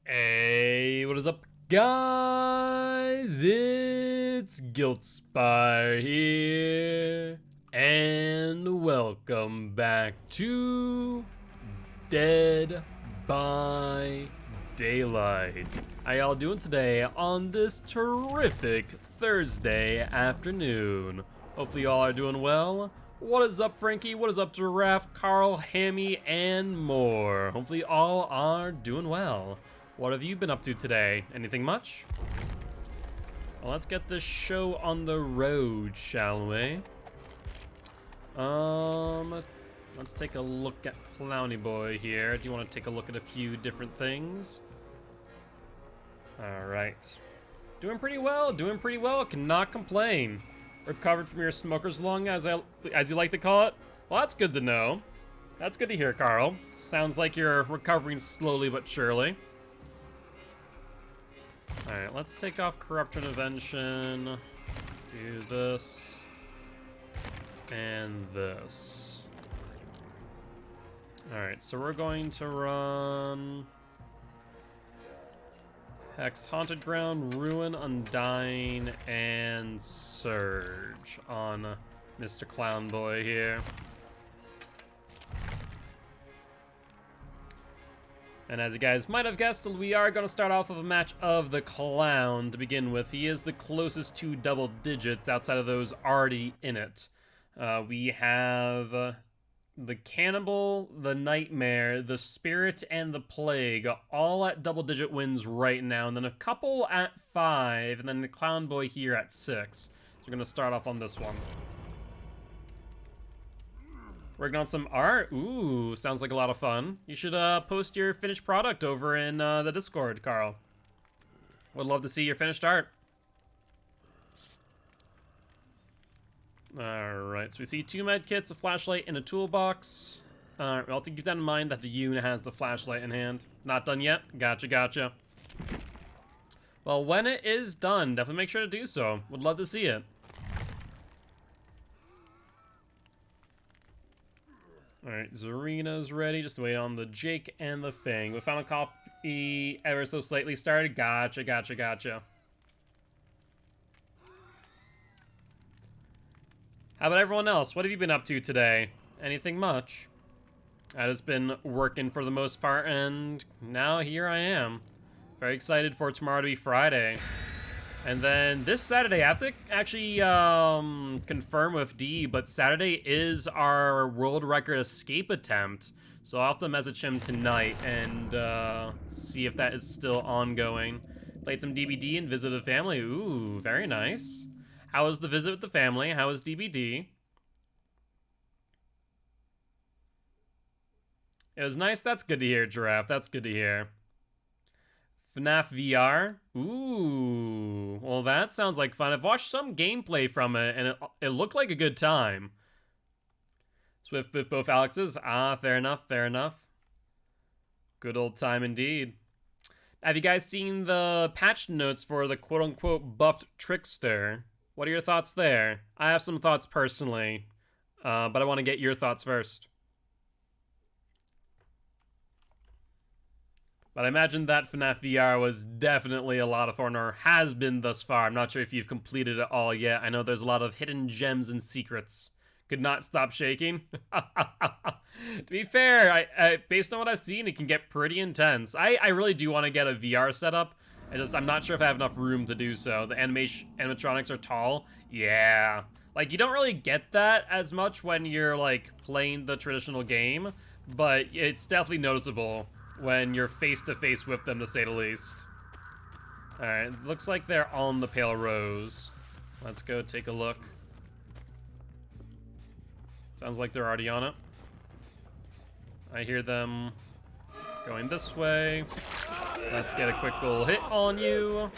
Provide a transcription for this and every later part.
Hey, what is up, guys? It's Gilty here, and welcome back to Dead by Daylight. How y'all doing today on this terrific Thursday afternoon? Hopefully y'all are doing well. What is up, Frankie? What is up, Giraffe, Carl, Hammy, and more? Hopefully all are doing well. What have you been up to today? Anything much? Well, let's get this show on the road, shall we? Let's take a look at Clowny Boy here. Do you want to take a look at a few different things? Alright. Doing pretty well, cannot complain. Recovered from your smoker's lung, as you like to call it? Well, that's good to know. That's good to hear, Carl. Sounds like you're recovering slowly but surely. Alright, let's take off Corrupt Intervention. Do this. And this. Alright, so we're going to run Hex, Haunted Ground, Ruin, Undying, and Surge on Mr. Clown Boy here. And as you guys might have guessed, we are going to start off with a match of the Clown to begin with. He is the closest to double digits outside of those already in it. We have the Cannibal, the Nightmare, the Spirit, and the Plague all at double-digit wins right now, and then a couple at 5, and then the Clown Boy here at 6. So we're going to start off on this one. Working on some art. Ooh, sounds like a lot of fun. You should post your finished product over in the Discord, Carl. Would love to see your finished art. Alright, so we see 2 med kits, a flashlight, and a toolbox. Alright, well, to keep that in mind that the Yoon has the flashlight in hand. Not done yet? Gotcha. Well, when it is done, definitely make sure to do so. Would love to see it. Alright, Zarina's ready. Just wait on the Jake and the Fang. The final copy ever so slightly started. Gotcha. How about everyone else? What have you been up to today? Anything much? I've just been working for the most part, and now here I am. Very excited for tomorrow to be Friday. And then this Saturday, I have to actually confirm with D, but Saturday is our world record escape attempt. So I'll have to message him tonight and see if that is still ongoing. Played some DBD and visited family. Ooh, very nice. How was the visit with the family? How was DBD? It was nice. That's good to hear, Giraffe. That's good to hear. FNAF VR? Ooh, well that sounds like fun. I've watched some gameplay from it, and it looked like a good time. Swift with both Alexes? Ah, fair enough. Good old time indeed. Have you guys seen the patch notes for the quote-unquote buffed Trickster? What are your thoughts there? I have some thoughts personally, but I want to get your thoughts first. But I imagine that FNAF VR was definitely a lot of fun, or has been thus far. I'm not sure if you've completed it all yet. I know there's a lot of hidden gems and secrets. Could not stop shaking. To be fair, I based on what I've seen, it can get pretty intense. I really do want to get a VR setup. I'm not sure if I have enough room to do so. The animatronics are tall. Yeah. Like, you don't really get that as much when you're, like, playing the traditional game, but it's definitely noticeable when you're face-to-face with them, to say the least. Alright, looks like they're on the Pale Rose. Let's go take a look. Sounds like they're already on it. I hear them going this way. Let's get a quick little hit on you.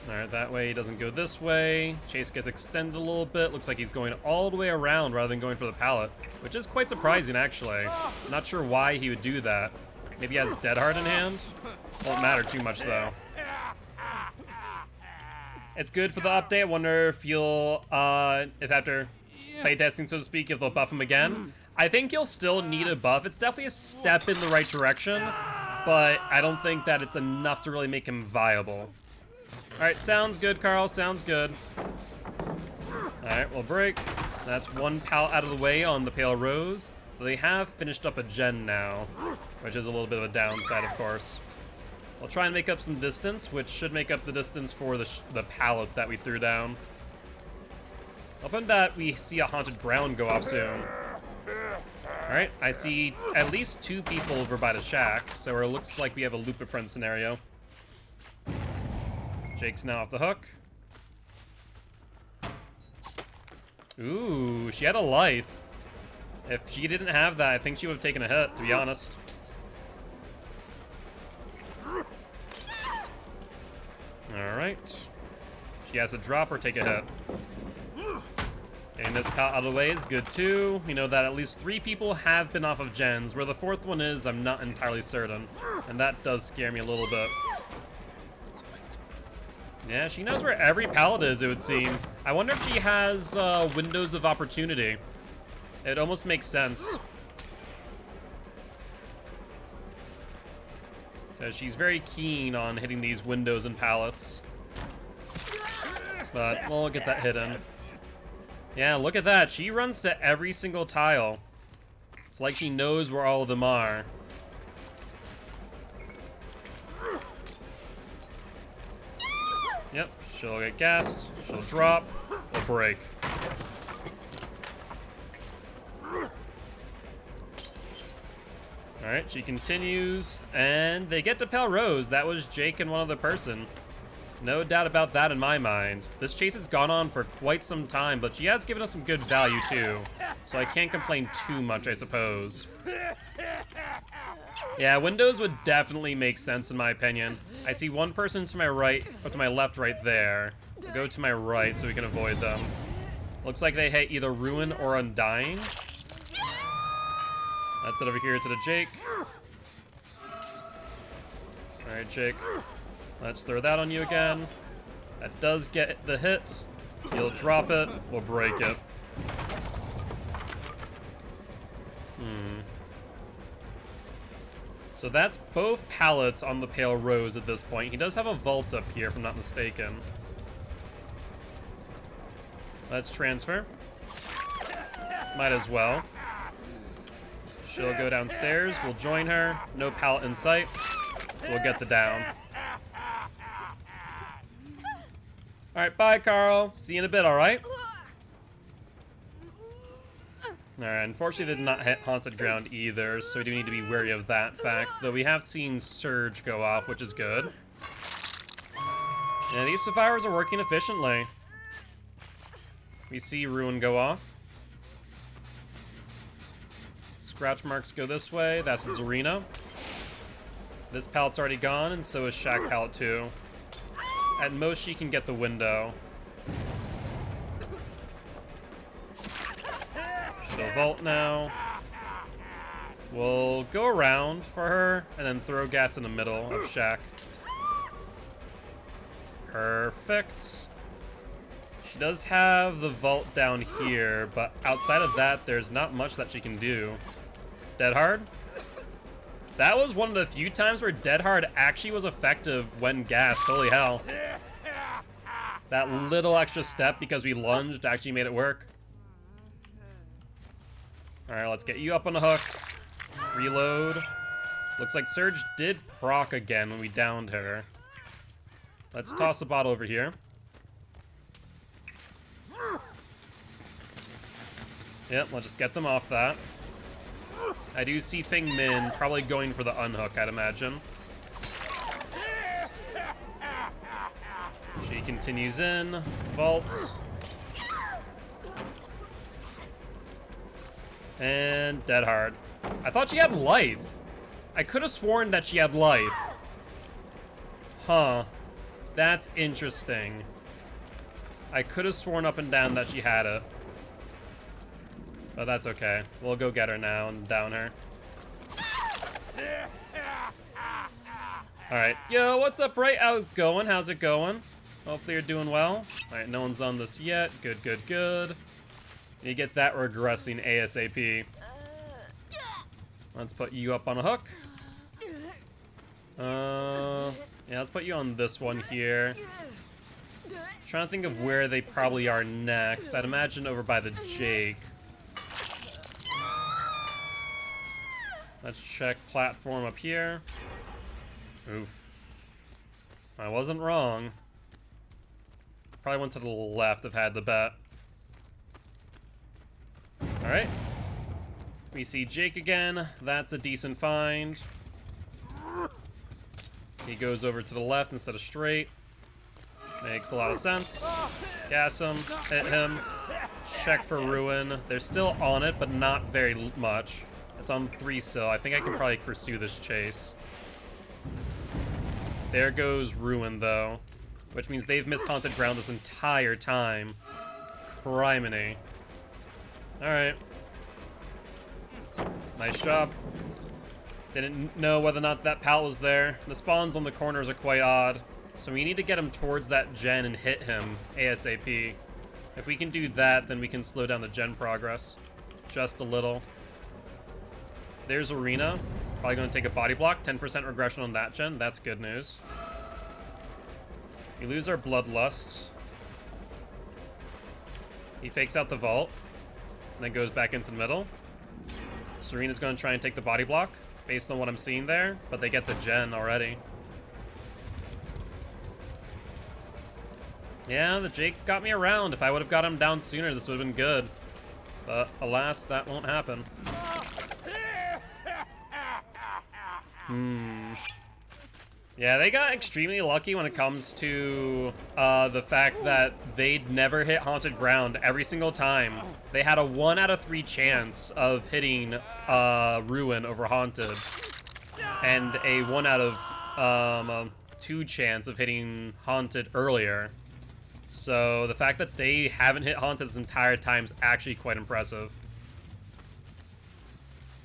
Alright, that way he doesn't go this way. Chase gets extended a little bit. Looks like he's going all the way around rather than going for the pallet, which is quite surprising, actually. I'm not sure why he would do that. Maybe he has Dead Hard in hand? Won't matter too much, though. It's good for the update. I wonder if you'll, if after playtesting, so to speak, if they'll buff him again. I think you'll still need a buff. It's definitely a step in the right direction, but I don't think that it's enough to really make him viable. Alright, sounds good, Carl. Sounds good. Alright, we'll break. That's one pallet out of the way on the Pale Rose. They have finished up a gen now, which is a little bit of a downside, of course. We'll try and make up some distance, which should make up the distance for the pallet that we threw down. Hoping that we see a haunted ground go off soon. Alright, I see at least 2 people over by the shack, so it looks like we have a loop of friends scenario. Jake's now off the hook. Ooh, she had a life. If she didn't have that, I think she would have taken a hit, to be honest. Alright. She has to drop or take a hit. Getting this pallet out of the way is good too. We know that at least 3 people have been off of gens. Where the 4th one is, I'm not entirely certain. And that does scare me a little bit. Yeah, she knows where every pallet is, it would seem. I wonder if she has windows of opportunity. It almost makes sense. Because she's very keen on hitting these windows and pallets. But we'll get that hit in. Yeah, look at that. She runs to every single tile. It's like she knows where all of them are. Yep, she'll get gassed, she'll drop, we'll break. Alright, she continues, and they get to Pale Rose. That was Jake and one other person. No doubt about that in my mind. This chase has gone on for quite some time, but she has given us some good value too. So I can't complain too much, I suppose. Yeah, windows would definitely make sense in my opinion. I see one person to my right, or to my left right there. We'll go to my right so we can avoid them. Looks like they hit either Ruin or Undying. That's it over here to the Jake. Alright, Jake. Let's throw that on you again. That does get the hit. You'll drop it, we'll break it. So that's both pallets on the Pale Rose at this point. He does have a vault up here, if I'm not mistaken. Let's transfer. Might as well. She'll go downstairs. We'll join her. No pallet in sight. So we'll get the down. Alright, bye, Carl. See you in a bit, alright? Alright, unfortunately did not hit Haunted Ground either, so we do need to be wary of that fact. Though we have seen Surge go off, which is good. Yeah, these survivors are working efficiently. We see Ruin go off. Scratch marks go this way. That's his arena. This pallet's already gone, and so is Shack Pallet 2. At most, she can get the window. She'll vault now. We'll go around for her, and then throw gas in the middle of Shack. Perfect. She does have the vault down here, but outside of that, there's not much that she can do. Dead Hard? That was one of the few times where Dead Hard actually was effective when gassed. Holy hell. That little extra step because we lunged actually made it work. Alright, let's get you up on the hook. Reload. Looks like Surge did proc again when we downed her. Let's toss the bottle over here. Yep, we'll just get them off that. I do see Feng Min probably going for the unhook, I'd imagine. She continues in, vaults. And Dead Hard. I thought she had life. I could have sworn that she had life. Huh. That's interesting. I could have sworn up and down that she had it. But that's okay. We'll go get her now and down her. Alright. Yo, what's up, right? How's it going? How's it going? Hopefully you're doing well. Alright, no one's on this yet. Good, good, good. You get that regressing ASAP. Let's put you up on a hook. Yeah, let's put you on this one here. Trying to think of where they probably are next. I'd imagine over by the Jake. Let's check platform up here. Oof. I wasn't wrong. Probably went to the left if I had the bet. Alright. We see Jake again. That's a decent find. He goes over to the left instead of straight. Makes a lot of sense. Gas him. Hit him. Check for Ruin. They're still on it, but not very much. It's on 3 still. I think I can probably pursue this chase. There goes Ruin, though. Which means they've missed Haunted Ground this entire time. Criminy. Alright. Nice job. Didn't know whether or not that pal was there. The spawns on the corners are quite odd. So we need to get him towards that gen and hit him ASAP. If we can do that, then we can slow down the gen progress. Just a little. There's Arena. Probably going to take a body block. 10% regression on that gen. That's good news. We lose our Bloodlust. He fakes out the vault. And then goes back into the middle. Serena's going to try and take the body block, based on what I'm seeing there. But they get the gen already. Yeah, the Jake got me around. If I would have got him down sooner, this would have been good. But alas, that won't happen. Yeah, they got extremely lucky when it comes to the fact that they'd never hit Haunted Ground every single time. They had a 1 out of 3 chance of hitting Ruin over Haunted. And a 1 out of 2 chance of hitting Haunted earlier. So the fact that they haven't hit Haunted this entire time is actually quite impressive.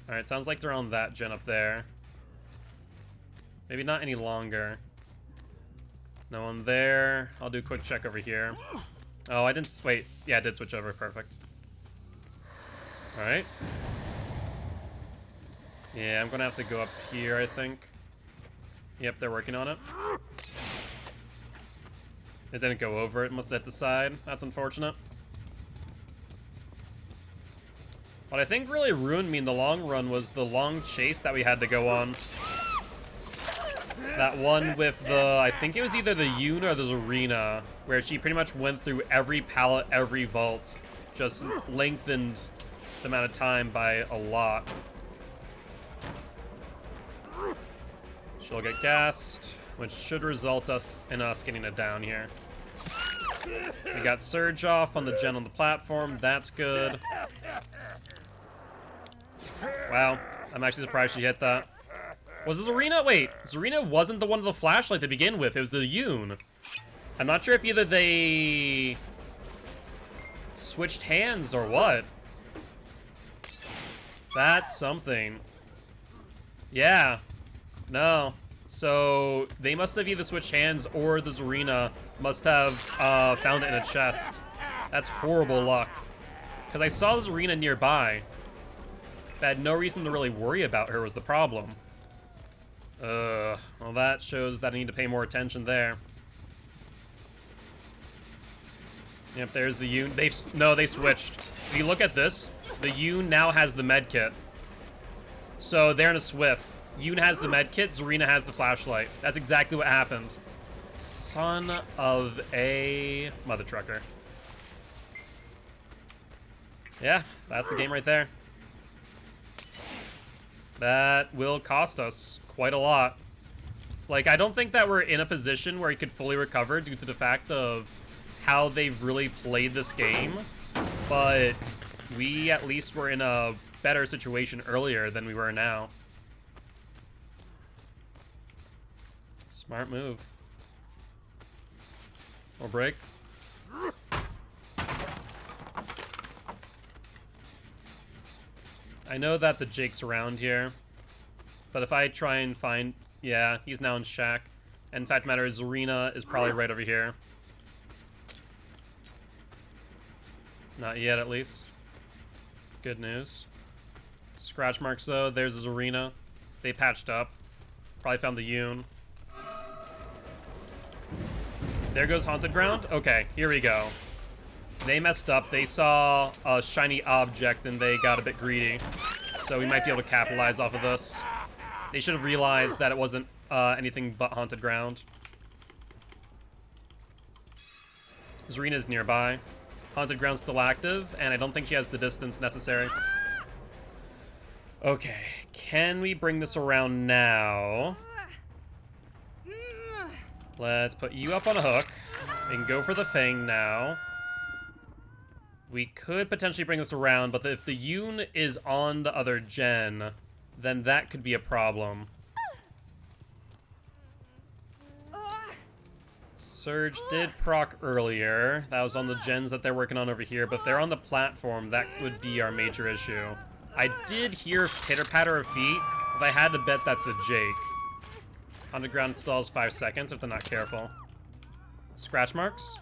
Alright, sounds like they're on that gen up there. Maybe not any longer. No one there. I'll do a quick check over here. Oh, I didn't... Wait. Yeah, I did switch over. Perfect. Alright. Yeah, I'm gonna have to go up here, I think. Yep, they're working on it. It didn't go over. It must have hit the side. That's unfortunate. What I think really ruined me in the long run was the long chase that we had to go on. That one with the, I think it was either the Yoon or the Zarina, where she pretty much went through every pallet, every vault. Just lengthened the amount of time by a lot. She'll get gassed, which should result in us getting it down here. We got Surge off on the gen on the platform. That's good. Wow. I'm actually surprised she hit that. Was it Zarina? Wait, Zarina wasn't the one with the flashlight to begin with. It was the Yoon. I'm not sure if either they switched hands or what. That's something. Yeah. No. So they must have either switched hands or the Zarina must have found it in a chest. That's horrible luck. Because I saw the Zarina nearby. I had no reason to really worry about her was the problem. Well, that shows that I need to pay more attention there. Yep, there's the Yoon. No, they switched. If you look at this, the Yoon now has the med kit. So they're in a Swift. Yoon has the med kit, Zarina has the flashlight. That's exactly what happened. Son of a mother trucker. Yeah, that's the game right there. That will cost us quite a lot. Like, I don't think that we're in a position where he could fully recover due to the fact of how they've really played this game. But we at least were in a better situation earlier than we were now. Smart move. Or break. I know that the Jake's around here. But if I try and find... Yeah, he's now in Shack. And fact matter is, Zarina is probably right over here. Not yet, at least. Good news. Scratch marks, though. There's his arena. They patched up. Probably found the Yoon. There goes Haunted Ground. Okay, here we go. They messed up. They saw a shiny object and they got a bit greedy. So we might be able to capitalize off of this. They should have realized that it wasn't anything but Haunted Ground. Zarina's nearby. Haunted Ground's still active, and I don't think she has the distance necessary. Okay, can we bring this around now? Let's put you up on a hook. We can go for the Fang now. We could potentially bring this around, but if the Yoon is on the other gen, then that could be a problem. Surge did proc earlier. That was on the gens that they're working on over here, but if they're on the platform, that would be our major issue. I did hear pitter-patter of feet, but I had to bet that's a Jake. Underground stalls 5 seconds if they're not careful. Scratch marks?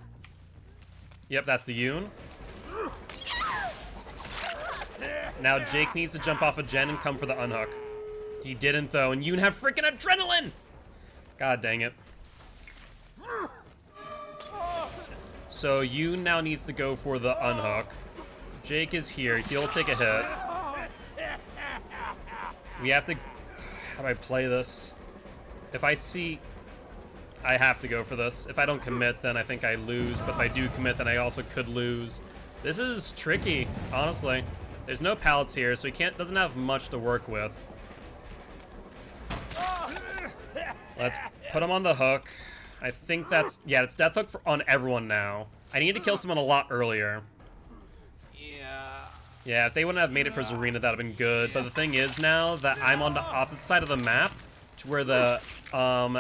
Yep, that's the Yoon. Now Jake needs to jump off a gen and come for the unhook. He didn't, though, and Yoon have freaking adrenaline! God dang it. So Yoon now needs to go for the unhook. Jake is here. He'll take a hit. We have to... How do I play this? If I see... I have to go for this. If I don't commit, then I think I lose. But if I do commit, then I also could lose. This is tricky, honestly. There's no pallets here, so he doesn't have much to work with. Let's put him on the hook. I think that's... Yeah, it's death hook on everyone now. I need to kill someone a lot earlier. Yeah, if they wouldn't have made it for Zarina, that would have been good. But the thing is now that I'm on the opposite side of the map to where the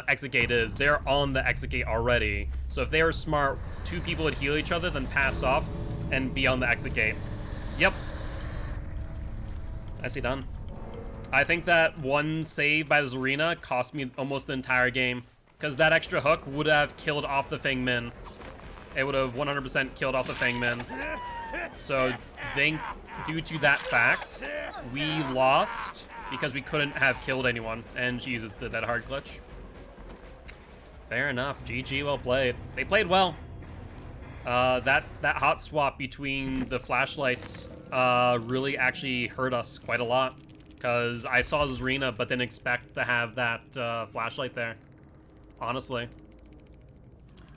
exit gate is. They're on the exit gate already. So if they were smart, 2 people would heal each other, then pass off and be on the exit gate. Yep. Nicely done. I think that one save by the Zarina cost me almost the entire game. Because that extra hook would have killed off the Fang Min. It would have 100% killed off the Fang Min. So, due to that fact, we lost because we couldn't have killed anyone. And she uses the dead hard glitch. Fair enough. GG, well played. They played well. That hot swap between the flashlights really actually hurt us quite a lot. Because I saw Zarina, but didn't expect to have that flashlight there. Honestly.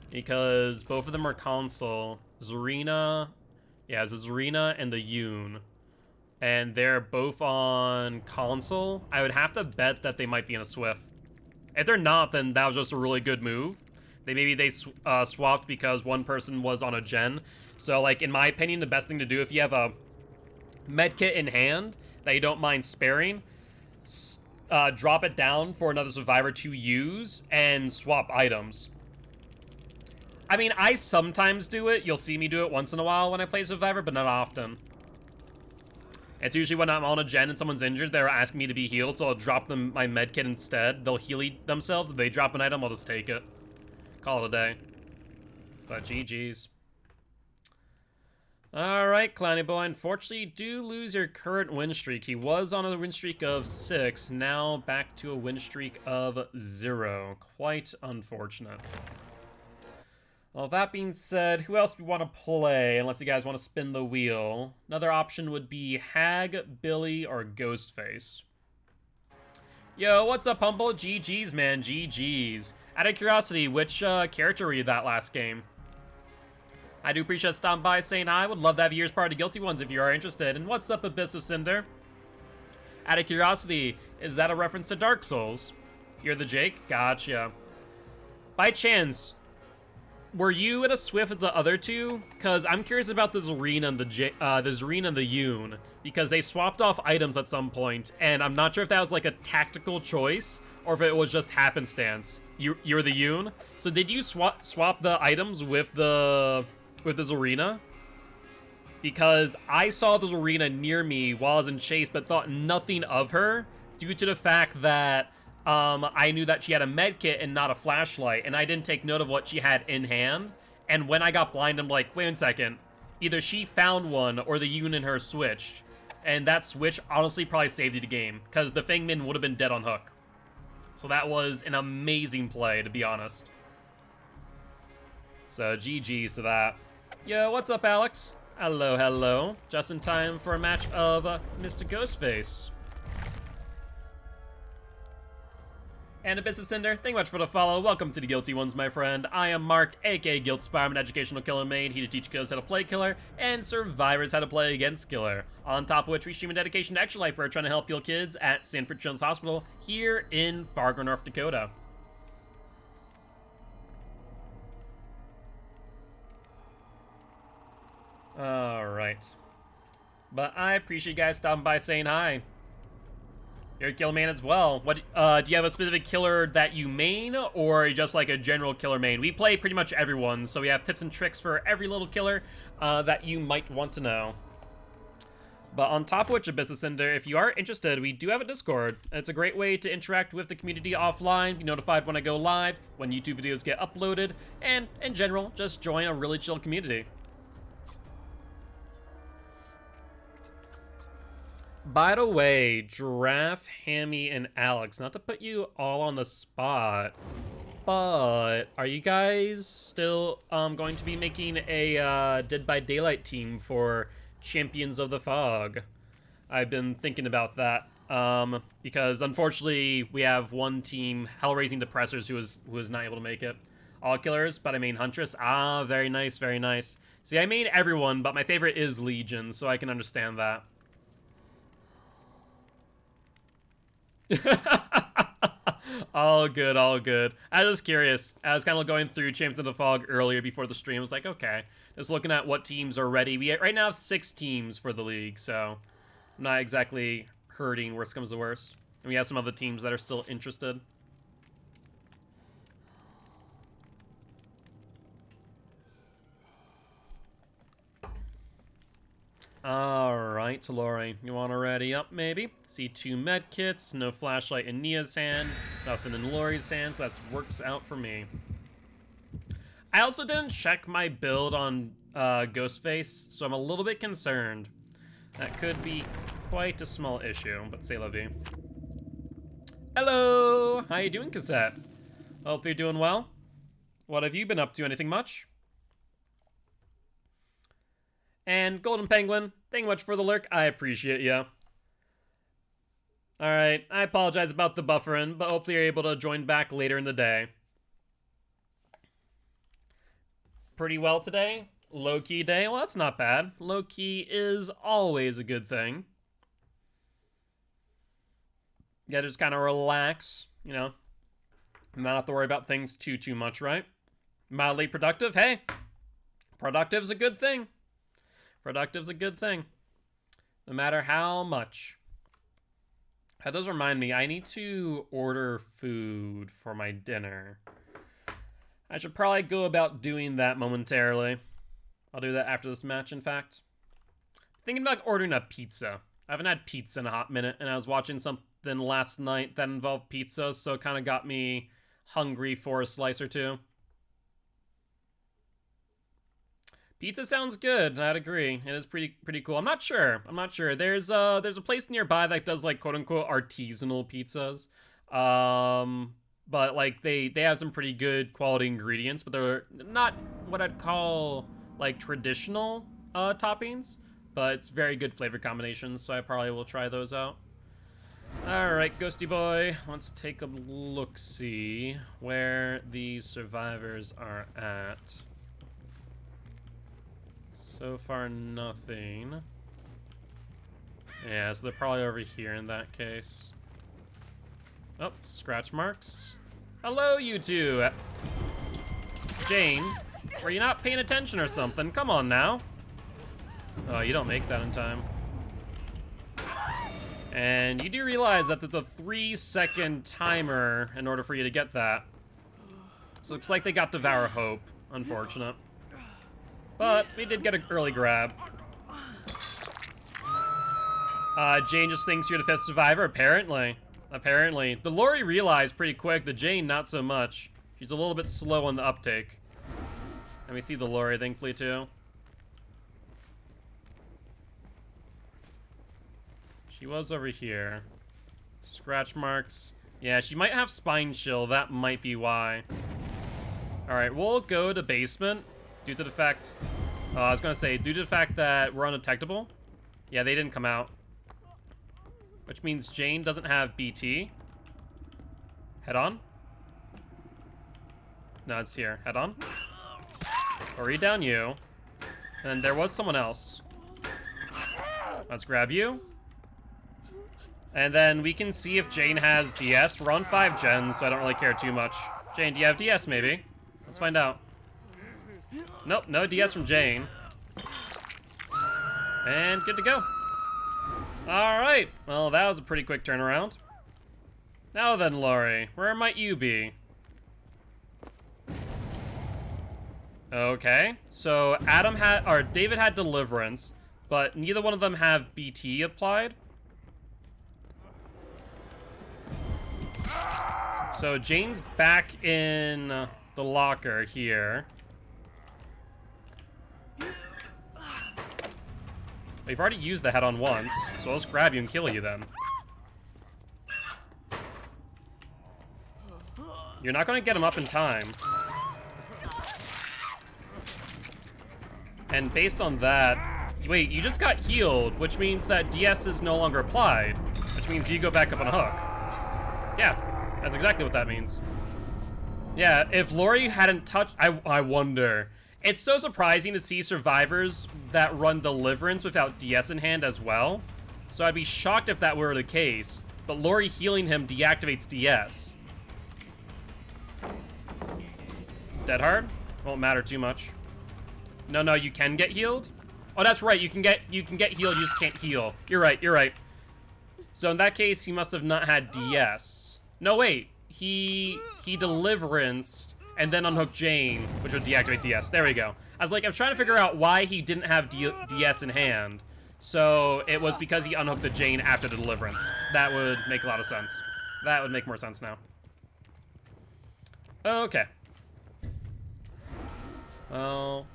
Because both of them are console. Zarina... Yeah, it's Zarina and the Yoon. And they're both on console. I would have to bet that they might be in a Swift. If they're not, then that was just a really good move. Maybe they swapped because one person was on a gen. So, like, in my opinion, the best thing to do if you have a medkit in hand that you don't mind sparing, drop it down for another survivor to use and swap items. I mean, I sometimes do it. You'll see me do it once in a while when I play Survivor, but not often. It's usually when I'm on a gen and someone's injured, they're asking me to be healed, so I'll drop them my medkit instead. They'll heal themselves. If they drop an item, I'll just take it. Call it a day. But GG's. Alright, Clowny Boy. Unfortunately, you do lose your current win streak. He was on a win streak of 6, now back to a win streak of 0. Quite unfortunate. Well, that being said, who else do we want to play, unless you guys want to spin the wheel? Another option would be Hag, Billy, or Ghostface. Yo, what's up, Humble? GG's, man, GG's. Out of curiosity, which character were you that last game? I do appreciate stopping by, saying hi. Would love to have you as part of Guilty Ones if you are interested. And what's up, Abyss of Cinder? Out of curiosity, is that a reference to Dark Souls? You're the Jake? Gotcha. By chance... were you in a Swift with the other two? Because I'm curious about the Zarina and the Zarina and the Yoon, because they swapped off items at some point, and I'm not sure if that was like a tactical choice or if it was just happenstance. You're the Yoon, so did you swap the items with the Zarina? Because I saw the Zarina near me while I was in chase, but thought nothing of her due to the fact that I knew that she had a medkit and not a flashlight, and I didn't take note of what she had in hand. And when I got blind, I'm like, wait a second. Either she found one or the Yoon and her switched. And that switch honestly probably saved you the game, because the Fangman would have been dead on hook. So that was an amazing play, to be honest. So GG's to that. Yo, what's up, Alex? Hello, hello. Just in time for a match of Mr. Ghostface. And a business sender, thank you much for the follow. Welcome to the Guilty Ones, my friend. I am Mark, aka Guiltspire. I'm an educational killer main, here to teach killers how to play killer, and survivors how to play against killer. On top of which, we stream a dedication to Extra Life, where we're trying to help heal kids at Sanford Children's Hospital here in Fargo, North Dakota. Alright. But I appreciate you guys stopping by saying hi. You're a killer main as well. What, do you have a specific killer that you main, or just like a general killer main? We play pretty much everyone, so we have tips and tricks for every little killer that you might want to know. But on top of which, a business sender, if you are interested, we do have a Discord. It's a great way to interact with the community offline, be notified when I go live, when YouTube videos get uploaded, and in general, just join a really chill community. By the way, Giraffe, Hammy, and Alex, not to put you all on the spot, but are you guys still going to be making a Dead by Daylight team for Champions of the Fog? I've been thinking about that because unfortunately we have one team, Hellraising Depressors, who is not able to make it. All killers, but I mean Huntress. Ah, very nice, very nice. See, I made everyone, but my favorite is Legion, so I can understand that. All good, all good. I was curious. I was kind of going through Champions of the Fog earlier before the stream. I was like, okay, just looking at what teams are ready. We right now have 6 teams for the league, so I'm not exactly hurting, worst comes to worst. And we have some other teams that are still interested. Alright, Lori, you want to ready up, maybe? See 2 medkits, no flashlight in Nia's hand, nothing in Lori's hand, so that works out for me. I also didn't check my build on Ghostface, so I'm a little bit concerned. That could be quite a small issue, but say la vie. Hello! How you doing, Cassette? Hope you're doing well. What have you been up to? Anything much? And Golden Penguin, thank you much for the lurk. I appreciate you. Alright, I apologize about the buffering, but hopefully you're able to join back later in the day. Pretty well today? Low-key day? Well, that's not bad. Low-key is always a good thing. You gotta just kind of relax, you know. Not have to worry about things too much, right? Mildly productive? Hey! Productive's a good thing. Productive's a good thing. No matter how much. That does remind me, I need to order food for my dinner. I should probably go about doing that momentarily. I'll do that after this match, in fact. Thinking about ordering a pizza. I haven't had pizza in a hot minute, and I was watching something last night that involved pizza, so it kind of got me hungry for a slice or two. Pizza sounds good. I'd agree. It is pretty cool. I'm not sure. There's a place nearby that does like quote unquote artisanal pizzas. But like they have some pretty good quality ingredients, but they're not what I'd call like traditional toppings. But it's very good flavor combinations, so I probably will try those out. Alright, Ghosty Boy, let's take a look-see where the survivors are at. So far, nothing. Yeah, so they're probably over here in that case. Oh, scratch marks. Hello, you two! Jane, were you not paying attention or something? Come on now. Oh, you don't make that in time. And you do realize that there's a 3-second timer in order for you to get that. So it looks like they got Devour Hope. Unfortunate. But we did get an early grab. Jane just thinks you're the 5th survivor, apparently. Apparently. The Lori realized pretty quick, the Jane not so much. She's a little bit slow on the uptake. And we see the Lori, thankfully, too. She was over here. Scratch marks. Yeah, she might have spine chill. That might be why. Alright, we'll go to basement due to the fact... I was gonna say, due to the fact that we're undetectable. Yeah, they didn't come out. Which means Jane doesn't have BT. Head on. No, it's here. Head on. Hurry down you. And there was someone else. Let's grab you. And then we can see if Jane has DS. We're on 5 gens, so I don't really care too much. Jane, do you have DS maybe? Let's find out. Nope, no DS from Jane. And good to go. Alright, well that was a pretty quick turnaround. Now then, Laurie, where might you be? Okay, so David had Deliverance, but neither one of them have BT applied. So Jane's back in the locker here. We've already used the head-on once, so I'll just grab you and kill you then. You're not going to get him up in time. And based on that... Wait, you just got healed, which means that DS is no longer applied. Which means you go back up on a hook. Yeah, that's exactly what that means. Yeah, if Laurie hadn't touched... I wonder... It's so surprising to see survivors that run Deliverance without DS in hand as well. So I'd be shocked if that were the case. But Laurie healing him deactivates DS. Dead hard? Won't matter too much. No, you can get healed? Oh, that's right, you can get healed, you just can't heal. You're right. So in that case, he must have not had DS. No, wait. He Deliverance and then unhook Jane, which would deactivate DS. There we go. I was like, I'm trying to figure out why he didn't have DS in hand. So it was because he unhooked the Jane after the Deliverance. That would make a lot of sense. That would make more sense now. Okay. Well,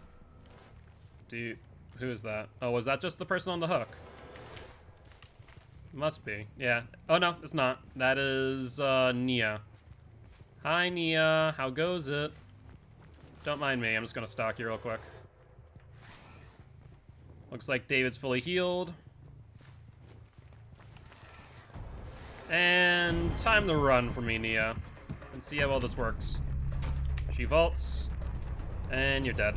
who is that? Oh, was that just the person on the hook? Must be. Yeah. Oh, no, it's not. That is Nia. Hi, Nia. How goes it? Don't mind me. I'm just going to stalk you real quick. Looks like David's fully healed. And time to run for me, Nia. And see how well this works. She vaults. And you're dead.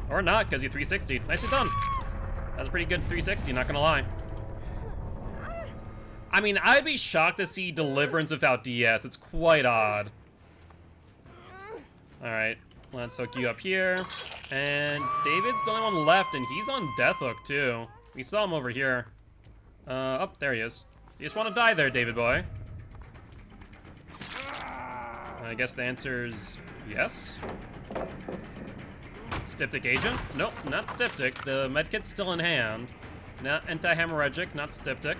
Or not, because you 360'd. Nicely done. That's a pretty good 360, not going to lie. I mean, I'd be shocked to see Deliverance without DS. It's quite odd. Alright, let's hook you up here. And David's the only one left, and he's on Death Hook, too. We saw him over here. Oh, there he is. You just want to die there, David boy. I guess the answer is yes. Styptic agent? Nope, not Styptic. The medkit's still in hand. Not anti-hemorrhagic, not Styptic.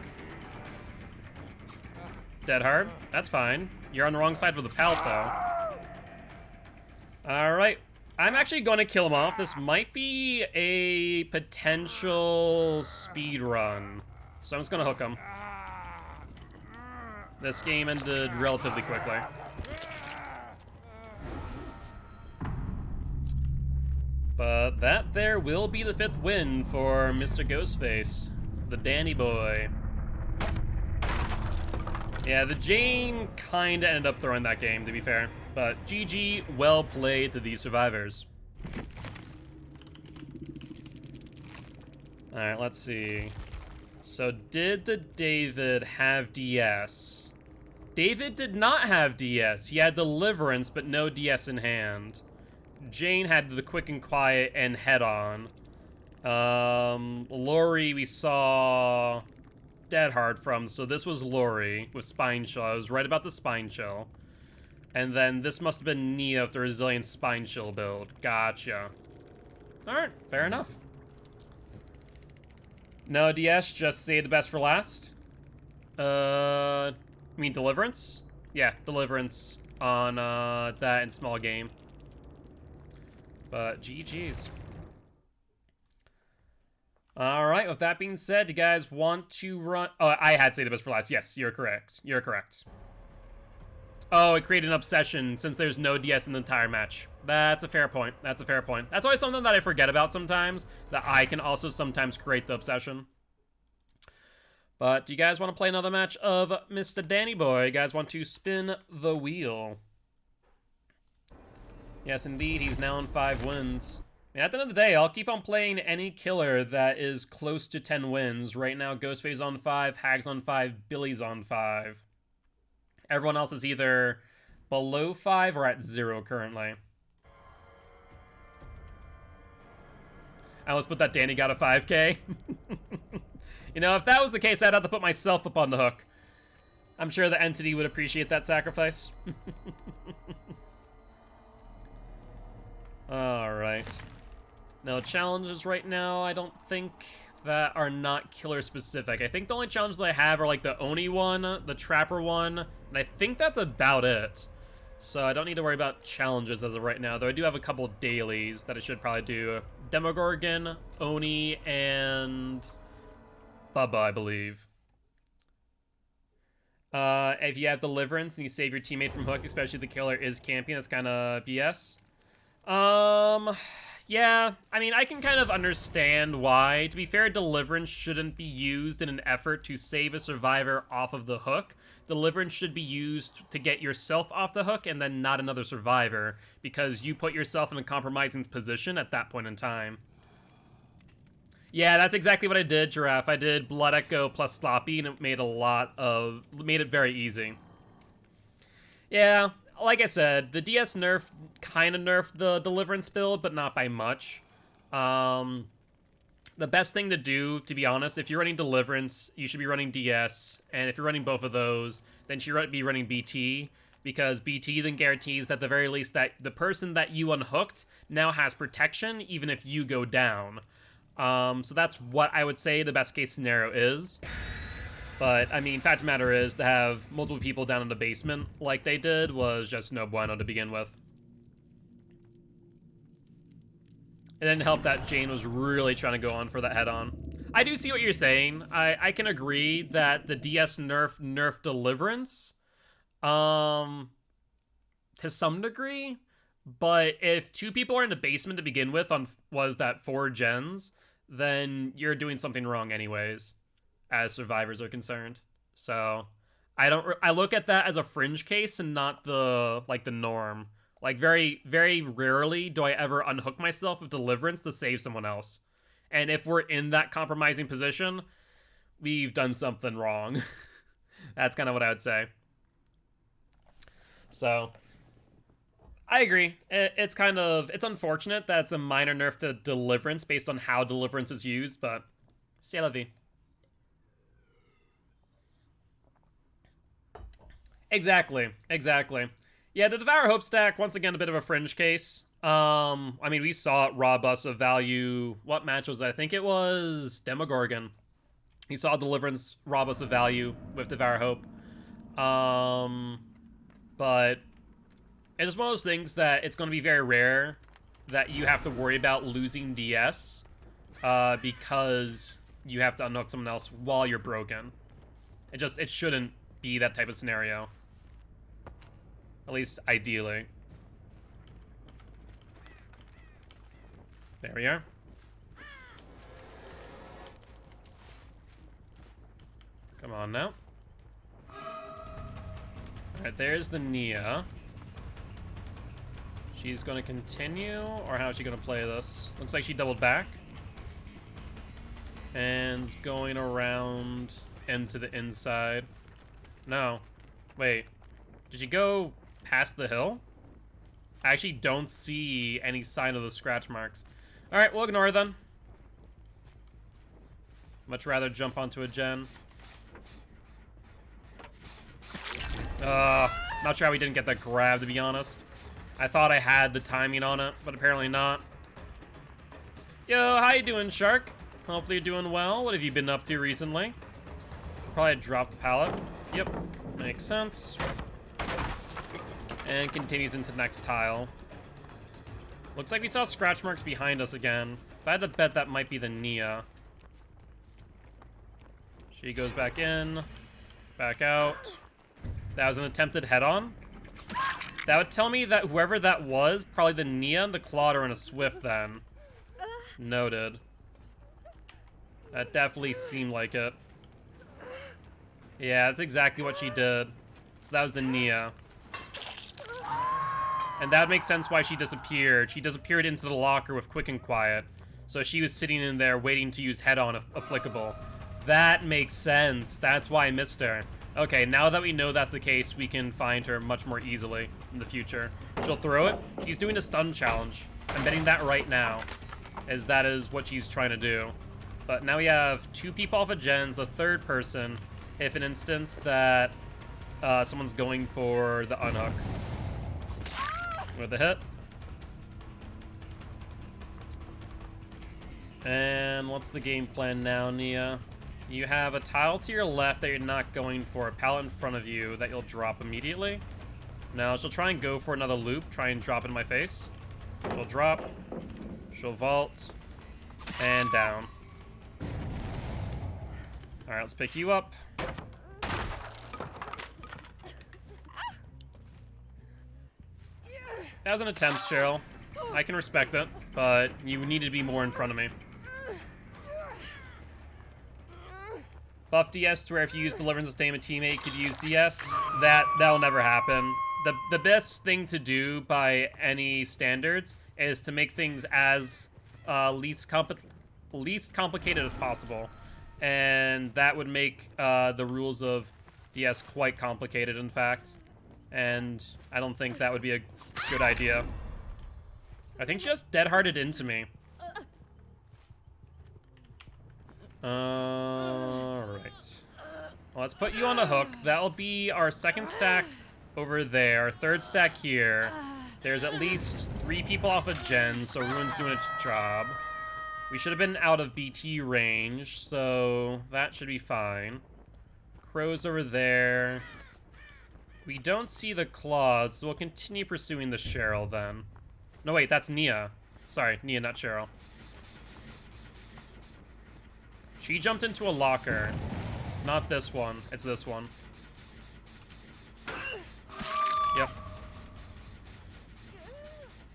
Dead hard. That's fine. You're on the wrong side of the pallet, though. Alright. I'm actually going to kill him off. This might be a potential speed run. So I'm just going to hook him. This game ended relatively quickly. But that there will be the 5th win for Mr. Ghostface, the Danny boy. Yeah, the Jane kinda ended up throwing that game, to be fair. But GG, well played to these survivors. Alright, let's see. So did the David have DS? David did not have DS. He had Deliverance, but no DS in hand. Jane had the Quick and Quiet and Head On. Laurie we saw Dead Hard from, so this was Laurie with Spine Chill. I was right about the Spine Chill. And then this must have been Nia with the Resilient Spine Chill build. Gotcha. Alright, fair enough. No DS, just save the best for last. I mean Deliverance? Yeah, Deliverance on that in small game. But GG's. Alright, with that being said, you guys want to run... Oh, I had saved the best for last. Yes, you're correct. You're correct. Oh, it created an obsession since there's no DS in the entire match. That's a fair point. That's a fair point. That's always something that I forget about sometimes, that I can also sometimes create the obsession. But do you guys want to play another match of Mr. Danny Boy? You guys want to spin the wheel? Yes, indeed. He's now on 5 wins. And at the end of the day, I'll keep on playing any killer that is close to 10 wins. Right now, Ghostface on 5, Hag's on 5, Billy's on 5. Everyone else is either below 5 or at 0 currently. I almost put that Danny got a 5K. You know, if that was the case, I'd have to put myself up on the hook. I'm sure the entity would appreciate that sacrifice. Alright. No challenges right now, I don't think, that are not killer specific. I think the only challenges I have are like the Oni one, the Trapper one, and I think that's about it. So I don't need to worry about challenges as of right now, though I do have a couple dailies that I should probably do. Demogorgon, Oni, and Bubba, I believe. If you have Deliverance and you save your teammate from hook, especially if the killer is camping, that's kind of BS. Yeah, I mean, I can kind of understand why. To be fair, Deliverance shouldn't be used in an effort to save a survivor off of the hook. Deliverance should be used to get yourself off the hook and then not another survivor, because you put yourself in a compromising position at that point in time. Yeah, that's exactly what I did, Giraffe. I did Blood Echo plus Sloppy, and it made made it very easy. Yeah, like I said, the DS nerf kind of nerfed the Deliverance build, but not by much. The best thing to do, to be honest, if you're running Deliverance, you should be running DS, and if you're running both of those, then you should be running BT, because BT then guarantees that at the very least that the person that you unhooked now has protection, even if you go down. So that's what I would say the best case scenario is. But, I mean, fact of the matter is, to have multiple people down in the basement like they did was just no bueno to begin with. It didn't help that Jane was really trying to go on for that head-on. I do see what you're saying. I can agree that the DS nerfed Deliverance, to some degree. But if 2 people are in the basement to begin with on, was that 4 gens, then you're doing something wrong anyways, as survivors are concerned. So I look at that as a fringe case and not the norm. Like, very, very rarely do I ever unhook myself with Deliverance to save someone else. And if we're in that compromising position, we've done something wrong. That's kind of what I would say. So I agree. It's unfortunate that it's a minor nerf to Deliverance based on how Deliverance is used, but c'est la vie. Exactly. Yeah, the Devour Hope stack, once again, a bit of a fringe case. I mean, we saw it rob us of value. What match was it? I think it was Demogorgon. We saw Deliverance rob us of value with Devour Hope. But it's just one of those things that it's going to be very rare that you have to worry about losing DS because you have to unhook someone else while you're broken. It shouldn't be that type of scenario. At least, ideally. There we are. Come on now. Alright, there's the Nia. She's going to continue, or how is she going to play this? Looks like she doubled back. And going around into the inside. No. Wait. Did she go past the hill? I actually don't see any sign of the scratch marks. Alright, we'll ignore her then. Much rather jump onto a gen. Not sure how we didn't get that grab, to be honest. I thought I had the timing on it, but apparently not. Yo, how you doing, Shark? Hopefully you're doing well. What have you been up to recently? Probably dropped the pallet. Yep, makes sense. And continues into the next tile. Looks like we saw scratch marks behind us again. If I had to bet, that might be the Nia. She goes back in, back out. That was an attempted head-on. That would tell me that whoever that was, probably the Nia and the Claude are in a Swift then. Noted. That definitely seemed like it. Yeah, that's exactly what she did. So that was the Nia. And that makes sense why she disappeared. She disappeared into the locker with Quick and Quiet. So she was sitting in there waiting to use head-on if applicable. That makes sense. That's why I missed her. Okay, now that we know that's the case, we can find her much more easily in the future. She'll throw it. She's doing a stun challenge. I'm betting that right now, as that is what she's trying to do. But now we have 2 people off of gens, a 3rd person, if an instance that someone's going for the unhook. With a hit. And what's the game plan now, Nia? You have a tile to your left that you're not going for, a pallet in front of you that you'll drop immediately. Now, she'll try and go for another loop, try and drop in my face. She'll drop, she'll vault, and down. Alright, let's pick you up. That was an attempt, Cheryl. I can respect it, but you need to be more in front of me. Buff DS to where if you use Deliverance to tame a teammate, you could use DS. That'll never happen. The best thing to do by any standards is to make things as least complicated as possible. And that would make the rules of DS quite complicated, in fact. And I don't think that would be a good idea. I think she just dead-hearted into me. Alright. Well, let's put you on a hook. That'll be our 2nd stack over there. 3rd stack here. There's at least 3 people off of gens, so Ruin's doing its job. We should have been out of BT range, so that should be fine. Crow's over there. We don't see the Claude, so we'll continue pursuing the Cheryl then. No, wait, that's Nia. Sorry, Nia, not Cheryl. She jumped into a locker. Not this one. It's this one. Yep.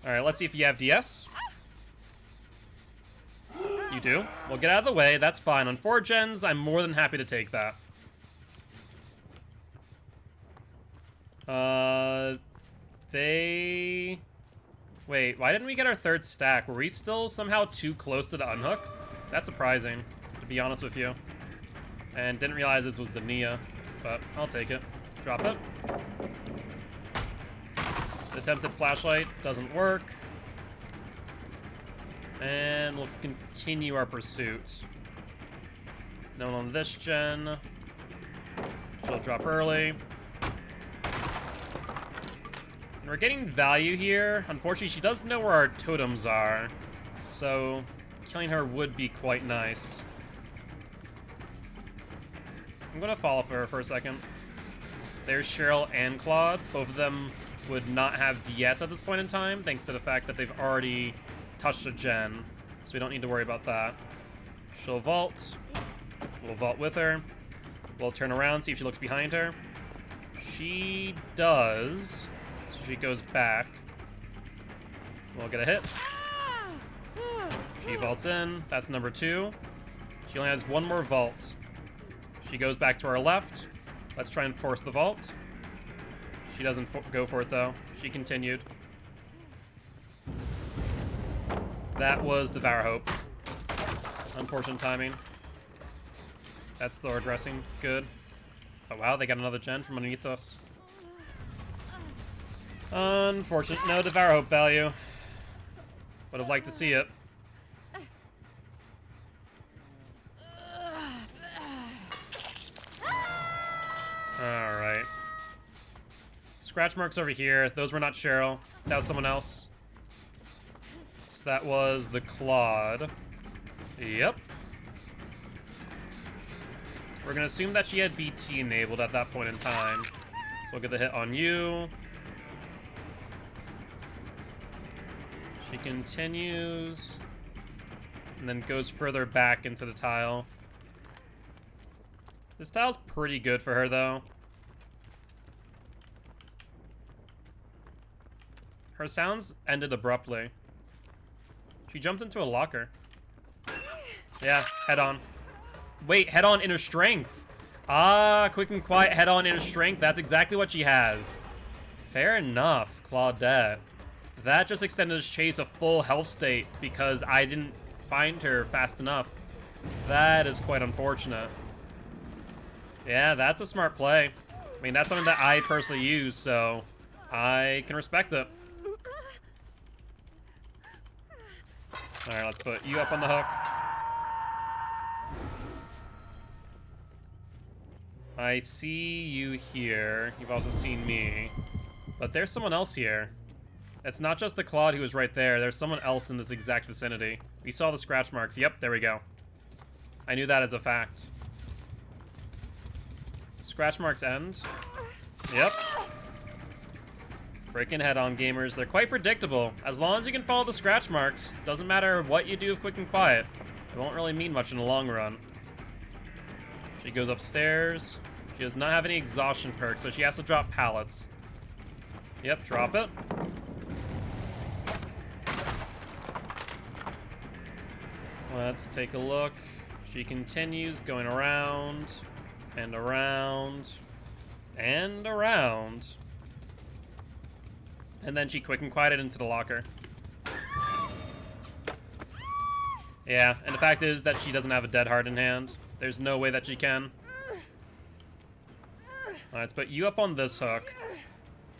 Alright, let's see if you have DS. You do? Well, get out of the way. That's fine. On 4 gens, I'm more than happy to take that. Wait, why didn't we get our 3rd stack? Were we still somehow too close to the unhook? That's surprising, to be honest with you. And didn't realize this was the Nia, but I'll take it. Drop it. The attempted flashlight doesn't work. And we'll continue our pursuit. No one on this gen. She'll drop early. And we're getting value here. Unfortunately, she does know where our totems are. So killing her would be quite nice. I'm gonna follow for her for a second. There's Cheryl and Claude. Both of them would not have DS at this point in time, thanks to the fact that they've already touched a gen. So we don't need to worry about that. She'll vault. We'll vault with her. We'll turn around, see if she looks behind her. She does. So she goes back. We'll get a hit. She vaults in. That's number 2. She only has 1 more vault. She goes back to our left. Let's try and force the vault. She doesn't go for it, though. She continued. That was Devour Hope. Unfortunate timing. That's the regressing. Good. Oh, wow, they got another gen from underneath us. Unfortunate. No Devour Hope value. Would have liked to see it. Alright. Scratch marks over here. Those were not Cheryl. That was someone else. So that was the Claude. Yep. We're going to assume that she had BT enabled at that point in time. So we'll get the hit on you. She continues. And then goes further back into the tile. This tile's pretty good for her, though. Her sounds ended abruptly. She jumped into a locker. Yeah, head on. Wait, head on inner strength. Ah, quick and quiet, head on inner strength. That's exactly what she has. Fair enough, Claudette. That just extended this chase a full health state because I didn't find her fast enough. That is quite unfortunate. Yeah, that's a smart play. I mean, that's something that I personally use, so I can respect it. Alright, let's put you up on the hook. I see you here. You've also seen me. But there's someone else here. It's not just the Claude who was right there. There's someone else in this exact vicinity. We saw the scratch marks. Yep, there we go. I knew that as a fact. Scratch marks end. Yep. Freaking head-on gamers. They're quite predictable. As long as you can follow the scratch marks, doesn't matter what you do with quick and quiet. It won't really mean much in the long run. She goes upstairs. She does not have any exhaustion perks, so she has to drop pallets. Yep, drop it. Let's take a look. She continues going around and around and around. And then she quick and quieted into the locker. Yeah, and the fact is that she doesn't have a dead heart in hand. There's no way that she can. Alright, let's put you up on this hook.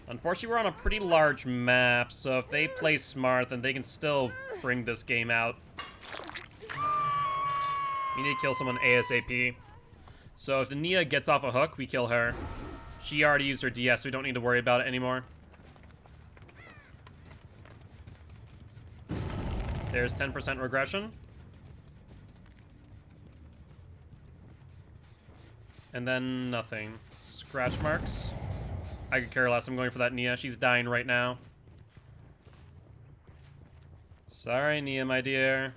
Unfortunately, we're on a pretty large map, so if they play smart, then they can still bring this game out. We need to kill someone ASAP. So if the Nia gets off a hook, we kill her. She already used her DS, so we don't need to worry about it anymore. There's 10% regression. And then nothing. Scratch marks. I could care less. I'm going for that Nia. She's dying right now. Sorry, Nia, my dear.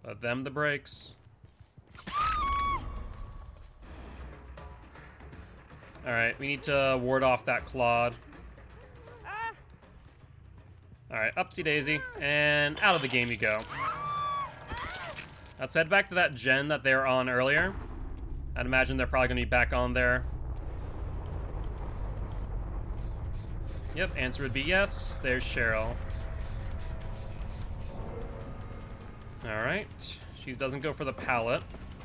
But them the brakes. Alright, we need to ward off that Claude. Alright, upsy daisy. And out of the game you go. Let's head back to that gen that they were on earlier. I'd imagine they're probably going to be back on there. Yep, answer would be yes. There's Cheryl. Alright. She doesn't go for the pallet.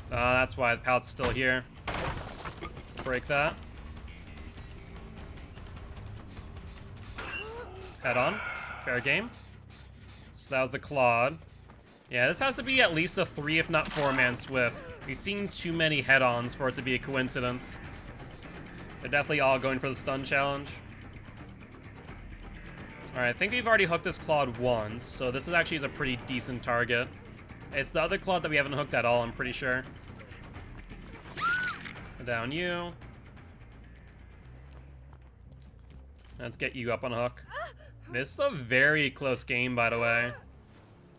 That's why the pallet's still here. Break that. Head on. Fair game. So that was the Claude. Yeah, this has to be at least a 3, if not 4-man Swift. We've seen too many head-ons for it to be a coincidence. They're definitely all going for the stun challenge. Alright, I think we've already hooked this Claude once, so this is actually a pretty decent target. It's the other Claude that we haven't hooked at all, I'm pretty sure. Down you. Let's get you up on a hook. This is a very close game, by the way.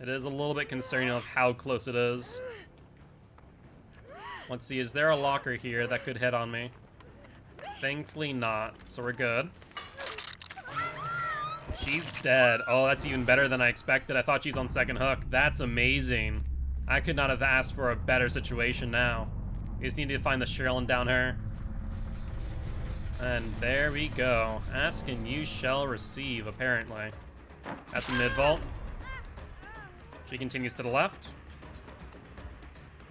It is a little bit concerning of how close it is. Let's see, is there a locker here that could hit on me? Thankfully not, so we're good. She's dead. Oh, that's even better than I expected. I thought she's on second hook. That's amazing. I could not have asked for a better situation now. We just need to find the Cheryl and down her. And there we go. Ask and you shall receive, apparently. That's a mid-vault. She continues to the left.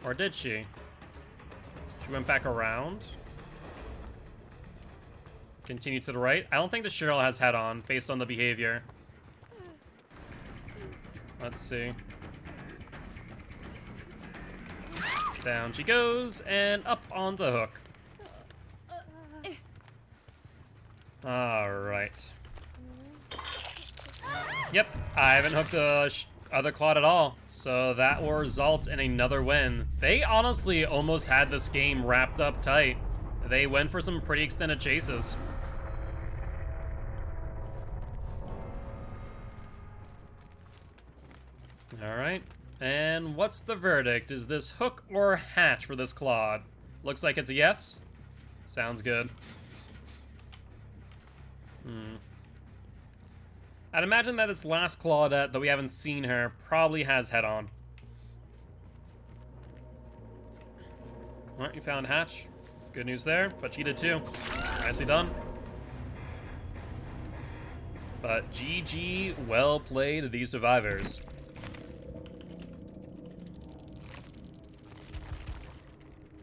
Or did she? She went back around. Continue to the right. I don't think the Cheryl has head-on, based on the behavior. Let's see. Down she goes, and up on the hook. Alright. Yep, I haven't hooked the other Claude at all, so that will result in another win. They honestly almost had this game wrapped up tight. They went for some pretty extended chases. Alright, and what's the verdict? Is this hook or hatch for this Claude? Looks like it's a yes. Sounds good. I'd imagine that this last Claudette that we haven't seen her probably has head on. Alright, you found Hatch. Good news there, but she did too. Nicely done. But GG, well played to these survivors.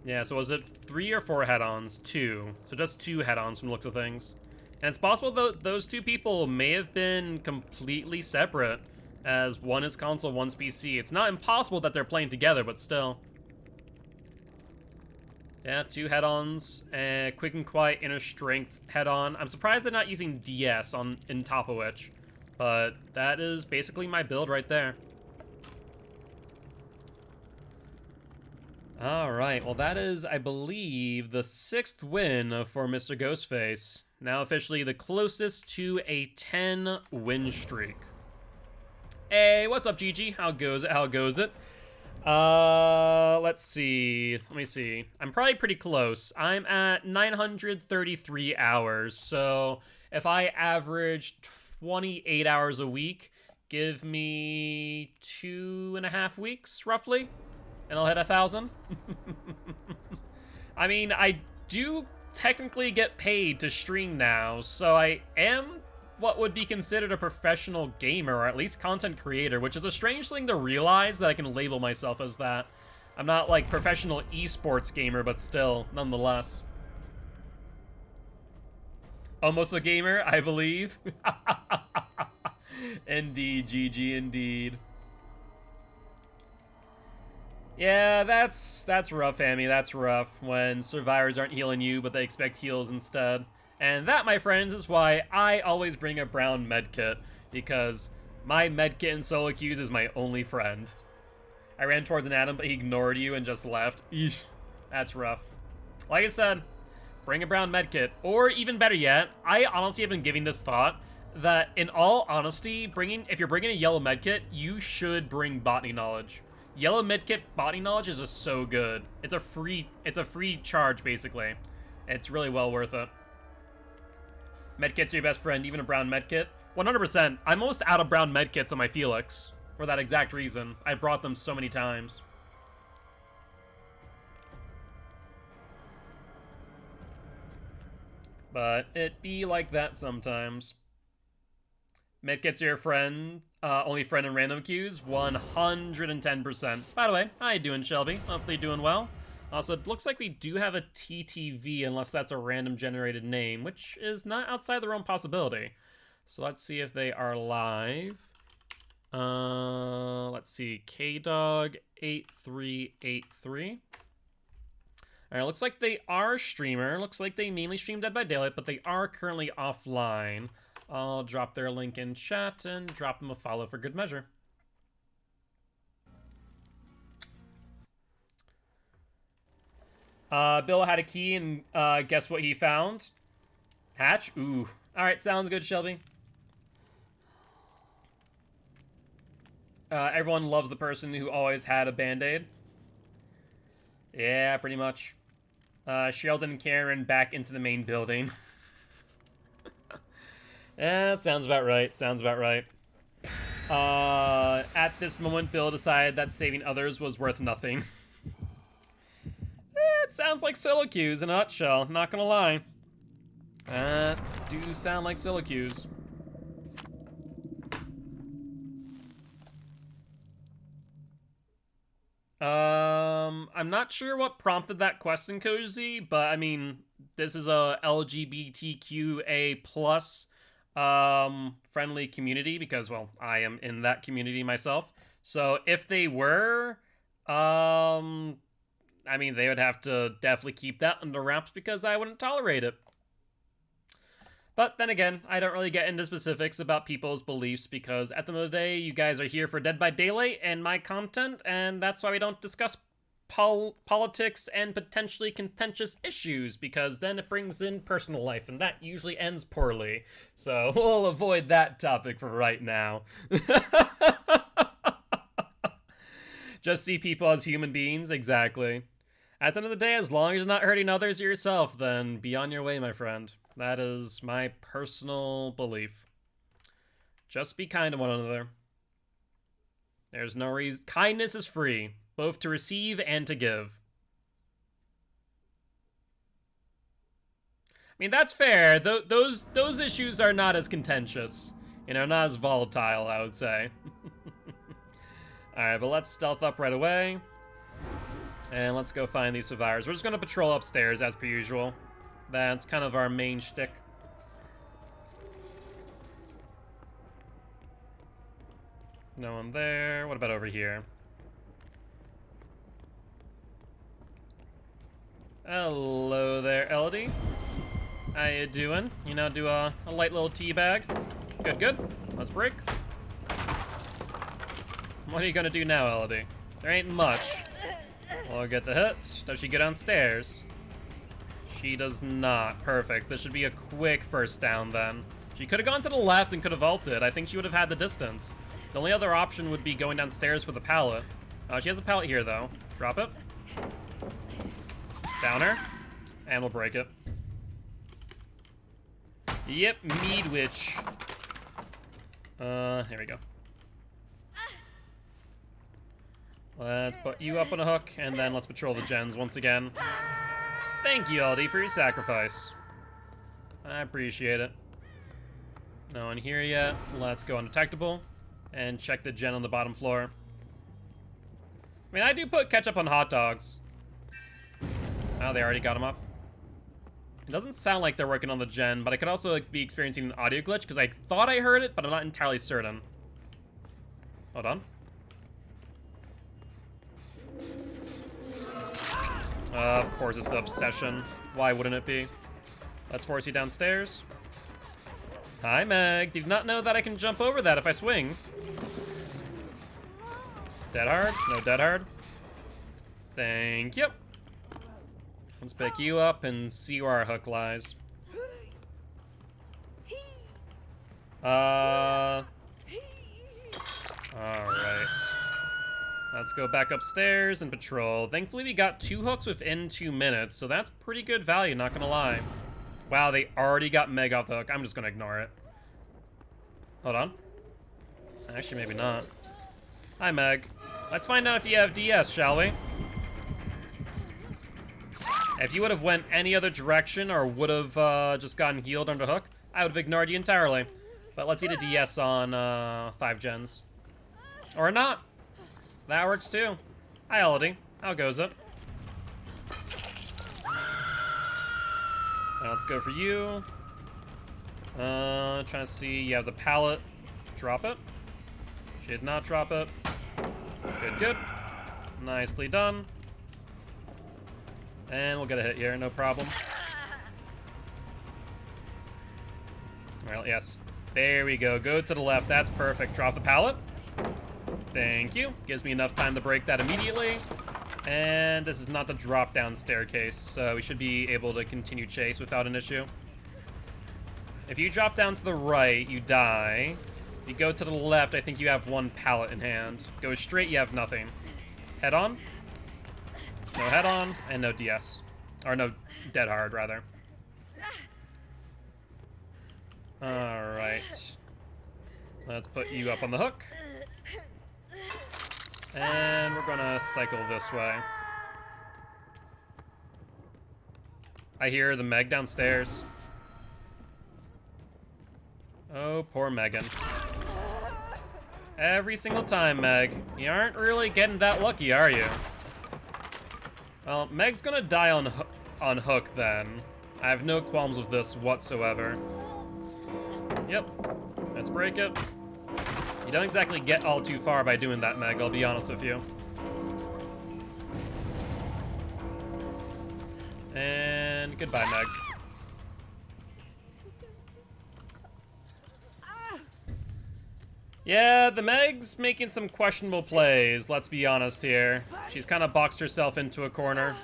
Yeah, so was it 3 or 4 head-ons? 2. So just 2 head-ons from the looks of things. And it's possible those 2 people may have been completely separate, as one is console, one's PC. It's not impossible that they're playing together, but still. Yeah, 2 head-ons, and Quick and Quiet Inner Strength head-on. I'm surprised they're not using DS in top of which, but that is basically my build right there. Alright, well that is, I believe, the 6th win for Mr. Ghostface. Now officially the closest to a 10-win streak. Hey, what's up, GG? How goes it? How goes it? Let's see. Let me see. I'm probably pretty close. I'm at 933 hours, so if I average 28 hours a week, give me 2.5 weeks, roughly, and I'll hit 1,000. I mean, I do technically get paid to stream now, so I am what would be considered a professional gamer, or at least content creator, which is a strange thing to realize that I can label myself as that. I'm not like professional esports gamer, but still, nonetheless. Almost a gamer, I believe. Indeed, GG, indeed. Yeah, that's rough, Amy. That's rough when survivors aren't healing you, but they expect heals instead. And that, my friends, is why I always bring a brown medkit, because my medkit in solo queues is my only friend. I ran towards an Adam, but he ignored you and just left. Eesh, that's rough. Like I said, bring a brown medkit. Or even better yet, I honestly have been giving this thought that, in all honesty, if you're bringing a yellow medkit, you should bring botany knowledge. Yellow medkit botany knowledge is just so good. It's a free charge, basically. It's really well worth it. Medkits are your best friend, even a brown medkit. 100%. I'm almost out of brown medkits on my Felix. For that exact reason. I brought them so many times. But it be like that sometimes. Medkits are your friend. Only friend in random queues. 110%. By the way, how you doing, Shelby? Hopefully doing well. Also, it looks like we do have a TTV, unless that's a random generated name, which is not outside the realm possibility. So let's see if they are live. Let's see, KDog8383. Alright, looks like they are a streamer. Looks like they mainly stream Dead by Daylight, but they are currently offline. I'll drop their link in chat and drop them a follow for good measure. Bill had a key, and guess what he found? Hatch? Ooh. Alright, sounds good, Shelby. Everyone loves the person who always had a band-aid. Yeah, pretty much. Sheldon and Karen back into the main building. Yeah, sounds about right. Sounds about right. At this moment, Bill decided that saving others was worth nothing. It sounds like solo queues in a nutshell, not gonna lie. Do sound like solo queues. I'm not sure what prompted that question, Cozy, but I mean, this is a LGBTQA plus friendly community because, well, I am in that community myself. So if they were, I mean, they would have to definitely keep that under wraps because I wouldn't tolerate it. But then again, I don't really get into specifics about people's beliefs because at the end of the day, you guys are here for Dead by Daylight and my content, and that's why we don't discuss politics and potentially contentious issues, because then it brings in personal life, and that usually ends poorly. So we'll avoid that topic for right now. Just see people as human beings, exactly. At the end of the day, as long as you're not hurting others or yourself, then be on your way, my friend. That is my personal belief. Just be kind to one another. There's no reason. Kindness is free, both to receive and to give. I mean, that's fair. Those issues are not as contentious. You know, not as volatile, I would say. Alright, but let's stealth up right away. And let's go find these survivors. We're just going to patrol upstairs as per usual. That's kind of our main shtick. No one there. What about over here? Hello there, Elodie. How you doing? You know, do a light little tea bag. Good, good. Let's break. What are you gonna do now, Elodie? There ain't much. We'll get the hit. Does she get downstairs? She does not. Perfect. This should be a quick first down then. She could have gone to the left and could have vaulted. I think she would have had the distance. The only other option would be going downstairs for the pallet. She has a pallet here, though. Drop it. Down her. And we'll break it. Yep, Mead Witch. Here we go. Let's put you up on a hook, and then let's patrol the gens once again. Thank you, Aldi, for your sacrifice. I appreciate it. No one here yet. Let's go undetectable and check the gen on the bottom floor. I mean, I do put ketchup on hot dogs. Oh, they already got him off. It doesn't sound like they're working on the gen, but I could also be experiencing an audio glitch because I thought I heard it, but I'm not entirely certain. Hold on. Of course it's the obsession. Why wouldn't it be? Let's force you downstairs. Hi, Meg. Did not know that I can jump over that if I swing. Dead hard? No dead hard. Thank you. Let's pick you up and see where our hook lies. Alright. Let's go back upstairs and patrol. Thankfully, we got 2 hooks within 2 minutes, so that's pretty good value, not gonna lie. Wow, they already got Meg off the hook. I'm just gonna ignore it. Hold on. Actually, maybe not. Hi, Meg. Let's find out if you have DS, shall we? If you would have went any other direction or would have just gotten healed under hook, I would have ignored you entirely. But let's eat a DS on 5 gens. Or not. That works too. Hi, Elodie. How goes it? Let's go for you. Trying to see. You have the pallet. Drop it. She did not drop it. Good, good. Nicely done. And we'll get a hit here, no problem. Well, yes. There we go. Go to the left. That's perfect. Drop the pallet. Thank you. Gives me enough time to break that immediately. And this is not the drop-down staircase, so we should be able to continue chase without an issue. If you drop down to the right, you die. If you go to the left, I think you have 1 pallet in hand. Go straight, you have nothing. Head on. No head on, and no DS. Or no, dead hard, rather. Alright. Let's put you up on the hook. And we're gonna cycle this way. I hear the Meg downstairs. Oh, poor Megan. Every single time, Meg. You aren't really getting that lucky, are you? Well, Meg's gonna die on hook then. I have no qualms with this whatsoever. Yep. Let's break it. You don't exactly get all too far by doing that, Meg, I'll be honest with you. And goodbye, Meg. Yeah, the Meg's making some questionable plays, let's be honest here. She's kind of boxed herself into a corner.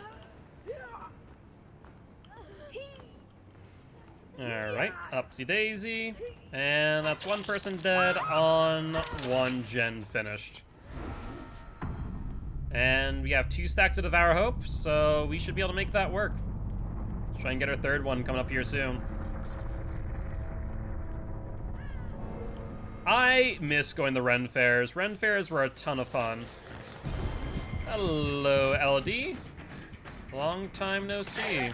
Alright, upsy daisy. And that's 1 person dead on 1 gen finished. And we have 2 stacks of Devour Hope, so we should be able to make that work. Let's try and get our 3rd one coming up here soon. I miss going to Ren Fairs. Ren Fairs were a ton of fun. Hello, LD. Long time no see.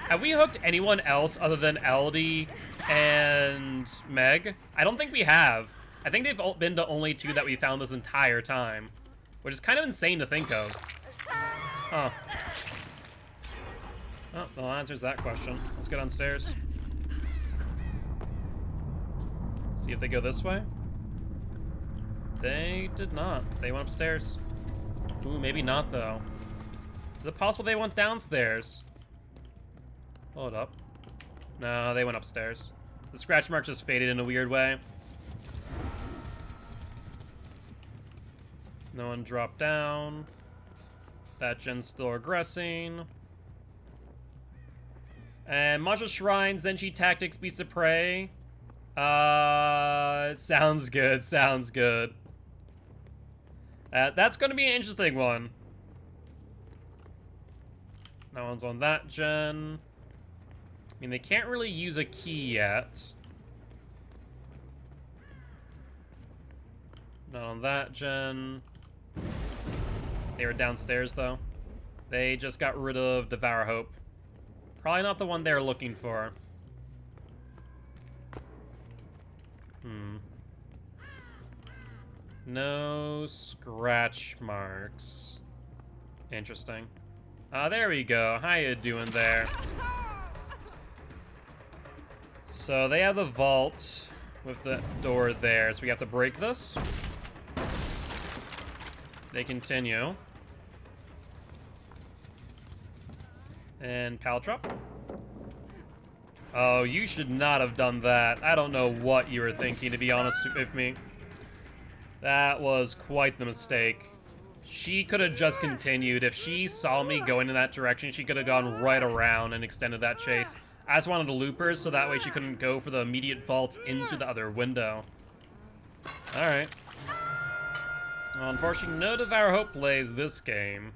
Have we hooked anyone else other than LD and Meg? I don't think we have. I think they've been the only 2 that we found this entire time, which is kind of insane to think of. Huh. Oh, well, that answers that question. Let's go downstairs. See if they go this way. They did not. They went upstairs. Ooh, maybe not, though. Is it possible they went downstairs? Hold up. No, they went upstairs. The scratch mark just faded in a weird way. No one dropped down. That gen's still regressing. And Mantra Shrine, Zenshi Tactics, Beast of Prey. Sounds good, sounds good. That's gonna be an interesting one. No one's on that gen. I mean, they can't really use a key yet. Not on that gen. They were downstairs, though. They just got rid of Devour Hope. Probably not the one they're looking for. No scratch marks. Interesting. There we go. How you doing there? So they have the vault with the door there, so we have to break this. They continue. And pallet drop. Oh, you should not have done that. I don't know what you were thinking, to be honest with me. That was quite the mistake. She could have just continued. If she saw me going in that direction, she could have gone right around and extended that chase. I just wanted to loop her so that way she couldn't go for the immediate vault into the other window. Alright. Well, unfortunately, no Devour Hope plays this game.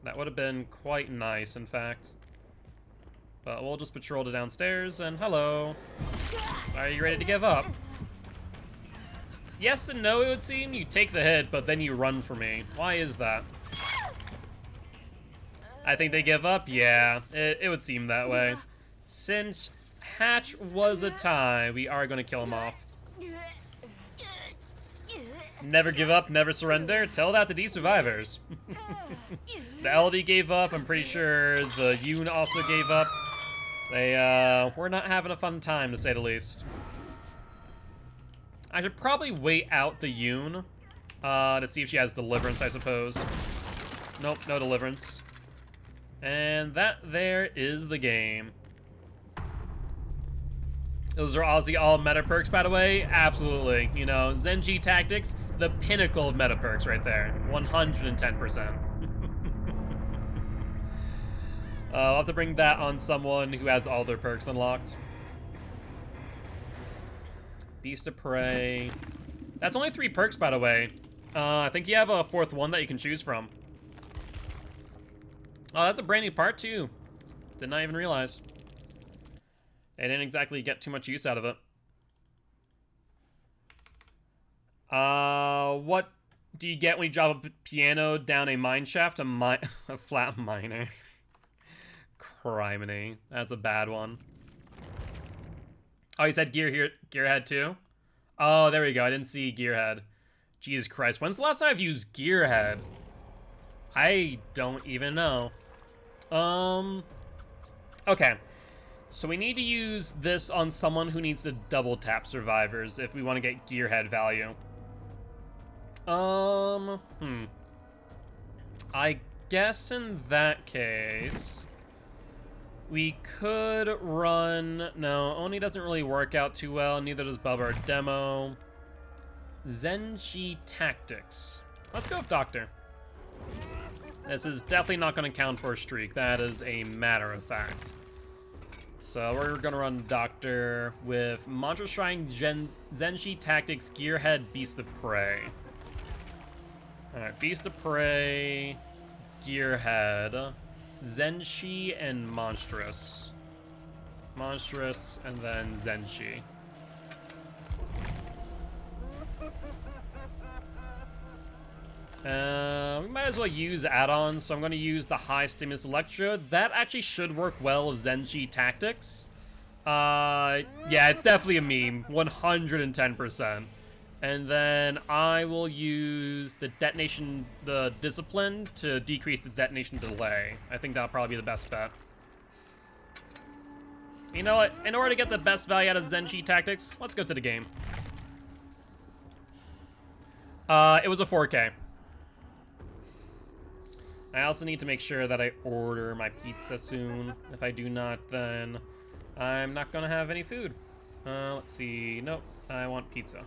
That would have been quite nice, in fact. But we'll just patrol to downstairs, and hello. Are you ready to give up? Yes and no, it would seem. You take the hit, but then you run for me. Why is that? I think they give up? Yeah, it would seem that way. Since Hatch was a tie, we are going to kill him off. Never give up, never surrender. Tell that to these survivors. The LD gave up. I'm pretty sure the Yoon also gave up. They were not having a fun time, to say the least. I should probably wait out the Yoon to see if she has deliverance, I suppose. Nope, no deliverance. And that there is the game. Those are Aussie all meta perks, by the way. Absolutely. You know, Zenshi Tactics, the pinnacle of meta perks right there. 110%. I'll have to bring that on someone who has all their perks unlocked. Beast of Prey. That's only 3 perks, by the way. I think you have a 4th one that you can choose from. Oh, that's a brand new part, too. Did not even realize. I didn't exactly get too much use out of it. What do you get when you drop a piano down a mine shaft? A flat miner. Criminy. That's a bad one. Oh, you said Gearhead too? Oh, there we go. I didn't see Gearhead. Jesus Christ. When's the last time I've used Gearhead? I don't even know. Okay. So we need to use this on someone who needs to double tap survivors if we want to get Gearhead value. I guess in that case, we could run... No, Oni doesn't really work out too well. Neither does Bubba or Demo. Zenshi Tactics. Let's go with Doctor. This is definitely not going to count for a streak. That is a matter of fact. So we're going to run Doctor with Mantra Shrine, Zenshi Tactics, Gearhead, Beast of Prey. Alright, Beast of Prey, Gearhead, Zenshi, and Monstrous. Monstrous, and then Zenshi. We might as well use add-ons, so I'm going to use the High Stimulus Electrode. That actually should work well with Zenshi Tactics. Yeah, it's definitely a meme, 110%. And then I will use the Discipline to decrease the detonation delay. I think that'll probably be the best bet. You know what? In order to get the best value out of Zenshi Tactics, let's go to the game. It was a 4K. I also need to make sure that I order my pizza soon. If I do not, then I'm not gonna have any food. Let's see. Nope, I want pizza.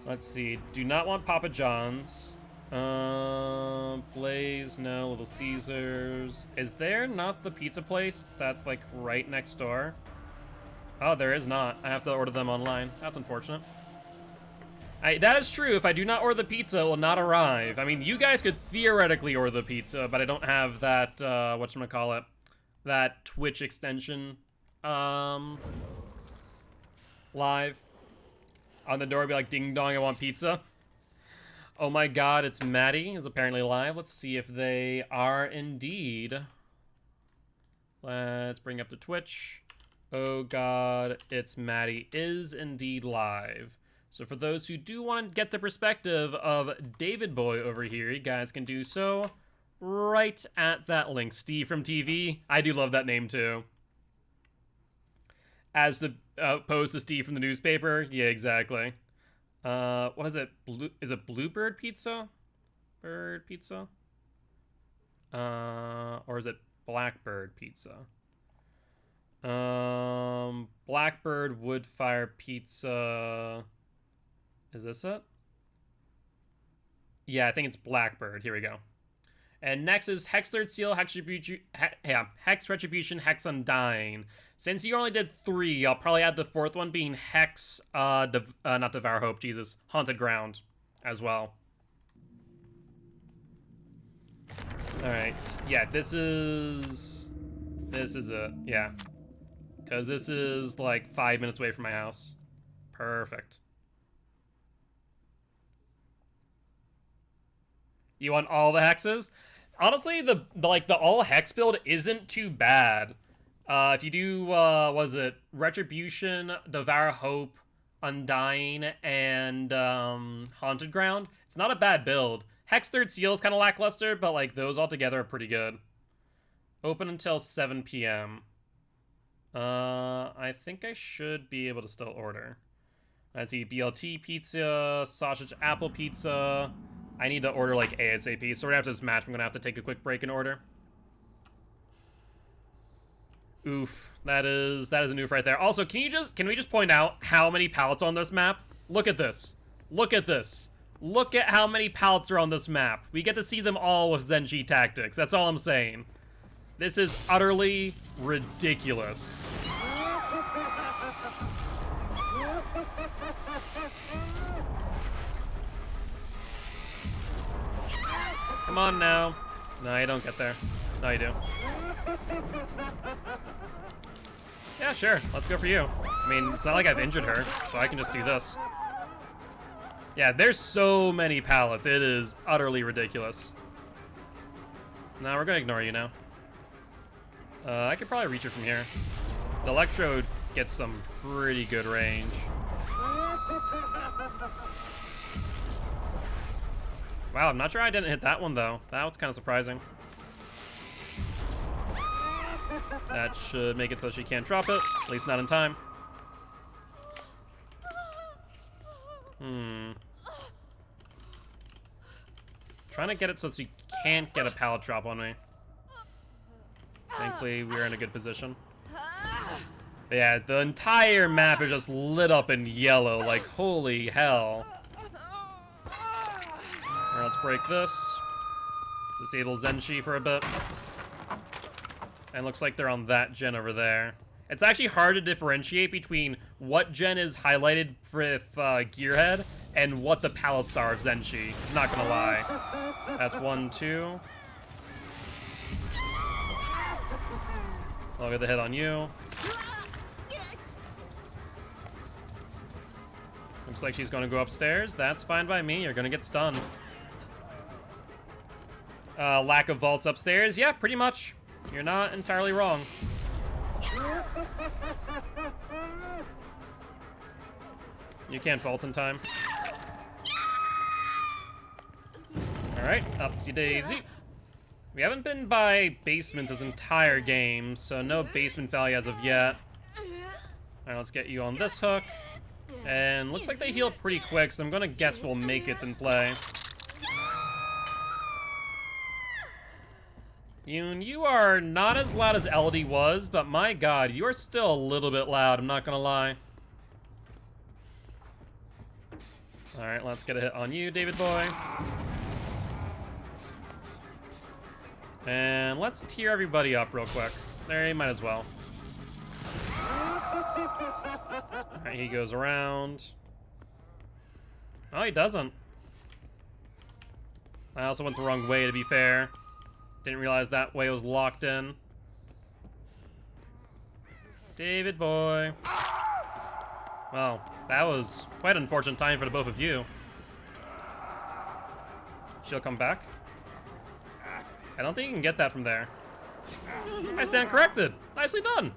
Let's see. Do not want Papa John's. Blaze, no. Little Caesars. Is there not the pizza place that's like right next door? Oh, there is not. I have to order them online. That's unfortunate. That is true. If I do not order the pizza, it will not arrive. I mean, you guys could theoretically order the pizza, but I don't have that, whatchamacallit, that Twitch extension, live. On the door, be like, ding dong, I want pizza. Oh my god, it's Maddie is apparently live. Let's see if they are indeed. Let's bring up the Twitch. Oh god, it's Maddie is indeed live. So for those who do want to get the perspective of David Boy over here, you guys can do so right at that link. Steve from TV. I do love that name too. As the opposed to Steve from the newspaper. Yeah, exactly. What is it? Is it Bluebird Pizza? Bird Pizza? Or is it Blackbird Pizza? Blackbird Woodfire Pizza. Is this it? Yeah, I think it's Blackbird. Here we go. And next is Hex Third Seal, Hex Retribution, Hex Undying. Since you only did 3, I'll probably add the 4th one being Hex, not Devour Hope, Jesus, Haunted Ground as well. Alright, yeah, this is it, yeah. Because this is like 5 minutes away from my house. Perfect. You want all the hexes? Honestly, the all hex build isn't too bad. If you do, was it Retribution, Devour Hope, Undying, and Haunted Ground, it's not a bad build. Hex Third Seal is kind of lackluster, but like those all together are pretty good. Open until 7 p.m. I think I should be able to still order. Let's see, BLT pizza, sausage apple pizza. I need to order like ASAP, so right after this match, I'm gonna have to take a quick break and order. Oof, that is an oof right there. Also, can we just point out how many pallets on this map? Look at this. Look at this. Look at how many pallets are on this map. We get to see them all with Zenshi Tactics. That's all I'm saying. This is utterly ridiculous. Come on now. No, you don't get there. No, you do. Yeah, sure. Let's go for you. I mean, it's not like I've injured her, so I can just do this. Yeah, there's so many pallets. It is utterly ridiculous. No, we're gonna ignore you now. I could probably reach her from here. The Electrode gets some pretty good range. Wow, I'm not sure I didn't hit that one, though. That was kind of surprising. That should make it so she can't drop it. At least not in time. Trying to get it so she can't get a pallet drop on me. Thankfully, we're in a good position. But yeah, the entire map is just lit up in yellow. Like, holy hell. Alright, let's break this. Disable Zenshi for a bit. And looks like they're on that gen over there. It's actually hard to differentiate between what gen is highlighted with Gearhead and what the palettes are of Zenshi. Not gonna lie. That's 1, 2. I'll get the hit on you. Looks like she's gonna go upstairs. That's fine by me. You're gonna get stunned. Lack of vaults upstairs. Yeah, pretty much. You're not entirely wrong. You can't vault in time. Alright, upsy daisy. We haven't been by basement this entire game, so no basement value as of yet. Alright, let's get you on this hook. And looks like they heal pretty quick, so I'm gonna guess we'll make it in play. Yoon, you are not as loud as LD was, but my god, you are still a little bit loud, I'm not gonna lie. Alright, let's get a hit on you, David boy. And let's tear everybody up real quick. There, you might as well. Alright, he goes around. Oh, he doesn't. I also went the wrong way, to be fair. Didn't realize that way was locked in. David boy. Well, that was quite an unfortunate time for the both of you. She'll come back. I don't think you can get that from there. I stand corrected. Nicely done.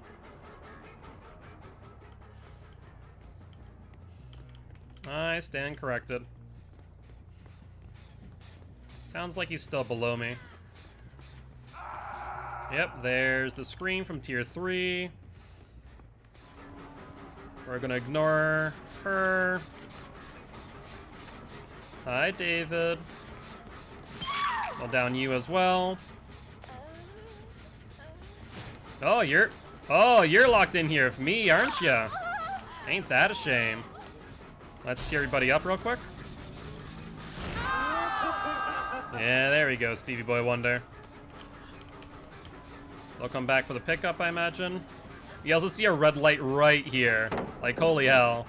I stand corrected. Sounds like he's still below me. Yep, there's the scream from tier 3. We're gonna ignore her. Hi, David. I'll down you as well. Oh, you're locked in here with me, aren't ya? Ain't that a shame? Let's tear everybody up real quick. Yeah, there we go, Stevie Boy Wonder. They'll come back for the pickup, I imagine. You also see a red light right here. Like, holy hell.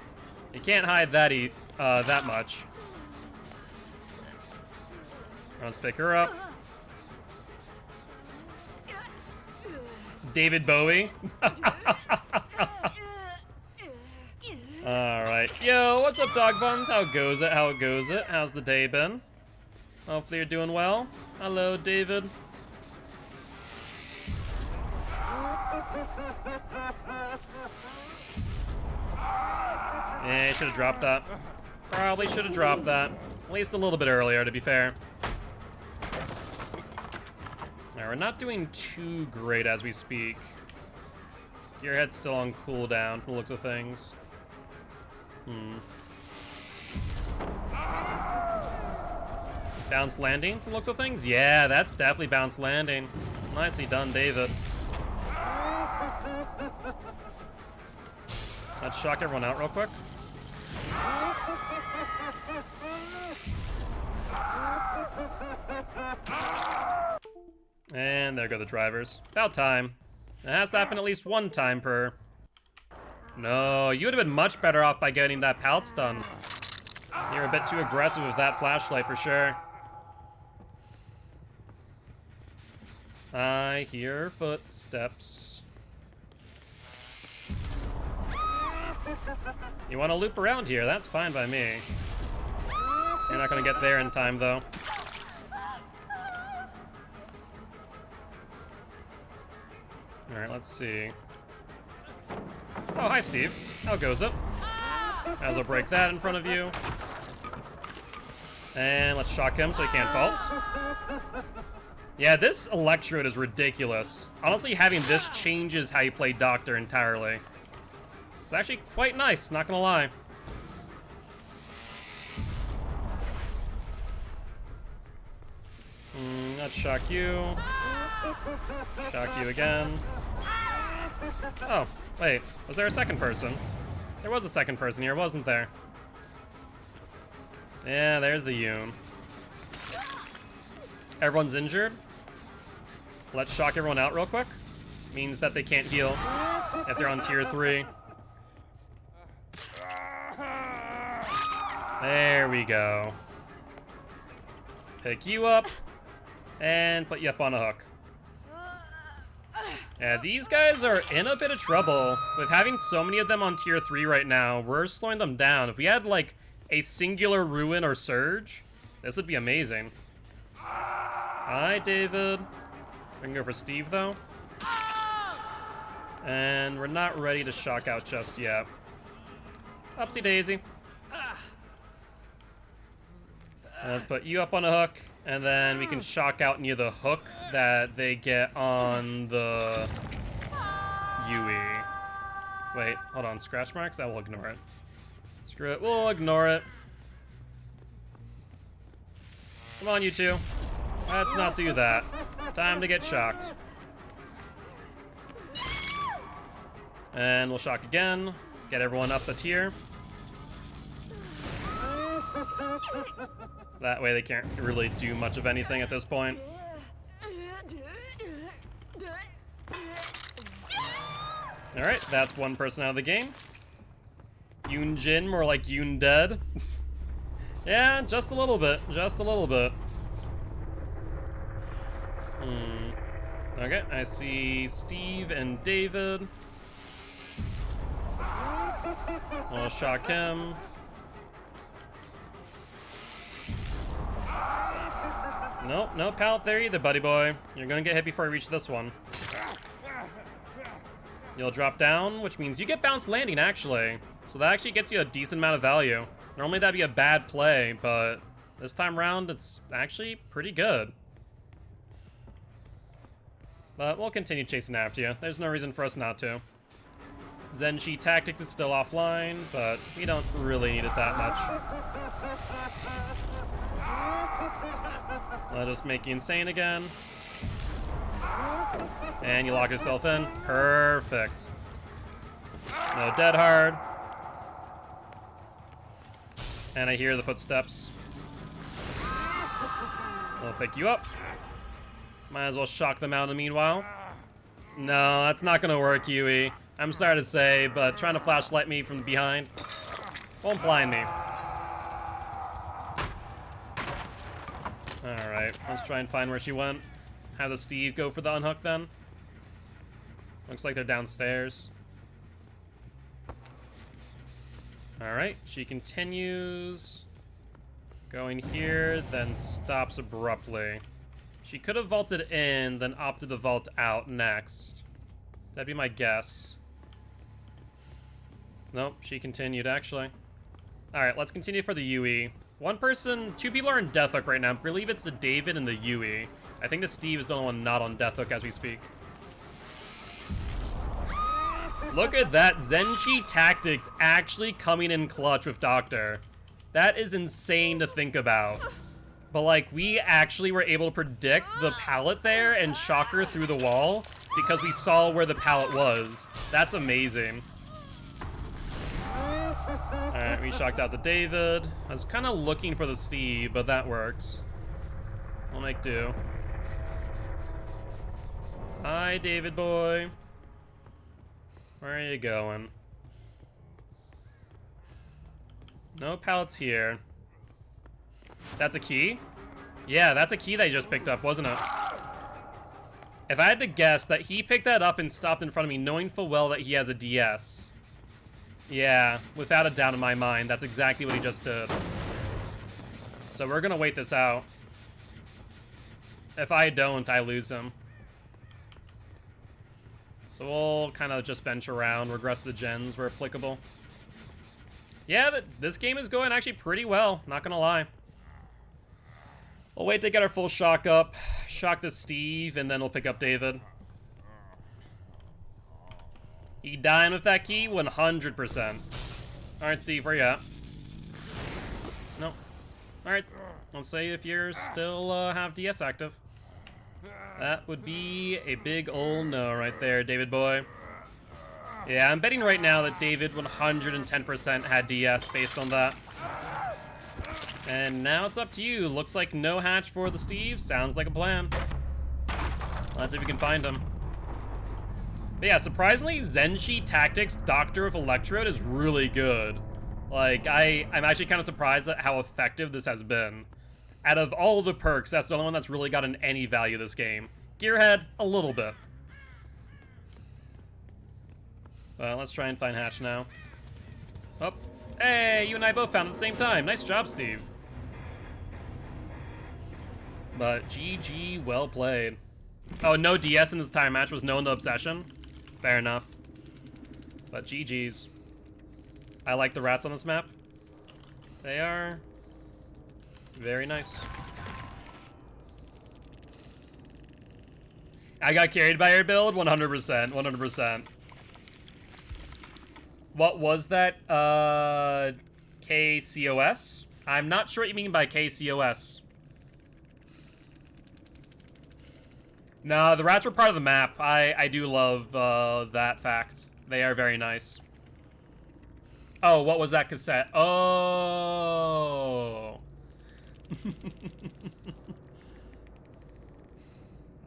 You can't hide that that much. Let's pick her up. David Bowie. Alright. Yo, what's up, dog buns? How goes it? How goes it? How's the day been? Hopefully you're doing well. Hello, David. Yeah, should have dropped that. Probably should have dropped that. At least a little bit earlier, to be fair. Alright, we're not doing too great as we speak. Gearhead's still on cooldown from the looks of things. Bounce landing from the looks of things? Yeah, that's definitely bounce landing. Nicely done, David. Let's shock everyone out real quick. And there go the drivers. About time. It has to happen at least one time per. No, you would have been much better off by getting that pallet stun. You're a bit too aggressive with that flashlight for sure. I hear footsteps. You want to loop around here? That's fine by me. You're not going to get there in time, though. Alright, let's see. Oh, hi, Steve. How goes it? As I'll break that in front of you. And let's shock him so he can't vault. Yeah, this electrode is ridiculous. Honestly, having this changes how you play Doctor entirely. It's actually quite nice, not gonna lie. Let's shock you. Shock you again. Oh, wait. Was there a second person? There was a second person here, wasn't there? Yeah, there's the Yoon. Everyone's injured. Let's shock everyone out real quick. Means that they can't heal. if they're on tier 3. There we go. Pick you up and put you up on a hook. Yeah, these guys are in a bit of trouble. With having so many of them on tier 3 right now, we're slowing them down. If we had, like, a singular Ruin or Surge, this would be amazing. Hi, David. We can go for Steve, though. And we're not ready to shock out just yet. Upsie daisy. Let's put you up on a hook, and then we can shock out near the hook that they get on the Yui. Wait, hold on. Scratch marks? I will ignore it. Screw it. We'll ignore it. Come on, you two. Let's not do that. Time to get shocked. And we'll shock again. Get everyone up the tier. That way they can't really do much of anything at this point. Alright, that's one person out of the game. Yoon Jin, more like Yoon Dead. Yeah, just a little bit. Just a little bit. Okay, I see Steve and David. I'll shock him. Nope, no pallet there either, buddy boy. You're gonna get hit before you reach this one. You'll drop down, which means you get bounced landing, actually. So that actually gets you a decent amount of value. Normally that'd be a bad play, but this time around, it's actually pretty good. But we'll continue chasing after you. There's no reason for us not to. Zenshi Tactics is still offline, but we don't really need it that much. I'll just make you insane again. And you lock yourself in. Perfect. No dead hard. And I hear the footsteps. We'll pick you up. Might as well shock them out in the meanwhile. No, that's not gonna work, Yui. I'm sorry to say, but trying to flashlight me from behind won't blind me. Alright, let's try and find where she went. Have the Steve go for the unhook then. Looks like they're downstairs. Alright, she continues going here, then stops abruptly. She could have vaulted in, then opted to vault out next. That'd be my guess. Nope, she continued, actually. Alright, let's continue for the Yui. Two people are in Death Hook right now. I believe it's the David and the Yui. I think the Steve is the only one not on Death Hook as we speak. Look at that. Zenshi Tactics actually coming in clutch with Doctor. That is insane to think about. But, like, we actually were able to predict the pallet there and shock her through the wall because we saw where the pallet was. That's amazing. Alright, we shocked out the David. I was kind of looking for the Steve, but that works. We'll make do. Hi, David boy. Where are you going? No pallets here. That's a key? Yeah, that's a key that he just picked up, wasn't it? If I had to guess that he picked that up and stopped in front of me, knowing full well that he has a DS. Yeah, without a doubt in my mind, that's exactly what he just did. So we're gonna wait this out. If I don't, I lose him. So we'll kind of just venture around, regress the gens where applicable. Yeah, this game is going actually pretty well, not gonna lie. We'll wait to get our full shock up, shock the Steve, and then we'll pick up David. You dying with that key? 100%. Alright, Steve, where you at? Nope. Alright, let's say if you're still have DS active. That would be a big ol' no right there, David boy. Yeah, I'm betting right now that David 110% had DS based on that. And now it's up to you. Looks like no hatch for the Steve. Sounds like a plan. Let's see if we can find him. But yeah, surprisingly, Zenshi Tactics Doctor of Electrode is really good. Like, I'm actually kind of surprised at how effective this has been. Out of all the perks, that's the only one that's really gotten any value this game. Gearhead, a little bit. Well, let's try and find Hatch now. Oh, hey, you and I both found it at the same time. Nice job, Steve. But GG, well played. Oh, no DS in this entire match was known to Obsession. Fair enough. But GG's. I like the rats on this map. They are very nice. I got carried by your build? 100%, 100%. What was that? KCOS? I'm not sure what you mean by KCOS. No, the rats were part of the map. I do love that fact. They are very nice. Oh, what was that cassette? Oh.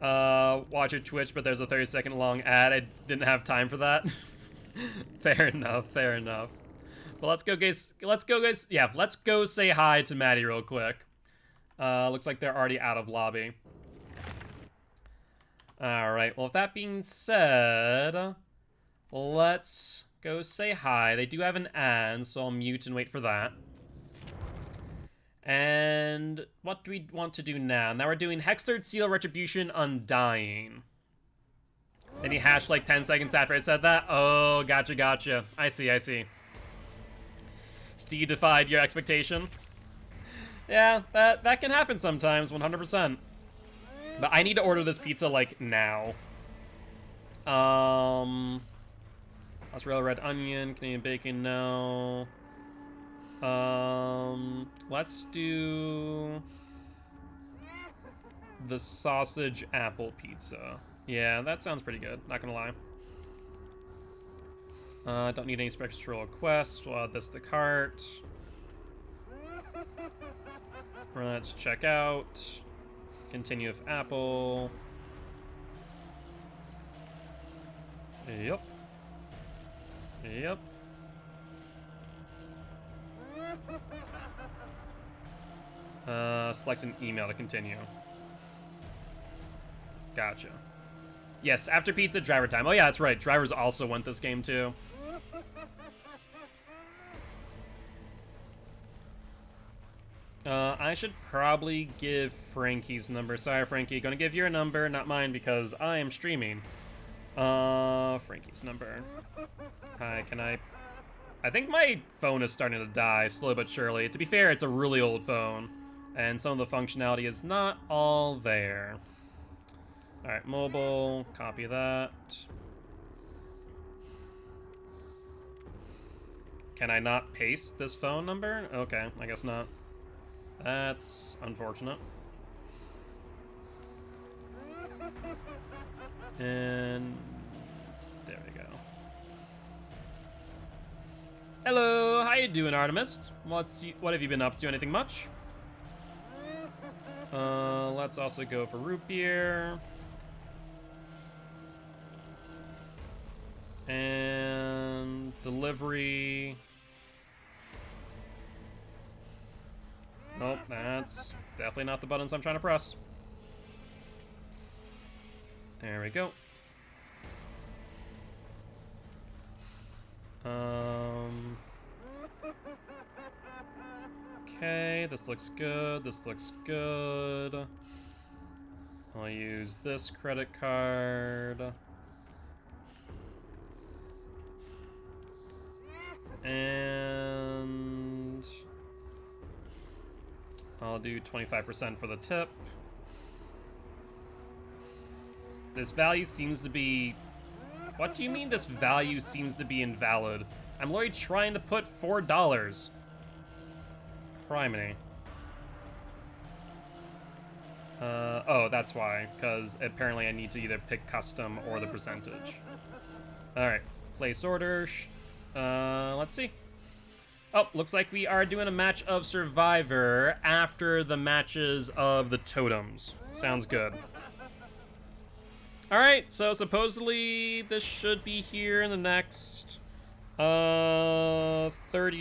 Watch your Twitch, but there's a 30-second long ad. I didn't have time for that. Fair enough, fair enough. But let's go, guys. Let's go, guys. Yeah, let's go say hi to Maddie real quick. Looks like they're already out of lobby. Alright, well, with that being said, let's go say hi. They do have an ad, so I'll mute and wait for that. And what do we want to do now? Now we're doing Hex Third Seal Retribution Undying. And he hashed like 10 seconds after I said that? Oh, gotcha, gotcha. I see, I see. Steve defied your expectation. Yeah, that can happen sometimes, 100%. But I need to order this pizza, like, now. Mozzarella red onion, Canadian bacon, no. Let's do the sausage apple pizza. Yeah, that sounds pretty good, not gonna lie. Don't need any special requests. We'll add this to cart. Let's check out. Continue with apple. Yep. Yep. Select an email to continue. Gotcha. Yes, after pizza, driver time. Oh yeah, that's right. Drivers also want this game too. I should probably give Frankie's number. Sorry, Frankie. Gonna give your number, not mine, because I am streaming. Frankie's number. Hi, can I think my phone is starting to die, slowly but surely. To be fair, it's a really old phone, and some of the functionality is not all there. Alright, mobile. Copy that. Can I not paste this phone number? Okay, I guess not. That's unfortunate. And there we go. Hello, how you doing, Artemis? What have you been up to? Anything much? Let's also go for root beer. And delivery. Nope, that's definitely not the buttons I'm trying to press. There we go. Okay, this looks good. This looks good. I'll use this credit card. And I'll do 25% for the tip. This value seems to be... What do you mean this value seems to be invalid? I'm literally trying to put $4. Criminy. Oh, that's why. Because apparently I need to either pick custom or the percentage. Alright. Place order. Let's see. Oh, looks like we are doing a match of Survivor after the matches of the Totems. Sounds good. Alright, so supposedly this should be here in the next 30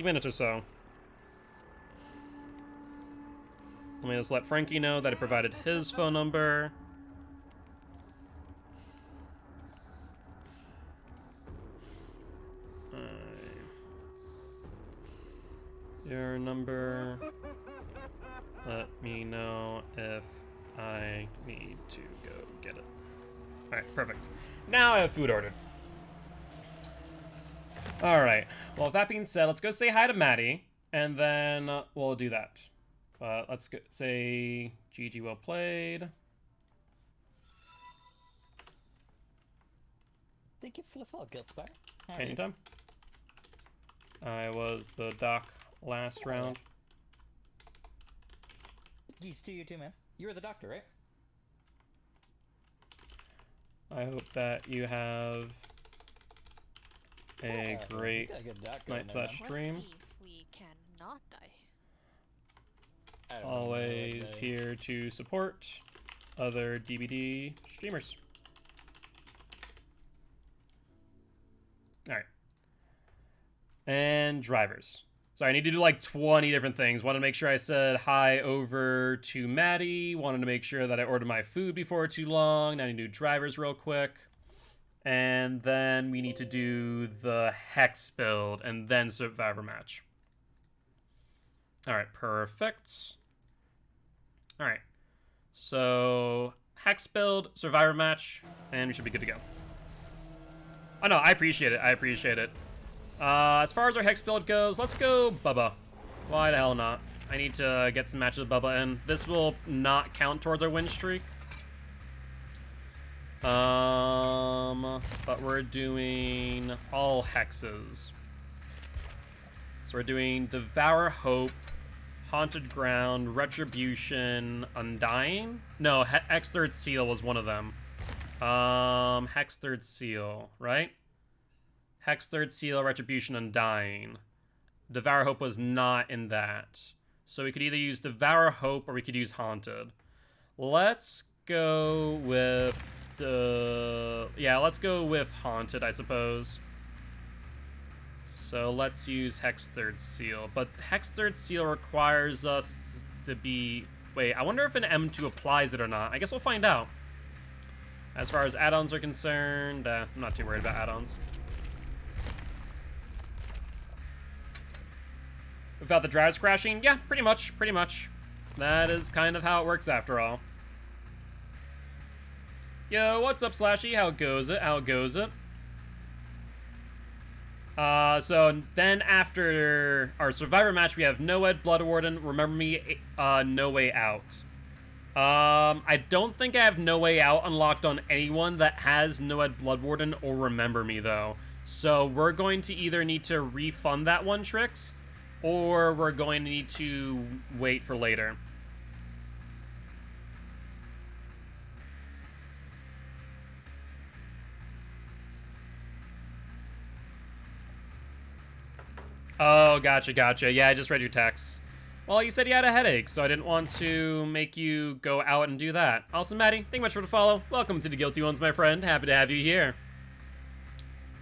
minutes or so. Let me just let Frankie know that I provided his phone number. Your number. Let me know if I need to go get it. Alright, perfect. Now I have food ordered. Alright, well, with that being said, let's go say hi to Maddie, and then we'll do that. Let's go say GG, well played. Thank you for the follow, Gilty. Anytime. I was the doc last round. Geez, to you too, man. You were the doctor, right? I hope that you have a great night slash stream. Let's see if we cannot die. Always here to support other DBD streamers. Alright. And drivers. So I need to do like 20 different things. Wanted to make sure I said hi over to Maddie. Wanted to make sure that I ordered my food before too long. Now I need to do drivers real quick. And then we need to do the Hex build and then Survivor match. Alright, perfect. Alright. So, Hex build, Survivor match, and we should be good to go. Oh no, I appreciate it. I appreciate it. As far as our Hex build goes, let's go Bubba. Why the hell not? I need to get some matches with Bubba in. This will not count towards our win streak. But we're doing all hexes. So we're doing Devour Hope, Haunted Ground, Retribution, Undying? No, Hex Third Seal was one of them. Hex Third Seal, right? Hex Third Seal, Retribution, Undying. Devour Hope was not in that. So we could either use Devour Hope or we could use Haunted. Let's go with yeah, let's go with Haunted, I suppose. So let's use Hex Third Seal. But Hex Third Seal requires us to be... Wait, I wonder if an M2 applies it or not. I guess we'll find out. As far as add-ons are concerned, I'm not too worried about add-ons. Without the drives crashing? Yeah, pretty much. That is kind of how it works after all. Yo, what's up, Slashy? How goes it? So then after our Survivor match, we have Noed, Blood Warden, Remember Me, No Way Out. I don't think I have No Way Out unlocked on anyone that has Noed, Blood Warden, or Remember Me, though. So we're going to either need to refund that one, Trix, or we're going to need to wait for later. Oh, gotcha. Yeah, I just read your text. Well, you said you had a headache, so I didn't want to make you go out and do that. Also, Maddie, thank you much for the follow. Welcome to the Guilty Ones, my friend. Happy to have you here.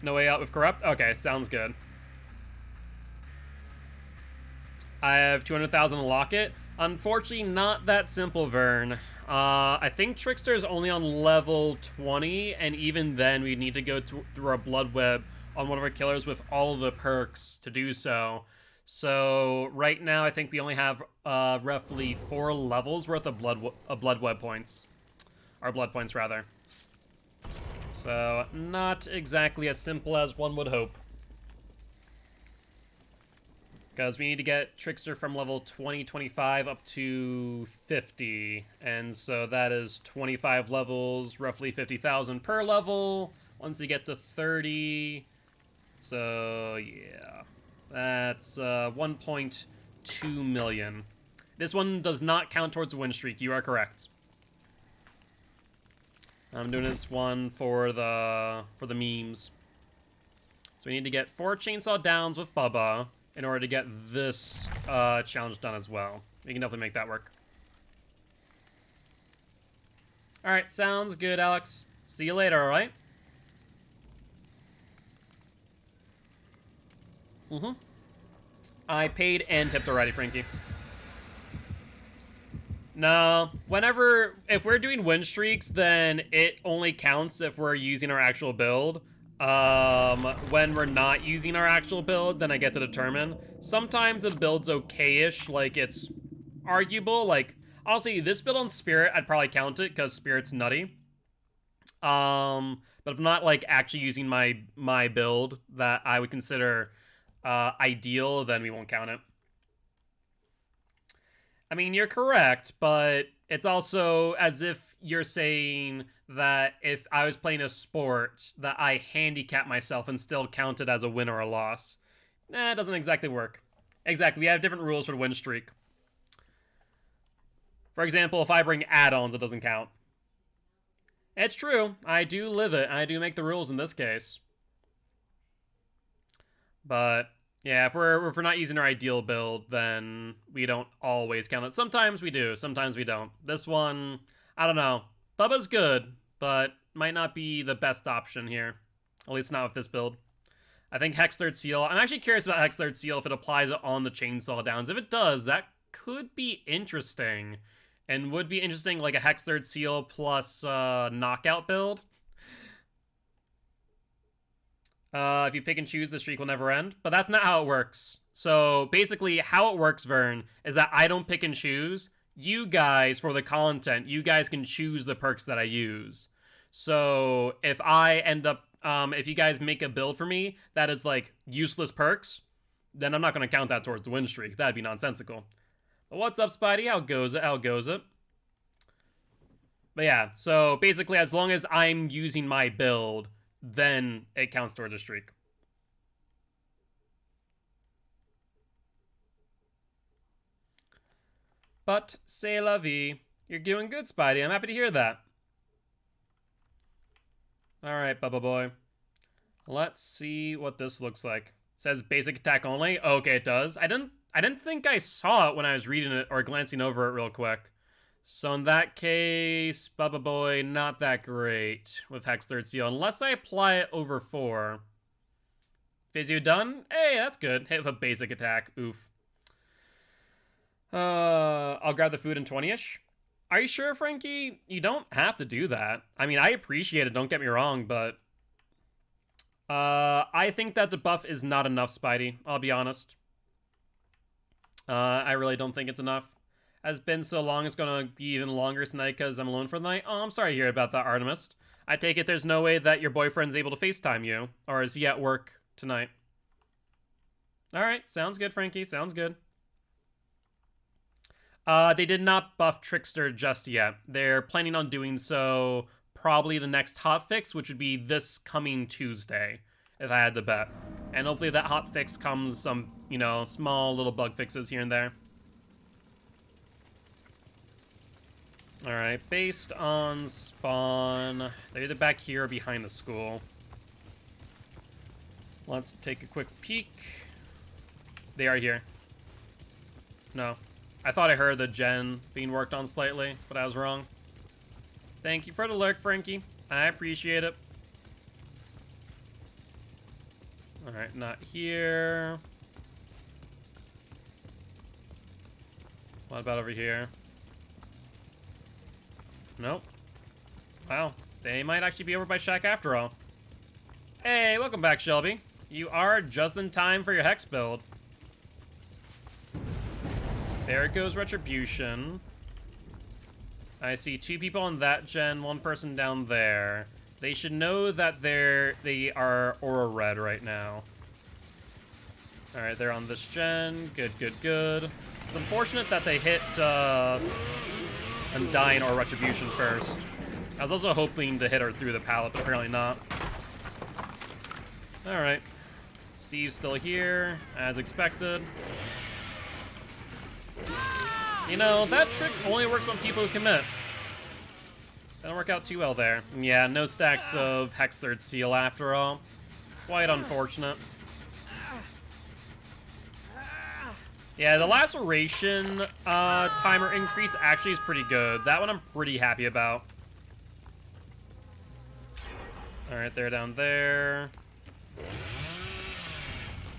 No Way Out with Corrupt? Okay, sounds good. I have 200,000 to lock it. Unfortunately, not that simple, Vern. I think Trickster is only on level 20, and even then, we need to go through our Blood Web on one of our killers with all the perks to do so. So right now I think we only have roughly 4 levels worth of blood web points. Or blood points, rather. So not exactly as simple as one would hope. Because we need to get Trickster from level 20-25 up to 50. And so that is 25 levels, roughly 50,000 per level. Once you get to 30... So, yeah. That's 1.2 million. This one does not count towards the win streak. You are correct. I'm doing this one for the memes. So we need to get 4 chainsaw downs with Bubba in order to get this challenge done as well. We can definitely make that work. Alright, sounds good, Alex. See you later, alright? I paid and tipped already, Frankie. No, if we're doing win streaks, then it only counts if we're using our actual build. When we're not using our actual build, then I get to determine. Sometimes the build's okay-ish, like it's arguable. Like, I'll say this build on Spirit, I'd probably count it because Spirit's nutty. But if I'm not like actually using my build that I would consider ideal, then we won't count it. I mean, you're correct, but it's also as if you're saying that if I was playing a sport, that I handicap myself and still count it as a win or a loss. Nah, it doesn't exactly work. Exactly, we have different rules for the win streak. For example, if I bring add-ons, it doesn't count. It's true, I do live it, I do make the rules in this case. But yeah, if we're not using our ideal build, then we don't always count it. Sometimes we do, sometimes we don't. This one, I don't know. Bubba's good, but might not be the best option here. At least not with this build. I think Hex Third Seal. I'm actually curious about Hex Third Seal if it applies it on the Chainsaw Downs. If it does, that could be interesting. And would be interesting like a Hex Third Seal plus knockout build. If you pick and choose, the streak will never end. But that's not how it works. So basically, how it works, Vern, is that I don't pick and choose. You guys, for the content, you guys can choose the perks that I use. So if I end up, if you guys make a build for me that is like useless perks, then I'm not going to count that towards the win streak. That'd be nonsensical. But what's up, Spidey? How goes it? How goes it? But yeah, so basically, as long as I'm using my build, then it counts towards a streak. But, c'est la vie. You're doing good, Spidey. I'm happy to hear that. Alright, Bubba Boy. Let's see what this looks like. It says basic attack only. Okay, it does. I didn't think I saw it when I was reading it or glancing over it real quick. So in that case, Bubba Boy, not that great with Hex Third Seal. Unless I apply it over 4. Physio done? Hey, that's good. Hit with a basic attack. Oof. I'll grab the food in 20-ish. Are you sure, Frankie? You don't have to do that. I mean, I appreciate it, don't get me wrong, but I think that the buff is not enough, Spidey. I'll be honest. I really don't think it's enough. Has been so long, it's gonna be even longer tonight because I'm alone for the night. Oh, I'm sorry to hear about that, Artemis. I take it there's no way that your boyfriend's able to FaceTime you, or is he at work tonight? Alright, sounds good, Frankie, sounds good. They did not buff Trickster just yet. They're planning on doing so probably the next hotfix, which would be this coming Tuesday, if I had to bet. And hopefully that hotfix comes some, you know, small little bug fixes here and there. Alright, based on spawn, they're either back here or behind the school. Let's take a quick peek. They are here. No. I thought I heard the gen being worked on slightly, but I was wrong. Thank you for the lurk, Frankie. I appreciate it. Alright, not here. What about over here? Nope. Wow, they might actually be over by Shack after all. Hey, welcome back, Shelby. You are just in time for your Hex build. There goes Retribution. I see 2 people on that gen, 1 person down there. They should know that they are Aura Red right now. Alright, they're on this gen. Good, good, good. It's unfortunate that they hit Undying or Retribution first. I was also hoping to hit her through the pallet, but apparently not. Alright. Steve's still here, as expected. You know, that trick only works on people who commit. Didn't work out too well there. Yeah, no stacks of Hex Third Seal after all. Quite unfortunate. Yeah, the laceration timer increase actually is pretty good. That one I'm pretty happy about. Alright, they're down there.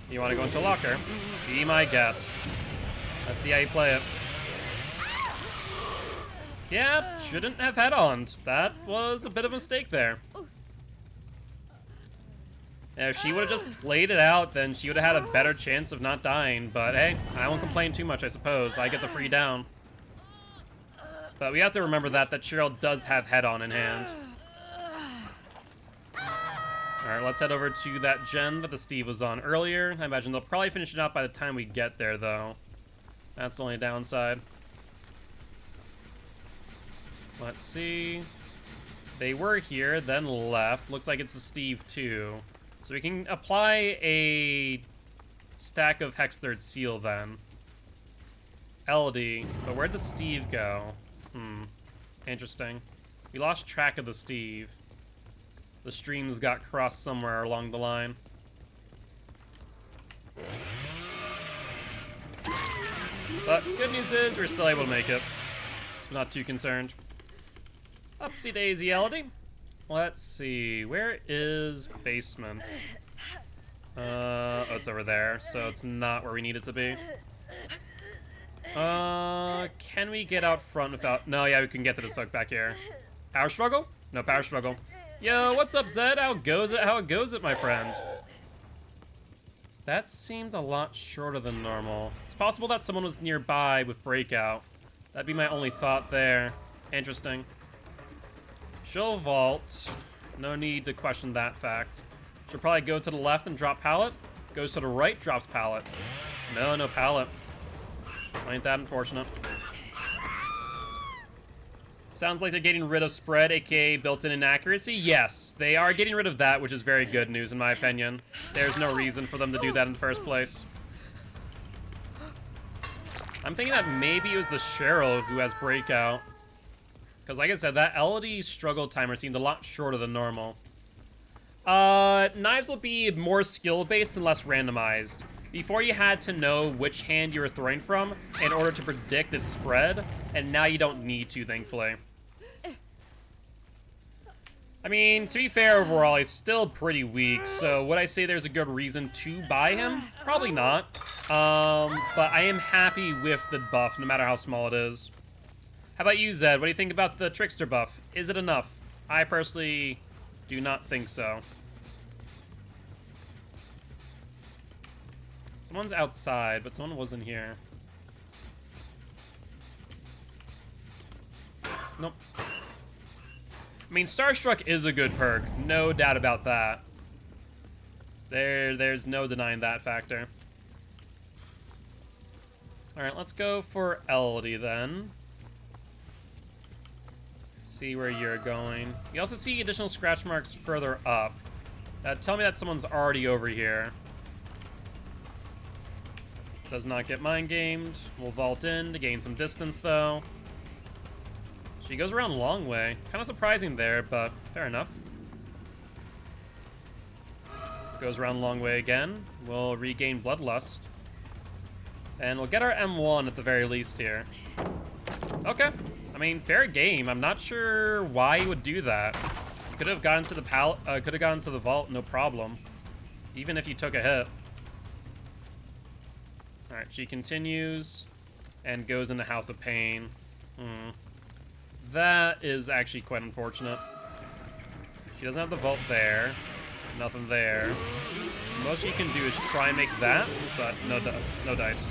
You want to go into a locker? Be my guest. Let's see how you play it. Yeah, shouldn't have head-ons. That was a bit of a mistake there. If she would have just played it out, then she would have had a better chance of not dying. But hey, I won't complain too much, I suppose. I get the free down. But we have to remember that Cheryl does have head-on in hand. Alright, let's head over to that gen that the Steve was on earlier. I imagine they'll probably finish it out by the time we get there, though. That's the only downside. Let's see. They were here, then left. Looks like it's the Steve, too. So we can apply a stack of Hex Third Seal, then. LD. But where'd the Steve go? Interesting. We lost track of the Steve. The streams got crossed somewhere along the line. But good news is we're still able to make it. So not too concerned. Upsy daisy, LD. Let's see. Where is basement? Oh, it's over there, so it's not where we need it to be. Can we get out front without... No, yeah, we can get to this hook back here. Power struggle? No power struggle. Yo, what's up, Zed? How goes it? How it goes it, my friend? That seemed a lot shorter than normal. It's possible that someone was nearby with breakout. That'd be my only thought there. Interesting. She'll vault. No need to question that fact. She'll probably go to the left and drop pallet. Goes to the right, drops pallet. No pallet. Ain't that unfortunate. Sounds like they're getting rid of spread, aka built-in inaccuracy. Yes, they are getting rid of that, which is very good news in my opinion. There's no reason for them to do that in the first place. I'm thinking that maybe it was the Cheryl who has breakout. Because like I said, that LD struggle timer seemed a lot shorter than normal. Knives will be more skill-based and less randomized. Before you had to know which hand you were throwing from in order to predict its spread, and now you don't need to, thankfully. I mean, to be fair, overall, he's still pretty weak, so would I say there's a good reason to buy him? Probably not. But I am happy with the buff, no matter how small it is. How about you, Zed? What do you think about the Trickster buff? Is it enough? I personally do not think so. Someone's outside, but someone wasn't here. Nope. I mean, Starstruck is a good perk. No doubt about that. There's no denying that factor. Alright, let's go for LD then. See where you're going. You also see additional scratch marks further up. Tell me that someone's already over here. Does not get mind gamed. We'll vault in to gain some distance, though. She goes around long way. Kind of surprising there, but fair enough. Goes around long way again. We'll regain Bloodlust. And we'll get our M1 at the very least here. Okay. I mean, fair game. I'm not sure why he would do that. Could have gotten to the could have gotten to the vault, no problem. Even if you took a hit. Alright, she continues and goes into House of Pain. That is actually quite unfortunate. She doesn't have the vault there. Nothing there. Most she can do is try and make that, but no dice.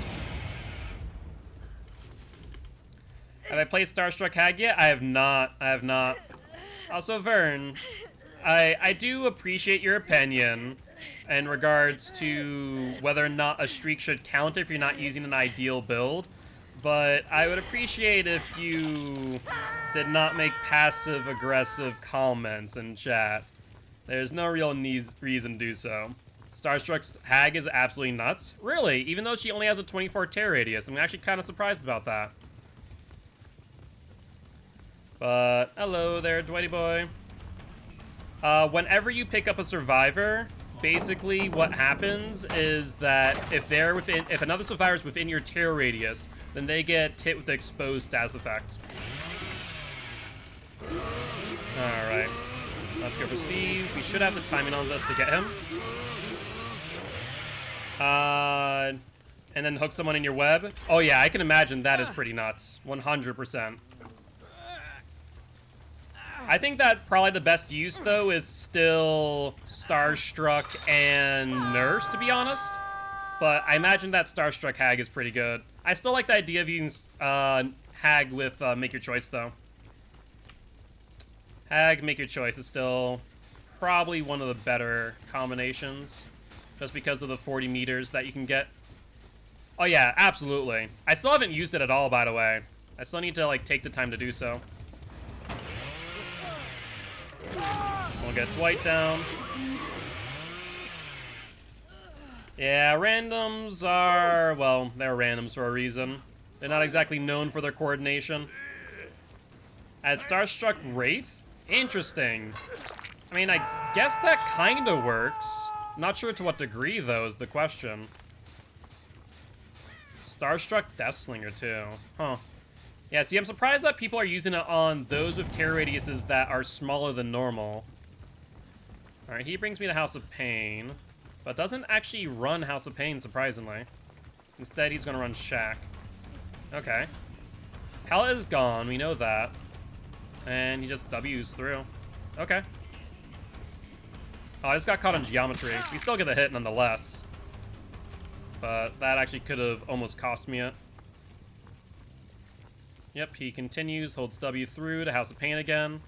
Have I played Starstruck Hag yet? I have not. I have not. Also, Vern, I do appreciate your opinion in regards to whether or not a streak should count if you're not using an ideal build, but I would appreciate if you did not make passive-aggressive comments in chat. There's no real reason to do so. Starstruck's Hag is absolutely nuts. Really, even though she only has a 24 tear radius. I'm actually kind of surprised about that. But, hello there, Dwighty boy. Whenever you pick up a survivor, basically what happens is that if another survivor is within your tear radius, then they get hit with the exposed status effect. Alright. Let's go for Steve. We should have the timing on this to get him. And then hook someone in your web. Oh yeah, I can imagine that is pretty nuts. 100%. I think that probably the best use, though, is still Starstruck and Nurse, to be honest. But I imagine that Starstruck Hag is pretty good. I still like the idea of using Hag with Make Your Choice, though. Hag, Make Your Choice is still probably one of the better combinations. Just because of the 40 meters that you can get. Oh yeah, absolutely. I still haven't used it at all, by the way. I still need to, like, take the time to do so. We'll get Dwight down. Yeah, randoms are... well, they're randoms for a reason. They're not exactly known for their coordination. As Starstruck Wraith? Interesting. I mean, I guess that kind of works. Not sure to what degree, though, is the question. Starstruck Deathslinger, too. Huh. Yeah, see, I'm surprised that people are using it on those with tear radiuses that are smaller than normal. Alright, he brings me to House of Pain, but doesn't actually run House of Pain, surprisingly. Instead, he's going to run Shack. Okay. Hella is gone, we know that. And he just W's through. Okay. Oh, I just got caught on geometry. We still get the hit nonetheless. But that actually could have almost cost me it. Yep, he continues, holds W through to House of Pain again.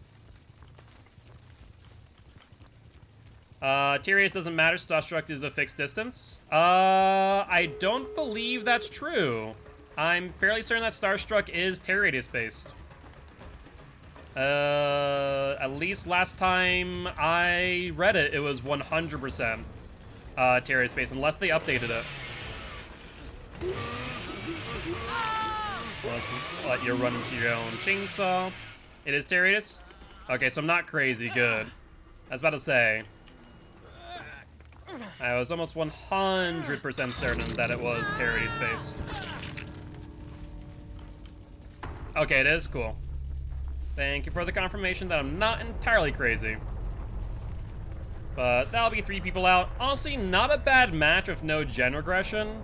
Tyrius doesn't matter, Starstruck is a fixed distance. I don't believe that's true. I'm fairly certain that Starstruck is tear radius based. At least last time I read it, it was 100% tear radius based, unless they updated it. Let's let you run into your own chainsaw. It is tear radius? Okay, so I'm not crazy. Good. I was about to say. I was almost 100% certain that it was tear radius based. Okay, it is cool. Thank you for the confirmation that I'm not entirely crazy. But that'll be 3 people out. Honestly, not a bad match with no gen regression.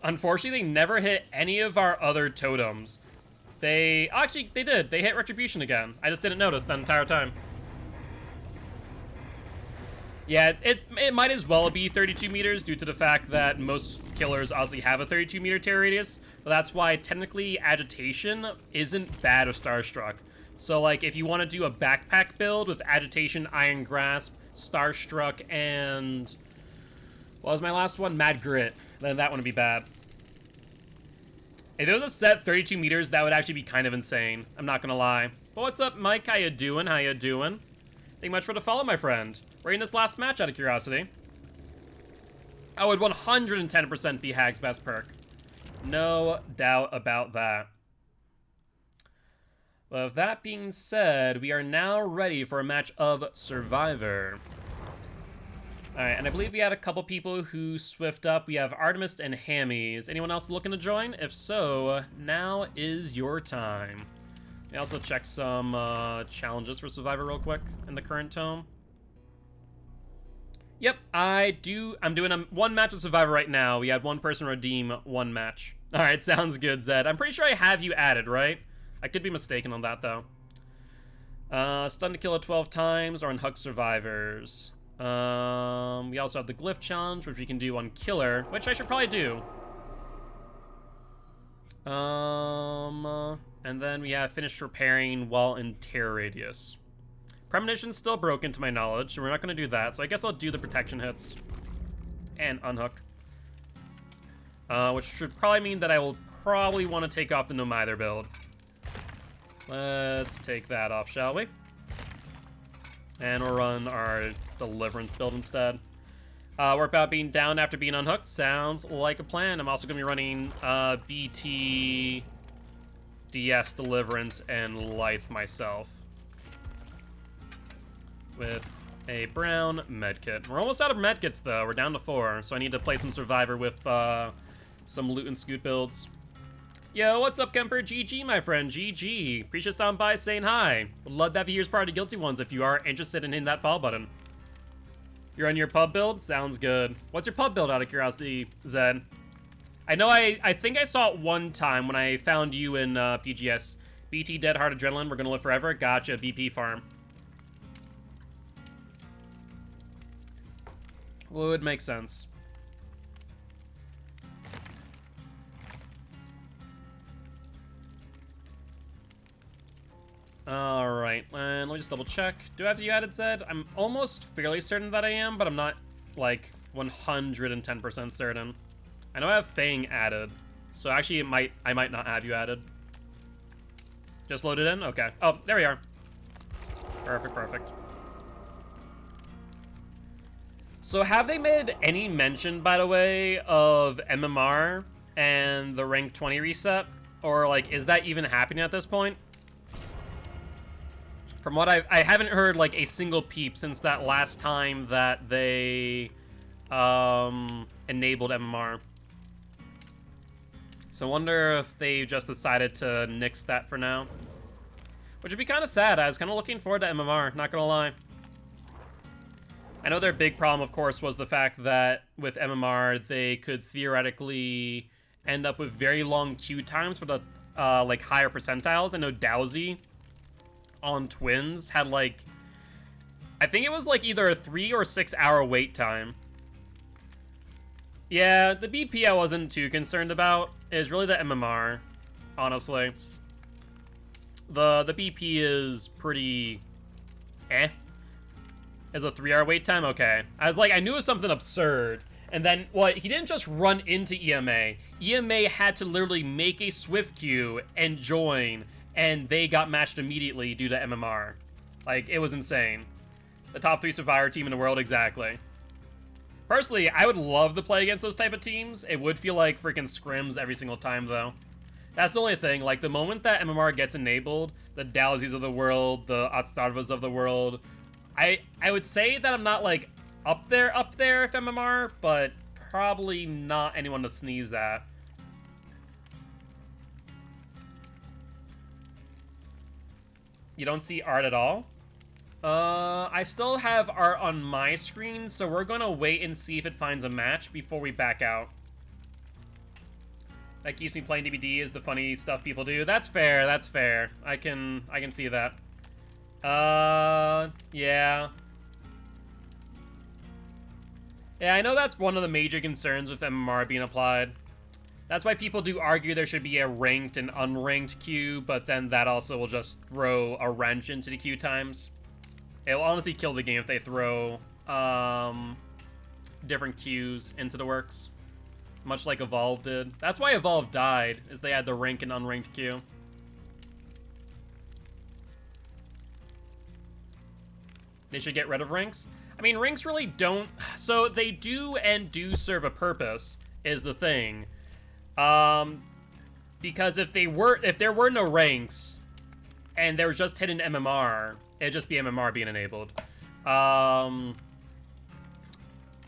Unfortunately, they never hit any of our other totems. Actually, they did. They hit Retribution again. I just didn't notice that entire time. Yeah, it might as well be 32 meters due to the fact that most killers obviously have a 32 meter tear radius. But that's why technically Agitation isn't bad with Starstruck. So like if you want to do a backpack build with Agitation, Iron Grasp, Starstruck, and what was my last one? Mad Grit, then that one would be bad. If it was a set 32 meters, that would actually be kind of insane. I'm not gonna lie. But what's up, Mike? How you doing? How you doing? Thank you much for the follow, my friend. We're in this last match out of curiosity. I would 110% be Hag's best perk. No doubt about that. Well, with that being said, we are now ready for a match of Survivor. Alright, and I believe we had a couple people who swift up. We have Artemis and Hammy. Is anyone else looking to join? If so, now is your time. Let me also check some challenges for Survivor real quick in the current tome. Yep, I'm doing one match of Survivor right now. We had one person redeem one match. Alright, sounds good, Zed. I'm pretty sure I have you added, right? I could be mistaken on that, though. Stun to kill 12 times or unhook survivors. We also have the Glyph Challenge, which we can do on Killer, which I should probably do. And then we have finished repairing while in tear radius. Premonition's still broken to my knowledge, so we're not going to do that. So I guess I'll do the protection hits and unhook. Which should probably mean that I will probably want to take off the No Mither build. Let's take that off, shall we? And we'll run our Deliverance build instead. We're about being down after being unhooked. Sounds like a plan. I'm also going to be running BT, DS Deliverance, and Life myself. With a brown medkit. We're almost out of medkits, though. We're down to 4, so I need to play some Survivor with some loot and scoot builds. Yo, what's up, Kemper? GG, my friend. GG. Appreciate stopping by saying hi. Would love to have you as part of the Guilty Ones if you are interested in hitting that follow button. You're on your pub build? Sounds good. What's your pub build, out of curiosity, Zed? I know I think I saw it one time when I found you in PGS. BT Dead Hard Adrenaline, we're gonna live forever. Gotcha, BP Farm. Would make sense. Alright, and let me just double check. Do I have you added, Zed? I'm almost fairly certain that I am, but I'm not, like, 110% certain. I know I have Fang added, so actually I might not have you added. Just load it in? Okay. Oh, there we are. Perfect, perfect. So have they made any mention, by the way, of MMR and the rank 20 reset? Or, like, is that even happening at this point? From what I haven't heard, like, a single peep since that last time that they enabled MMR. So I wonder if they just decided to nix that for now. Which would be kind of sad. I was kind of looking forward to MMR, not gonna lie. I know their big problem, of course, was the fact that with MMR, they could theoretically end up with very long queue times for the, like, higher percentiles. I know Dowsy on Twins had, like, I think it was, like, either a 3 or 6 hour wait time. Yeah, the BP I wasn't too concerned about. Is really the MMR, honestly. The BP is pretty eh. Is a 3 hour wait time? Okay. I was like, I knew it was something absurd. And then, what, he didn't just run into EMA. EMA had to literally make a Swift queue and join, and they got matched immediately due to MMR. Like, it was insane. The top 3 Survivor team in the world, exactly. Personally, I would love to play against those type of teams. It would feel like freaking scrims every single time, though. That's the only thing. Like, the moment that MMR gets enabled, the Dowsies of the world, the Otstarvas of the world, I would say that I'm not, like, up there if MMR, but probably not anyone to sneeze at. You don't see art at all? I still have art on my screen, so we're gonna wait and see if it finds a match before we back out. That keeps me playing DBD is the funny stuff people do. That's fair, that's fair. I can see that. Yeah. Yeah, I know that's one of the major concerns with MMR being applied. That's why people do argue there should be a ranked and unranked queue, but then that also will just throw a wrench into the queue times. It will honestly kill the game if they throw different queues into the works. Much like Evolve did. That's why Evolve died, is they had the rank and unranked queue. They should get rid of ranks? I mean, ranks really don't... So, they do and do serve a purpose, is the thing. Because if there were no ranks, and there was just hidden MMR, it'd just be MMR being enabled.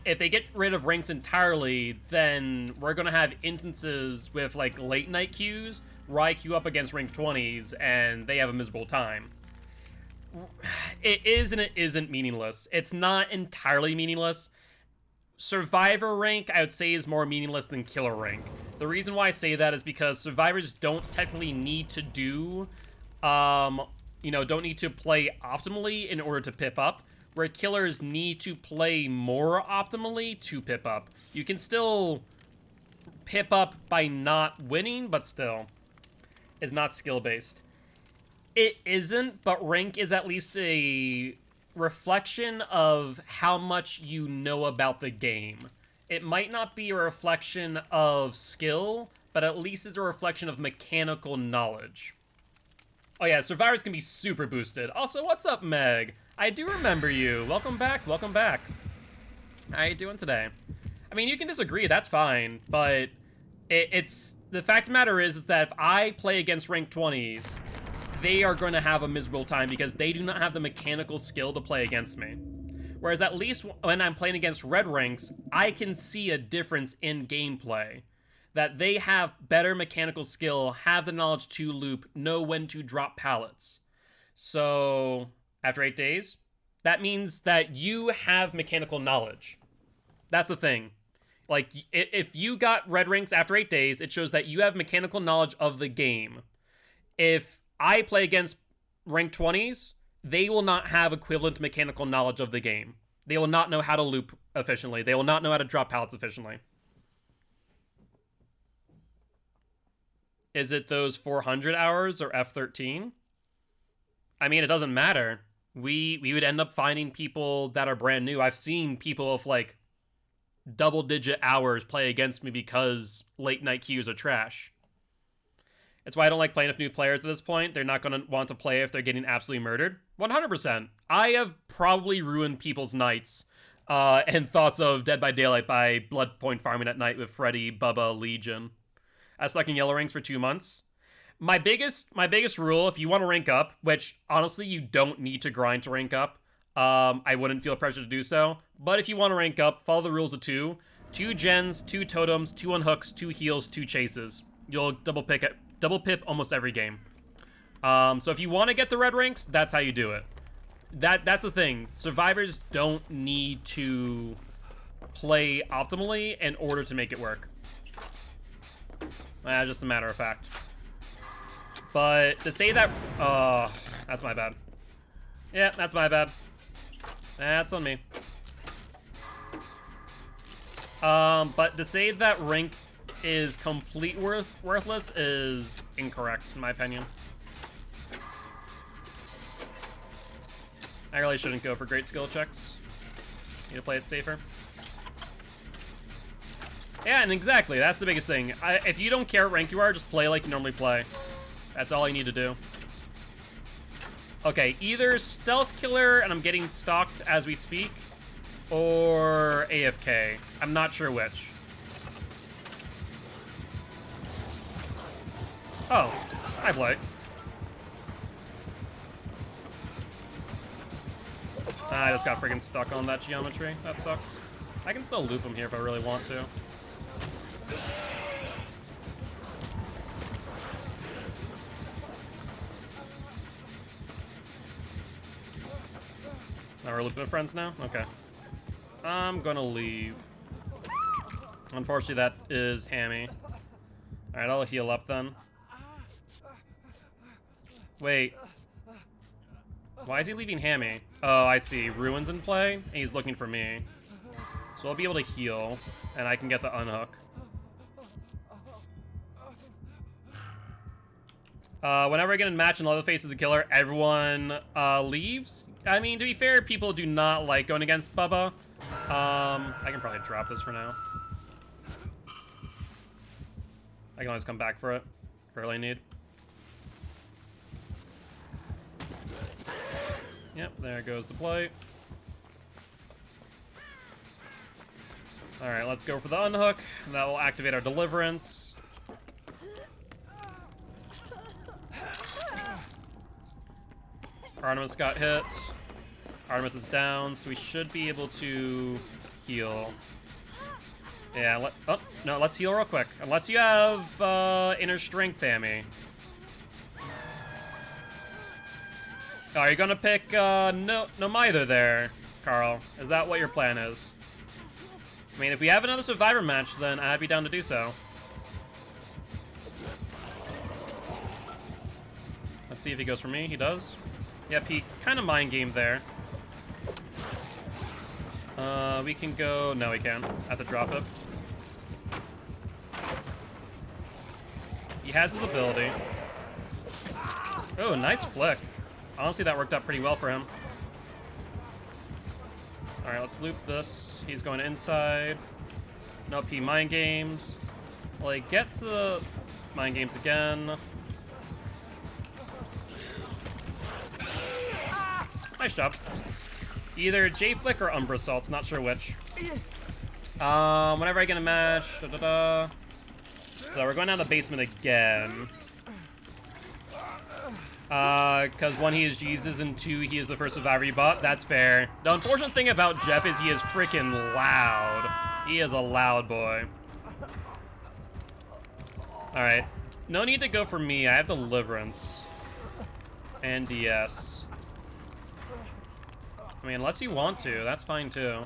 If they get rid of ranks entirely, then we're gonna have instances with, like, late night queues where I queue up against rank 20s, and they have a miserable time. It is and it isn't meaningless. It's not entirely meaningless. Survivor rank, I would say, is more meaningless than killer rank. The reason why I say that is because survivors don't technically need to do, you know, don't need to play optimally in order to pip up, where killers need to play more optimally to pip up. You can still pip up by not winning, but still, is not skill-based. It isn't, but rank is at least a reflection of how much you know about the game. It might not be a reflection of skill, but at least it's a reflection of mechanical knowledge. Oh yeah, survivors can be super boosted. Also, what's up, Meg? I do remember you. Welcome back, welcome back. How you doing today? I mean, you can disagree, that's fine, but it's... The fact of the matter is that if I play against rank 20s, they are going to have a miserable time because they do not have the mechanical skill to play against me. Whereas at least when I'm playing against red ranks, I can see a difference in gameplay that they have better mechanical skill, have the knowledge to loop, know when to drop pallets. So after 8 days, that means that you have mechanical knowledge. That's the thing. Like, if you got red ranks after 8 days, it shows that you have mechanical knowledge of the game. If I play against rank 20s, they will not have equivalent mechanical knowledge of the game. They will not know how to loop efficiently. They will not know how to drop pallets efficiently. Is it those 400 hours or F13? I mean, it doesn't matter. We would end up finding people that are brand new. I've seen people of, like, double-digit hours play against me because late-night queues are trash. That's why I don't like playing with new players at this point. They're not going to want to play if they're getting absolutely murdered. 100%. I have probably ruined people's nights and thoughts of Dead by Daylight by blood point farming at night with Freddy, Bubba, Legion. I stuck in yellow ranks for 2 months. My biggest rule, if you want to rank up, which honestly you don't need to grind to rank up, I wouldn't feel pressure to do so, but if you want to rank up, follow the rules of 2. 2 gens, 2 totems, 2 unhooks, 2 heals, 2 chases. You'll double pip almost every game. So if you want to get the red ranks, that's how you do it. That's the thing. Survivors don't need to play optimally in order to make it work. Just a matter of fact. But to say that... that's my bad. Yeah, that's my bad. That's on me. But to say that rank is complete worthless is incorrect, in my opinion. I really shouldn't go for great skill checks. Need to play it safer. Yeah, and exactly, that's the biggest thing. If you don't care what rank you are, just play like you normally play. That's all you need to do. Okay, either Stealth Killer, and I'm getting stalked as we speak, or AFK. I'm not sure which. Oh, hi, Blake. I just got freaking stuck on that geometry. That sucks. I can still loop him here if I really want to. Oh, we're looping with friends now? Okay. I'm gonna leave. Unfortunately, that is Hammy. Alright, I'll heal up then. Wait. Why is he leaving Hammy? Oh, I see. Ruin's in play, and he's looking for me. So I'll be able to heal, and I can get the unhook. Whenever I get in a match and Leatherface is the killer, everyone leaves. I mean, to be fair, people do not like going against Bubba. I can probably drop this for now. I can always come back for it if I really need. Yep, there goes the play. Alright, let's go for the unhook. That will activate our deliverance. Artemis got hit. Artemis is down, so we should be able to heal. Yeah, oh, no, let's heal real quick. Unless you have inner strength, Hammy. Oh, are you gonna pick no neither there, Carl? Is that what your plan is? I mean, if we have another Survivor match, then I'd be down to do so. Let's see if he goes for me. He does. Yep, he kind of mind gamed there. We can go... No, we can. I have to drop it. He has his ability. Oh, nice flick. Honestly, that worked out pretty well for him. Alright, let's loop this. He's going inside. Nope, he mind games. Like, get to the mind games again. Nice job. Either J-Flick or Umbra Salts, not sure which. Whenever I get a mash, So we're going down the basement again. Because one, he is Jesus, and two, he is the first survivor you bought. That's fair. The unfortunate thing about Jeff is he is freaking loud. He is a loud boy. Alright. No need to go for me. I have Deliverance. And DS. I mean, unless you want to, that's fine too.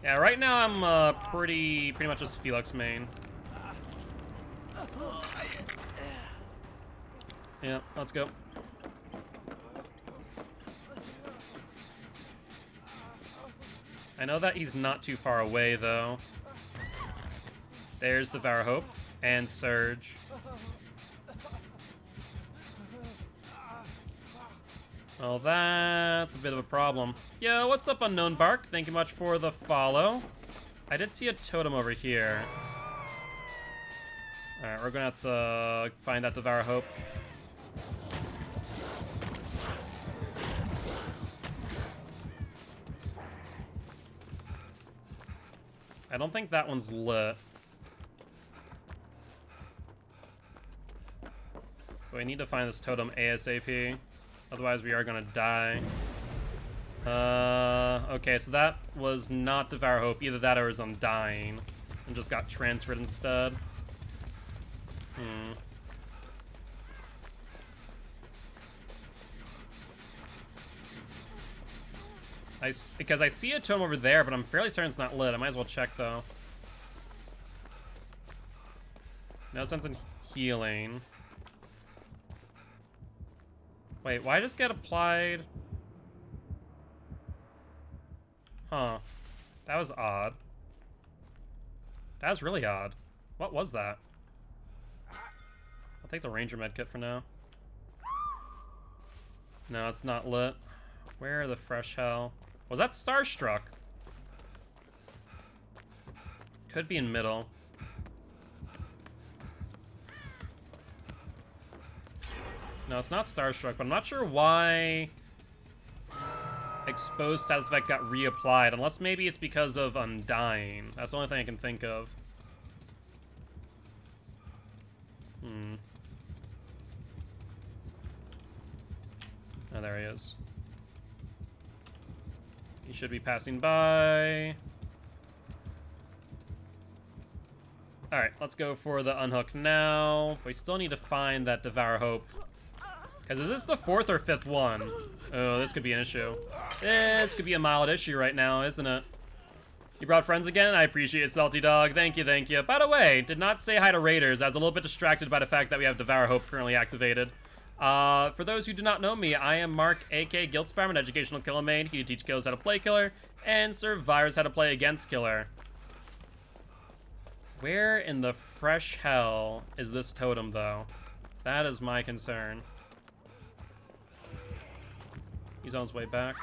Yeah, right now I'm pretty much just Felix main. Yeah, let's go. I know that he's not too far away though. There's Devour Hope and Surge. Well, that's a bit of a problem. Yo, what's up, Unknown Bark? Thank you much for the follow. I did see a totem over here. Alright, we're gonna have to find that Devour Hope. I don't think that one's lit. But we need to find this totem ASAP. Otherwise, we are gonna die. Okay, so that was not Devour Hope. Either that or is Undying. And just got transferred instead. Because I see a totem over there, but I'm fairly certain it's not lit. I might as well check, though. No sense in healing. Wait, why just get applied? Huh. That was odd. That was really odd. What was that? I'll take the Ranger medkit for now. No, it's not lit. Where the fresh hell? Was that Starstruck? Could be in middle. No, it's not Starstruck, but I'm not sure why Exposed status effect got reapplied, unless maybe it's because of Undying. That's the only thing I can think of. Oh, there he is. He should be passing by. Alright, let's go for the unhook now. We still need to find that Devour Hope. Because is this the 4th or 5th one? Oh, this could be an issue. This could be a mild issue right now, isn't it? You brought friends again? I appreciate it, Salty Dog. Thank you, thank you. By the way, did not say hi to Raiders. I was a little bit distracted by the fact that we have Devour Hope currently activated. For those who do not know me, I am Mark, aka Gilty, an educational killer main. Here to teach killers how to play killer, and survivors how to play against killer. Where in the fresh hell is this totem, though? That is my concern. He's on his way back.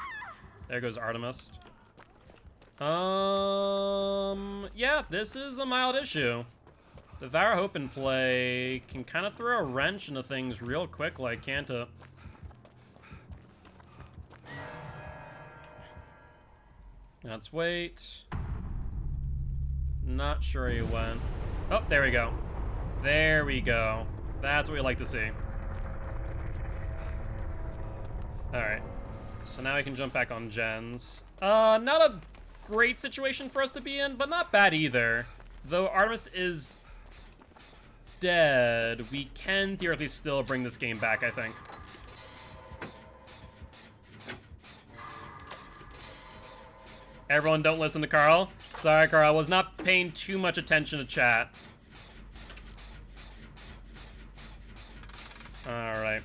There goes Artemis. Yeah, this is a mild issue. Devour Hope in play can kind of throw a wrench into things real quick, like, can't it? Let's wait. Not sure he went. Oh, there we go. There we go. That's what we like to see. Alright. So now we can jump back on gens. Not a great situation for us to be in, but not bad either. Though Artemis is dead, we can theoretically still bring this game back, I think. Everyone don't listen to Carl. Sorry, Carl, I was not paying too much attention to chat. Alright.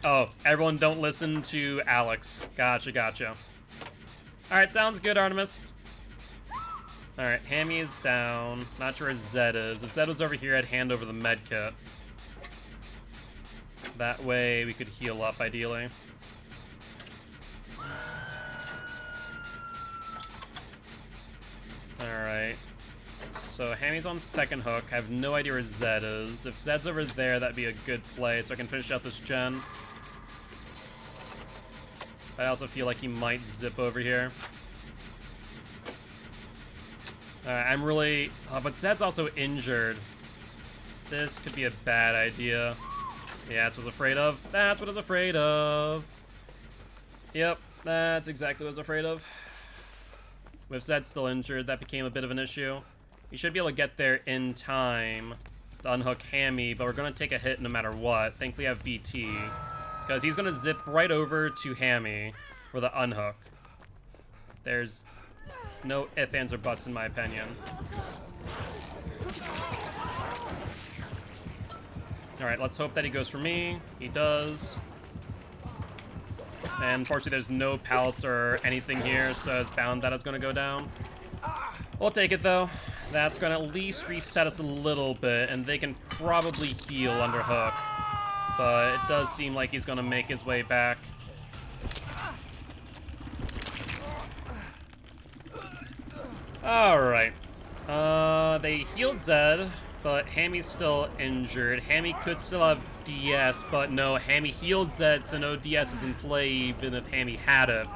Oh, everyone don't listen to Alex. Gotcha, gotcha. Alright, sounds good, Artemis. Alright, Hammy is down. Not sure where Zed is. If Zed was over here, I'd hand over the med kit. That way we could heal up, ideally. Alright. So Hammy's on second hook. I have no idea where Zed is. If Zed's over there, that'd be a good play, so I can finish out this gen. I also feel like he might zip over here. I'm really... but Zed's also injured. This could be a bad idea. Yeah, that's what I was afraid of. That's what I was afraid of. Yep, that's exactly what I was afraid of. With Zed still injured, that became a bit of an issue. We should be able to get there in time to unhook Hammy, but we're going to take a hit no matter what. Thankfully I have BT, because he's going to zip right over to Hammy for the unhook. There's no ifs, ands, or buts in my opinion. Alright, let's hope that he goes for me. He does. And unfortunately there's no pallets or anything here, so it's bound that it's going to go down. We'll take it though. That's going to at least reset us a little bit, and they can probably heal under hook. But it does seem like he's going to make his way back. Alright. They healed Zed, but Hammy's still injured. Hammy could still have DS, but no, Hammy healed Zed, so no DS is in play even if Hammy had it.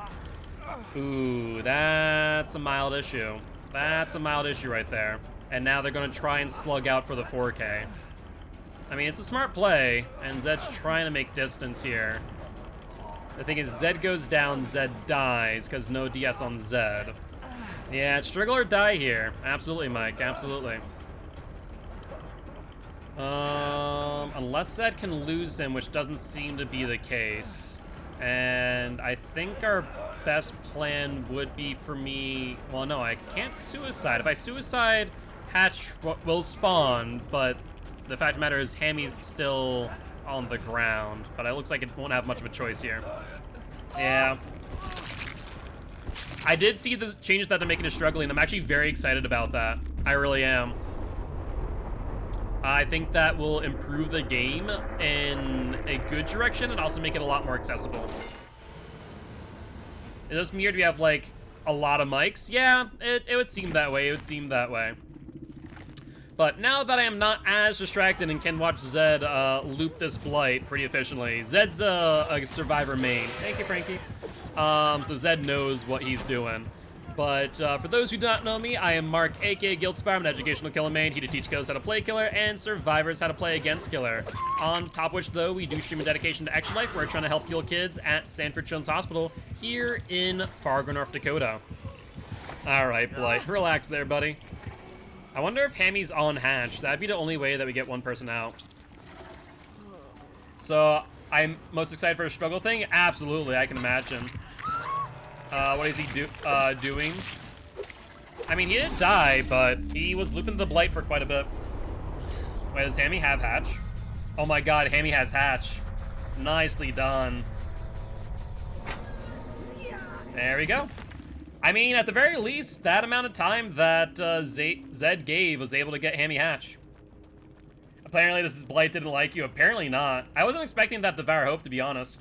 Ooh, that's a mild issue. That's a mild issue right there. And now they're going to try and slug out for the 4K. I mean, it's a smart play, and Zed's trying to make distance here. The thing is, Zed goes down, Zed dies, because no DS on Zed. Yeah, it's struggle or die here. Absolutely, Mike, absolutely. Unless Zed can lose him, which doesn't seem to be the case. And I think our best plan would be for me... Well, no, I can't suicide. If I suicide, Hatch will spawn, but the fact of the matter is Hammy's still on the ground. But it looks like it won't have much of a choice here. Yeah. I did see the changes that they're making to struggling. I'm actually very excited about that. I really am. I think that will improve the game in a good direction and also make it a lot more accessible. It does weird we have, like, a lot of mics. Yeah, it would seem that way. It would seem that way. But now that I am not as distracted and can watch Zed loop this Blight pretty efficiently, Zed's a survivor main. Thank you, Frankie. So Zed knows what he's doing. But for those who do not know me, I am Mark, aka Gilty. I'm an educational killer main, here to teach killers how to play killer and survivors how to play against killer. On top of which, though, we do stream a dedication to Extra Life. We're trying to help heal kids at Sanford Children's Hospital here in Fargo, North Dakota. All right, Blight, relax there, buddy. I wonder if Hammy's on Hatch. That'd be the only way that we get one person out. So, I'm most excited for a struggle thing? Absolutely, I can imagine. What is he doing? I mean, he didn't die, but he was looping the Blight for quite a bit. Wait, does Hammy have Hatch? Oh my god, Hammy has Hatch. Nicely done. There we go. I mean, at the very least, that amount of time that Zed gave was able to get Hammy Hatch. Apparently, this Blight didn't like you. Apparently not. I wasn't expecting that Devour Hope, to be honest.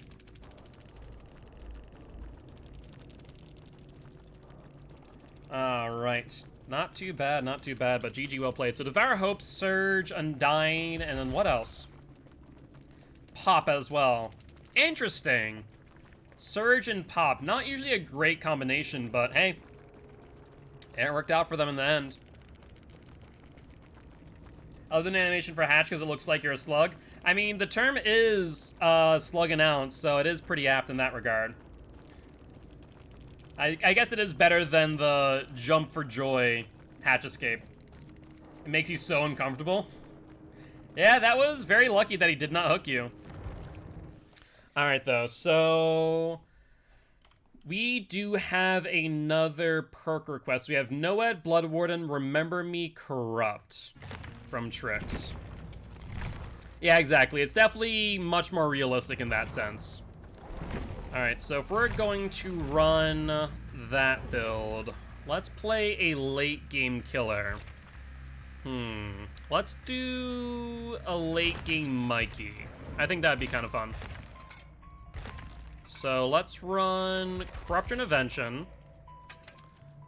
Alright. Not too bad, not too bad, but GG, well played. So Devour Hope, Surge, Undying, and then what else? Pop as well. Interesting. Surge and Pop. Not usually a great combination, but hey. It worked out for them in the end. Other than animation for Hatch, because it looks like you're a slug. I mean, the term is slug and ounce, so it is pretty apt in that regard. I guess it is better than the jump for joy Hatch escape. It makes you so uncomfortable. Yeah, that was very lucky that he did not hook you. Alright, though, so... we do have another perk request. We have Noed, Blood Warden, Remember Me, Corrupt from Trix. Yeah, exactly. It's definitely much more realistic in that sense. Alright, so if we're going to run that build, let's play a late game killer. Let's do a late game Mikey. I think that'd be kind of fun. So let's run Corrupt Intervention.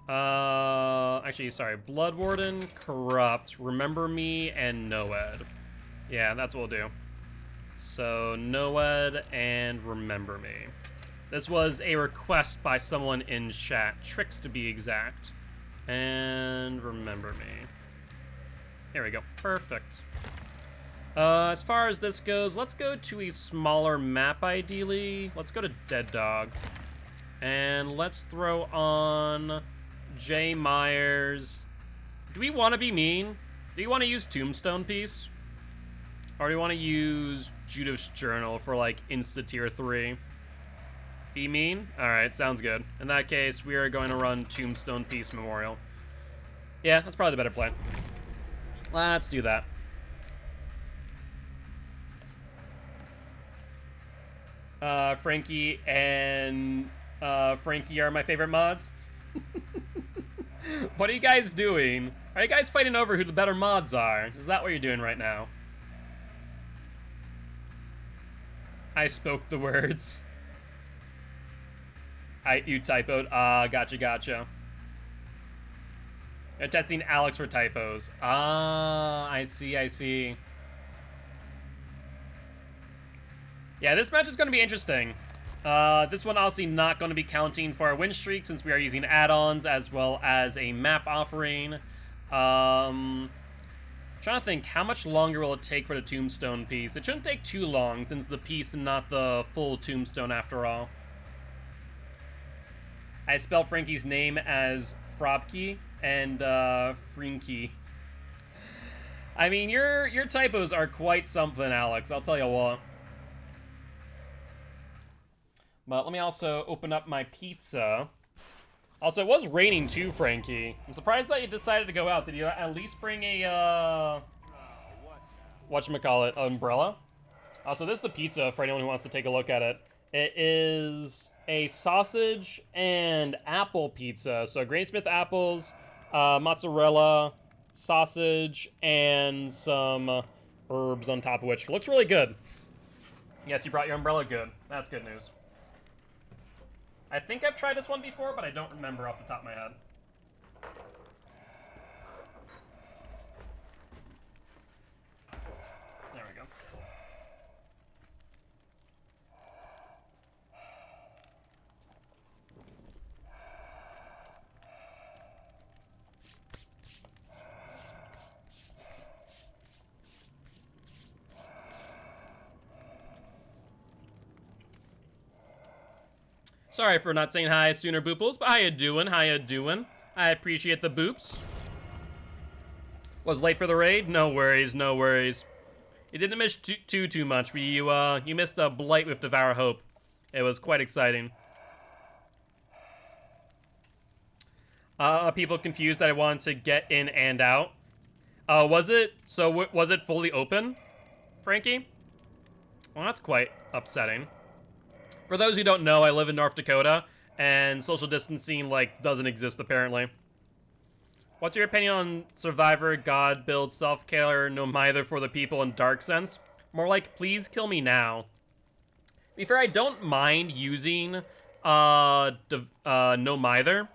Actually, sorry, Blood Warden, Corrupt, Remember Me, and Noed. Yeah, that's what we'll do. So Noed and Remember Me. This was a request by someone in chat, Trix to be exact. And Remember Me. Here we go, perfect. As far as this goes, let's go to a smaller map ideally. Let's go to Dead Dog. And let's throw on Jay Myers, Do we want to be mean? Do you want to use Tombstone Piece? Or do you want to use Judith's Journal for, like, Insta-Tier 3? Be mean? Alright, sounds good. In that case, we are going to run Tombstone Piece Memorial. Yeah, that's probably the better play. Let's do that. Frankie and Frankie are my favorite mods. What are you guys doing? Are you guys fighting over who the better mods are? Is that what you're doing right now? I spoke the words. You typoed. Gotcha. You're testing Alex for typos. I see. Yeah, this match is going to be interesting. This one obviously not going to be counting for our win streak since we are using add-ons as well as a map offering. Trying to think, how much longer will it take for the Tombstone piece? It shouldn't take too long since the piece and not the full Tombstone after all. I spelled Frankie's name as Frobke and Frinky. I mean, your typos are quite something, Alex. I'll tell you what. But let me also open up my pizza. Also, it was raining too, Frankie. I'm surprised that you decided to go out. Did you at least bring a, whatchamacallit, umbrella? Also, this is the pizza for anyone who wants to take a look at it. It is a sausage and apple pizza. So, Granny Smith apples, mozzarella, sausage, and some herbs on top of which. Looks really good. Yes, you brought your umbrella. Good. That's good news. I think I've tried this one before, but I don't remember off the top of my head. There we go. Sorry for not saying hi sooner, Booples, but how you doing? I appreciate the boops. Was late for the raid? No worries. You didn't miss too much. You missed a Blight with Devour Hope. It was quite exciting. People confused that I wanted to get in and out. Was it fully open, Frankie? Well, that's quite upsetting. For those who don't know, I live in North Dakota, and social distancing, doesn't exist, apparently. What's your opinion on Survivor, God, Build, Self-Care, No Mither for the People, and Dark Sense? More like, please kill me now. To be fair, I don't mind using, No Mither.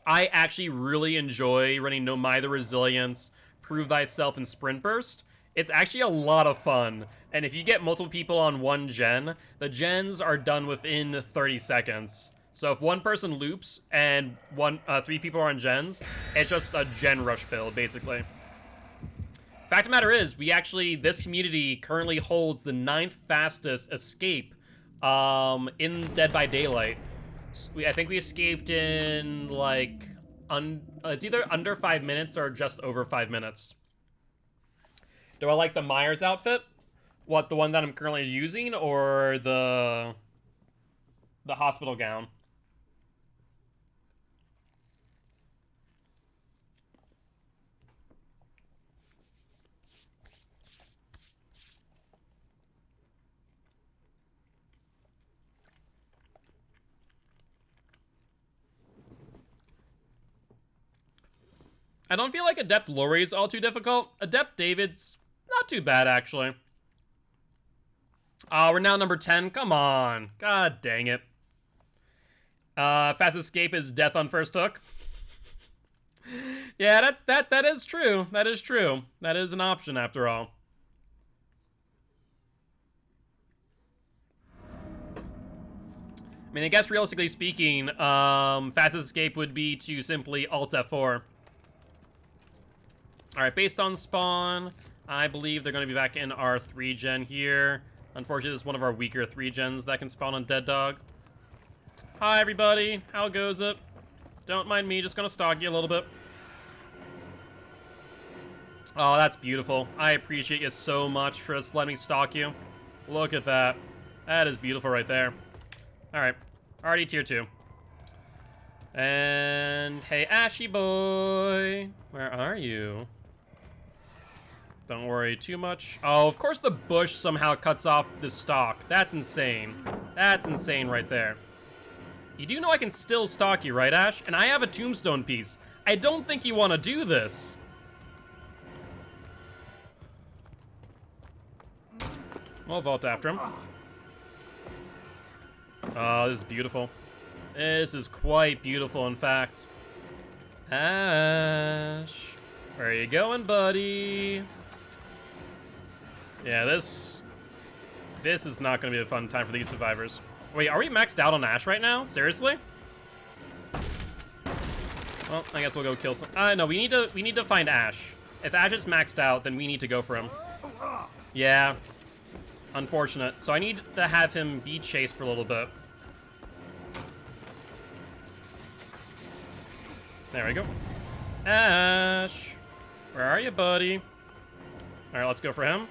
I actually really enjoy running No Mither Resilience, Prove Thyself, and Sprint Burst. It's actually a lot of fun. And if you get multiple people on one gen, the gens are done within 30 seconds. So if one person loops and 3 people are on gens, it's just a gen rush build, basically. Fact of the matter is, this community currently holds the 9th fastest escape in Dead by Daylight. I think we escaped in, it's either under 5 minutes or just over 5 minutes. Do I like the Myers outfit? What, the one that I'm currently using, or the hospital gown? I don't feel like Adept Lori is all too difficult. Adept David's not too bad, actually. We're now number 10. Come on. God dang it. Fast escape is death on first hook. Yeah, that is true. That is true. That is an option after all. I mean, I guess realistically speaking, fastest escape would be to simply Alt F4. Alright, based on spawn, I believe they're going to be back in our 3-gen here. Unfortunately, this is one of our weaker 3-gens that can spawn on Dead Dog. Hi, everybody. How goes it? Don't mind me, just going to stalk you a little bit. Oh, that's beautiful. I appreciate you so much for just letting me stalk you. Look at that. That is beautiful right there. Alright. Already tier 2. And hey, Ashy boy. Where are you? Don't worry too much. Oh, of course the bush somehow cuts off the stalk. That's insane. That's insane right there. You do know I can still stalk you, right, Ash? And I have a tombstone piece. I don't think you want to do this. We'll vault after him. Oh, this is beautiful. This is quite beautiful, in fact. Ash, where are you going, buddy? Yeah, this is not going to be a fun time for these survivors. Wait, are we maxed out on Ash right now? Seriously? Well, I guess we'll go kill some. No, we need to find Ash. If Ash is maxed out, then we need to go for him. Yeah. Unfortunate. So I need to have him be chased for a little bit. There we go. Ash, where are you, buddy? All right, let's go for him.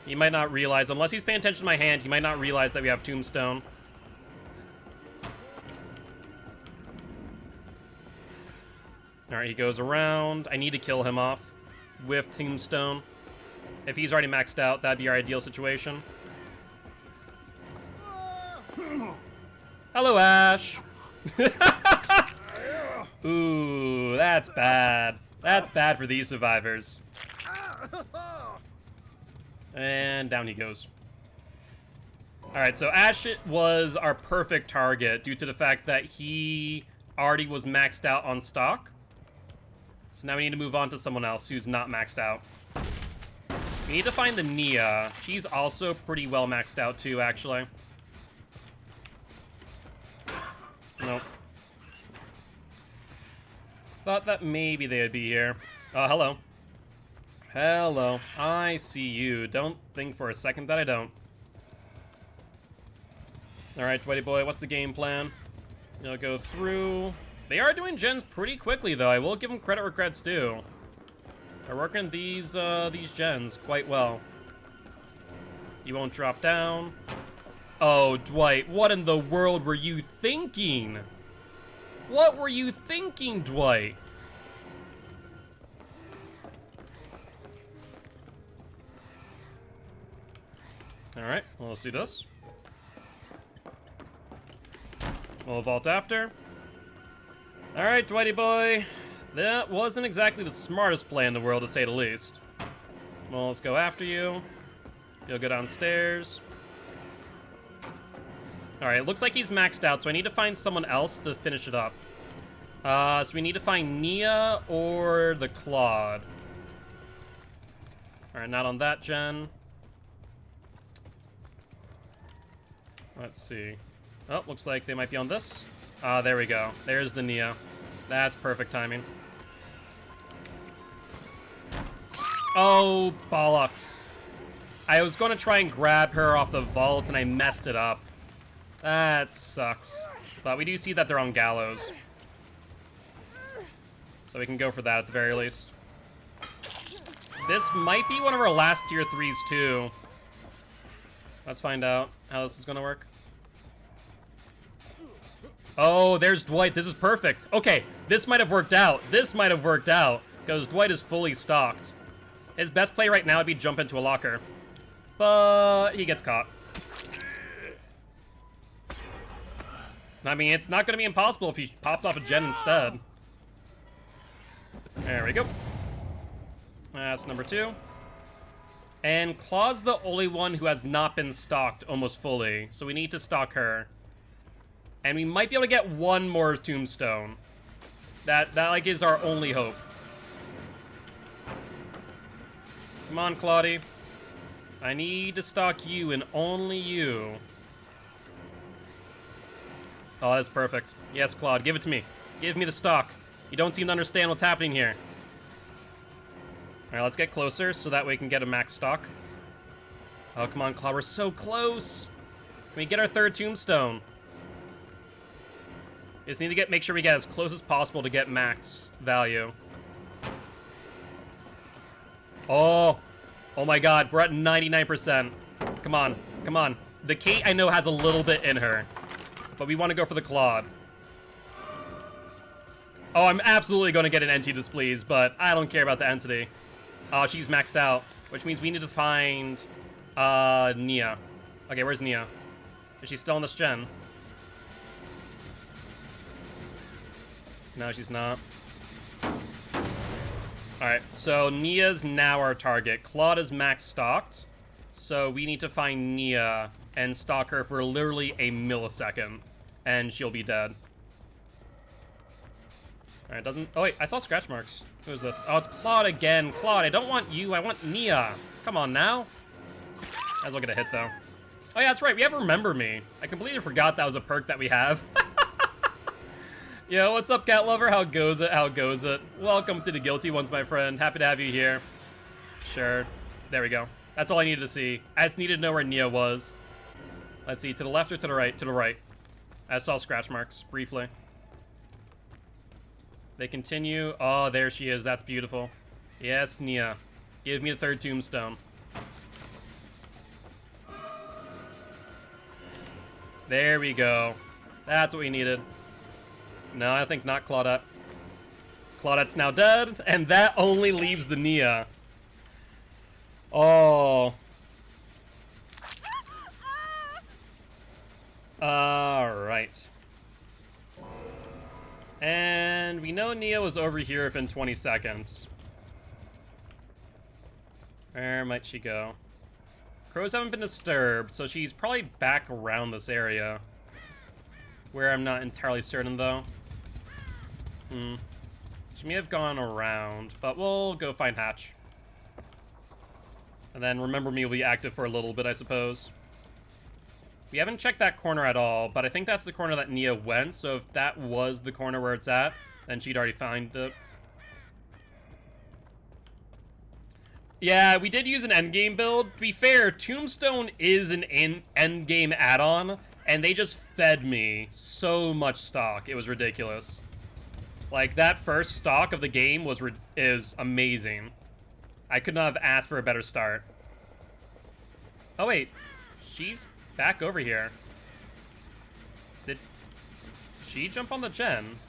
He might not realize, unless he's paying attention to my hand, he might not realize that we have Tombstone. All right, he goes around. I need to kill him off with Tombstone. If he's already maxed out, that'd be our ideal situation. Hello, Ash. Ooh, that's bad. That's bad for these survivors. And down he goes. Alright, so Ash was our perfect target due to the fact that he already was maxed out on stock. So now we need to move on to someone else who's not maxed out. We need to find the Nia. She's also pretty well maxed out too, actually. Nope. Thought that maybe they would be here. Oh, hello. Hello. I see you. Don't think for a second that I don't. Alright, Dwighty boy, what's the game plan? You'll go through. They are doing gens pretty quickly, though. I will give them credit where credit's due. They're working these gens quite well. You won't drop down. Oh, Dwight, what in the world were you thinking? What were you thinking, Dwight? Alright, well, let's do this. We'll vault after. Alright, Dwighty boy. That wasn't exactly the smartest play in the world, to say the least. Well, let's go after you. You'll go downstairs. Alright, it looks like he's maxed out, so I need to find someone else to finish it up. So we need to find Nia or the Claude. Alright, not on that gen. Let's see. Oh, looks like they might be on this. There we go. There's the Nia. That's perfect timing. Oh, bollocks. I was going to try and grab her off the vault, and I messed it up. That sucks. But we do see that they're on gallows. So we can go for that at the very least. This might be one of our last tier 3s, too. Let's find out how this is going to work. Oh, there's Dwight. This is perfect. Okay, this might have worked out. This might have worked out, because Dwight is fully stocked. His best play right now would be jump into a locker. But he gets caught. I mean, it's not going to be impossible if he pops off a gen instead. There we go. That's number 2. And Claw's the only one who has not been stocked almost fully, so we need to stock her. And we might be able to get one more tombstone. That like is our only hope. Come on, Claudie. I need to stock you and only you. Oh, that's perfect. Yes, Claude, give it to me. Give me the stock. You don't seem to understand what's happening here. Alright, let's get closer so that way we can get a max stock. Oh, come on, Claude, we're so close. Can we get our 3rd tombstone? Just need to make sure we get as close as possible to get max value. Oh. Oh my god, we're at 99%. Come on, come on. The Kate, I know, has a little bit in her. But we want to go for the Claude. Oh, I'm absolutely going to get an NT displease, but I don't care about the entity. Oh, she's maxed out, which means we need to find Nia. Okay, where's Nia? Is she still in this gen? No, she's not. Alright, so Nia's now our target. Claude is max stocked, so we need to find Nia and stalk her for literally a millisecond, and she'll be dead. Alright, doesn't... Oh, wait, I saw scratch marks. Who is this? Oh, it's Claude again. Claude, I don't want you, I want Nia. Come on now. Might as well get a hit, though. Oh, yeah, that's right, we have Remember Me. I completely forgot that was a perk that we have. Yo, what's up, cat lover? How goes it? How goes it? Welcome to the Guilty Ones, my friend. Happy to have you here. Sure. There we go. That's all I needed to see. I just needed to know where Nia was. Let's see, to the left or to the right? To the right. I saw scratch marks, briefly. They continue. Oh, there she is. That's beautiful. Yes, Nia. Give me the third tombstone. There we go. That's what we needed. No, I think not Claudette. Claudette's now dead, and that only leaves the Nia. Oh. Alright. And we know Nia was over here within 20 seconds. Where might she go? Crows haven't been disturbed, so she's probably back around this area. Where I'm not entirely certain, though. She may have gone around, but we'll go find Hatch. And then Remember Me will be active for a little bit, I suppose. We haven't checked that corner at all, but I think that's the corner that Nia went, so if that was the corner where it's at, then she'd already found it. Yeah, we did use an endgame build. To be fair, Tombstone is an endgame add-on, and they just fed me so much stock. It was ridiculous. Like, that first stock of the game is amazing. I could not have asked for a better start. Oh, wait. She's back over here. Did she jump on the gen?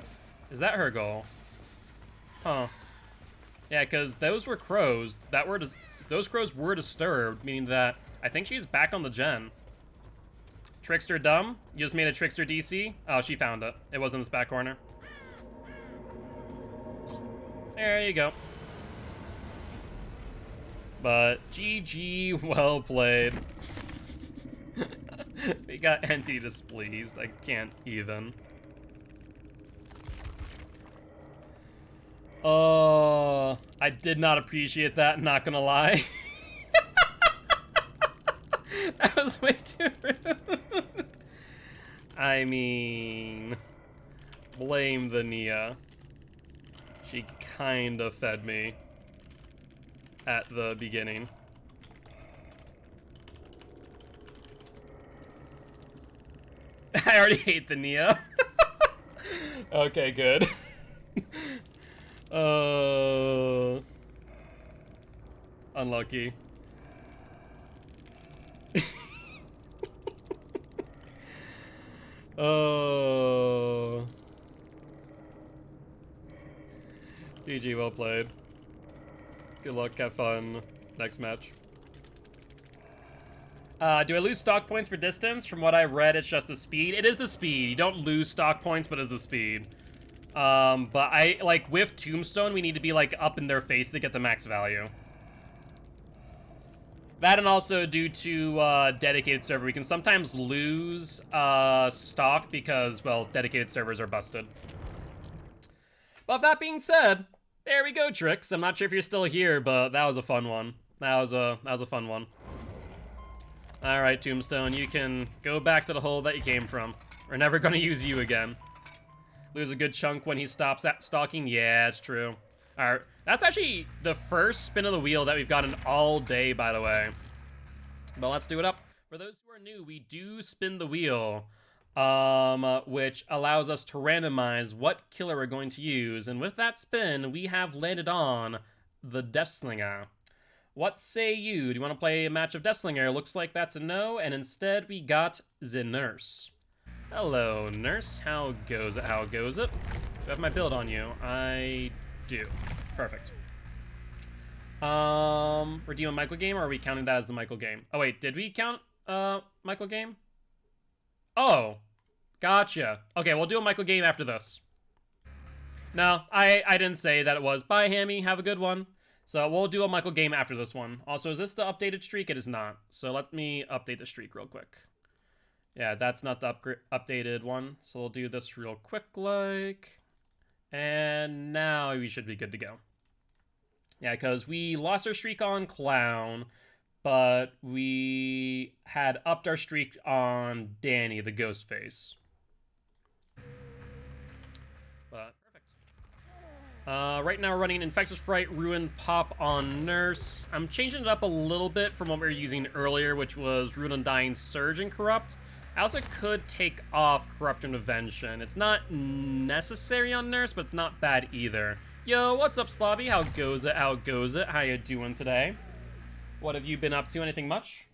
Is that her goal? Huh. Yeah, because those were crows. Those crows were disturbed, meaning that I think she's back on the gen. Trickster dumb? You just made a Trickster DC? Oh, she found it. It was in this back corner. There you go. But GG, well played. We got NT displeased. I can't even. Oh, I did not appreciate that, not gonna lie. That was way too rude. I mean, blame the Nia. She kind of fed me at the beginning. I already hate the Nia. Okay, good. Unlucky. Oh. GG, well played. Good luck, have fun. Next match. Do I lose stock points for distance? From what I read, it's just the speed. It is the speed. You don't lose stock points, but it's the speed. But like, with Tombstone, we need to be, like, up in their face to get the max value. That, and also due to, dedicated server, we can sometimes lose, stock because, well, dedicated servers are busted. But that being said, there we go, Trix. I'm not sure if you're still here, but that was a fun one. That was a fun one. Alright, Tombstone, you can go back to the hole that you came from. We're never gonna use you again. Lose a good chunk when he stops at stalking? Yeah, it's true. Alright, that's actually the first spin of the wheel that we've gotten all day, by the way. But let's do it up. For those who are new, we do spin the wheel, which allows us to randomize what killer we're going to use. And with that spin, we have landed on the Death Slinger. What say you? Do you want to play a match of Deathslinger? Looks like that's a no, and instead we got the Nurse. Hello, Nurse. How goes it? How goes it? Do I have my build on you? I do. Perfect. We're doing Michael game, or are we counting that as the Michael game? Oh wait, did we count Michael game? Oh, gotcha. Okay, we'll do a Michael game after this. No, I didn't say that it was. Bye, Hammy. Have a good one. So we'll do a Michael game after this one. Also, is this the updated streak? It is not. So let me update the streak real quick. Yeah, that's not the updated one. So we'll do this real quick, like. And now we should be good to go. Yeah, because we lost our streak on Clown, but we had upped our streak on Danny, the ghost face. But perfect. Right now we're running Infectious Fright, Ruin, Pop on Nurse. I'm changing it up a little bit from what we were using earlier, which was Ruin, Undying, Surge, and Corrupt. I also could take off Corrupt Intervention. It's not necessary on Nurse, but it's not bad either. Yo, what's up, Slobby? How goes it? How goes it? How you doing today? What have you been up to? Anything much?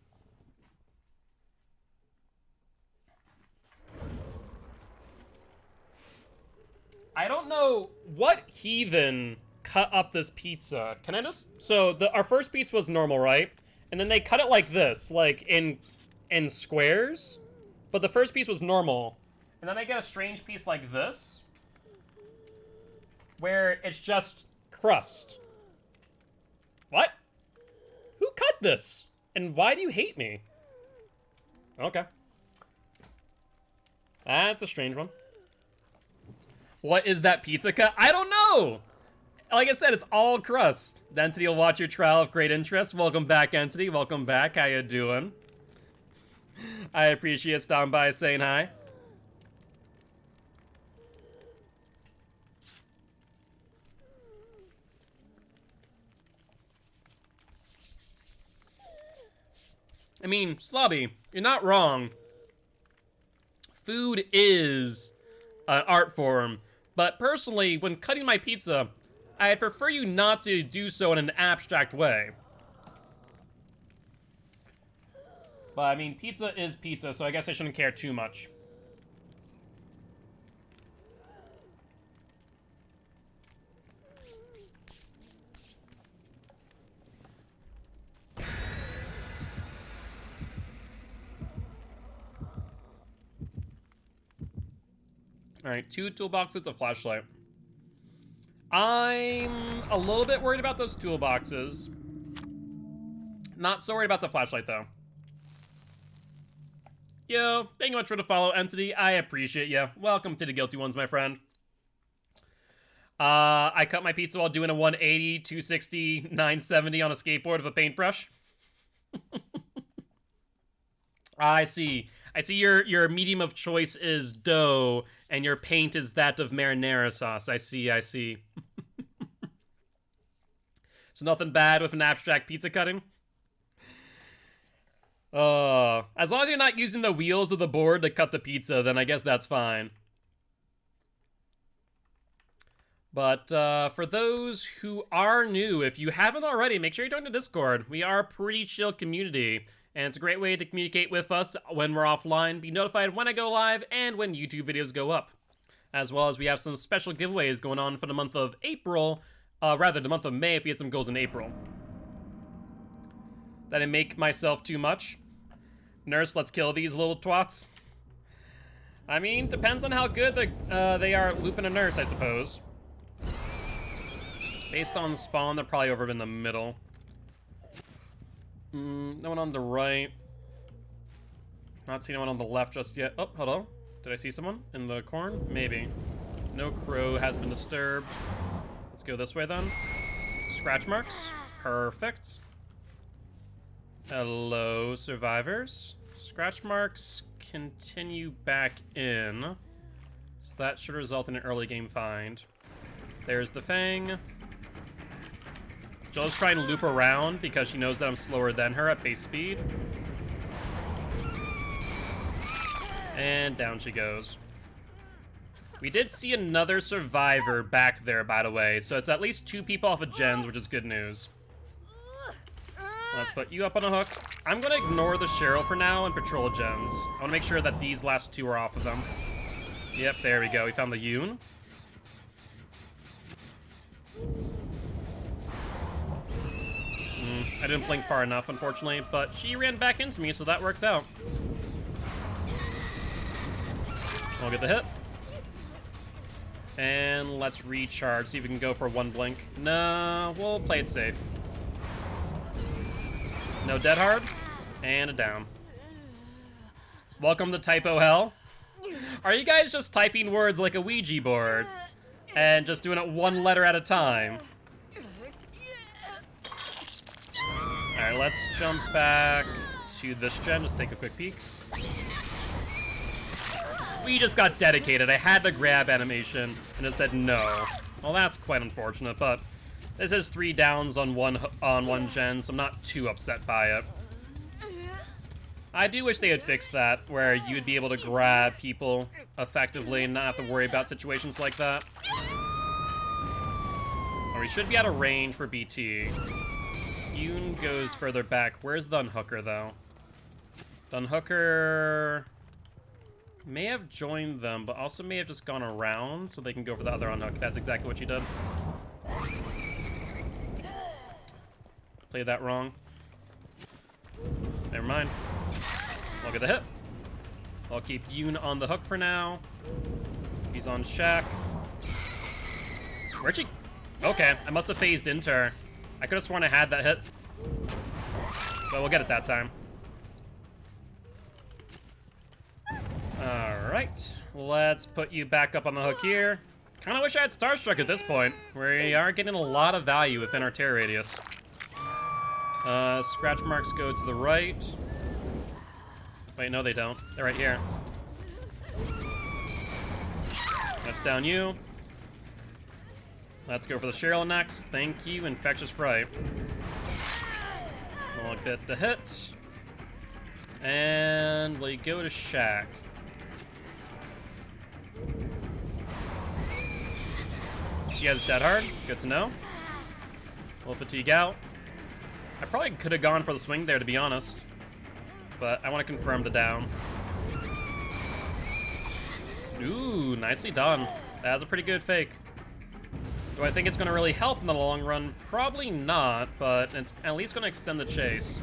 I don't know what heathen cut up this pizza. Can I just... So, our first pizza was normal, right? And then they cut it like this, like in squares. But the first piece was normal. And then I get a strange piece like this, where it's just crust. What? Who cut this? And why do you hate me? Okay. That's a strange one. What is that pizza cut? I don't know! Like I said, it's all crust. Density will watch your trial of great interest. Welcome back, Entity. Welcome back. How you doing? I appreciate stopping by saying hi. I mean, Slobby, you're not wrong. Food is an art form, but personally, when cutting my pizza, I prefer you not to do so in an abstract way. But, I mean, pizza is pizza, so I guess I shouldn't care too much. Alright, 2 toolboxes, a flashlight. I'm a little bit worried about those toolboxes. Not so worried about the flashlight, though. Yo, thank you much for the follow, Entity. I appreciate you. Welcome to the Guilty Ones, my friend. I cut my pizza while doing a 180, 260, 970 on a skateboard with a paintbrush. I see. I see your medium of choice is dough, and your paint is that of marinara sauce. I see, I see. So nothing bad with an abstract pizza cutting? As long as you're not using the wheels of the board to cut the pizza, then I guess that's fine. But for those who are new, if you haven't already, make sure you join the Discord. We are a pretty chill community, and it's a great way to communicate with us when we're offline, be notified when I go live, and when YouTube videos go up. As well as we have some special giveaways going on for the month of April, rather the month of May if we had some goals in April. Did I make myself too much? Nurse, let's kill these little twats. I mean, depends on how good they are at looping a nurse, I suppose. Based on spawn, they're probably over in the middle. No one on the right. Not seeing anyone on the left just yet. Oh, hello. Did I see someone in the corn? Maybe. No crow has been disturbed. Let's go this way then. Scratch marks. Perfect. Hello, survivors. Scratch marks continue back in. So that should result in an early game find. There's the Fang. Jill's trying to loop around because she knows that I'm slower than her at base speed. And down she goes. We did see another survivor back there, by the way, so it's at least 2 people off of gens, which is good news. Let's put you up on a hook. I'm gonna ignore the Cheryl for now and patrol gems. I wanna make sure that these last two are off of them. Yep, there we go. We found the Yoon. I didn't blink far enough, unfortunately, but she ran back into me, so that works out. I'll get the hit. And let's recharge, see if we can go for one blink. No, we'll play it safe. No dead hard, and a down. Welcome to typo hell. Are you guys just typing words like a Ouija board? And just doing it one letter at a time? Alright, let's jump back to this gen, just take a quick peek. We just got dedicated. I had the grab animation, and it said no. Well, that's quite unfortunate, but this is 3 downs on one gen, so I'm not too upset by it. I do wish they had fixed that, where you would be able to grab people effectively and not have to worry about situations like that. Or we should be out of range for BT. Yoon goes further back. Where's the Unhooker, though? The Unhooker may have joined them, but also may have just gone around so they can go for the other Unhook. That's exactly what she did. Played that wrong. Never mind. I'll get the hit. I'll keep Yoon on the hook for now. He's on Shaq. Where'd she? Okay, I must have phased into her. I could have sworn I had that hit. But we'll get it that time. Alright. Let's put you back up on the hook here. Kinda wish I had Starstruck at this point. We are getting a lot of value within our tear radius. Scratch marks go to the right. Wait, no they don't. They're right here. That's down you. Let's go for the Cheryl next. Thank you, Infectious Fright. We'll get the hit. And we go to Shaq. She has Dead Hard. Good to know. We'll fatigue out. I probably could have gone for the swing there, to be honest. But I want to confirm the down. Ooh, nicely done. That was a pretty good fake. Do I think it's going to really help in the long run? Probably not, but it's at least going to extend the chase.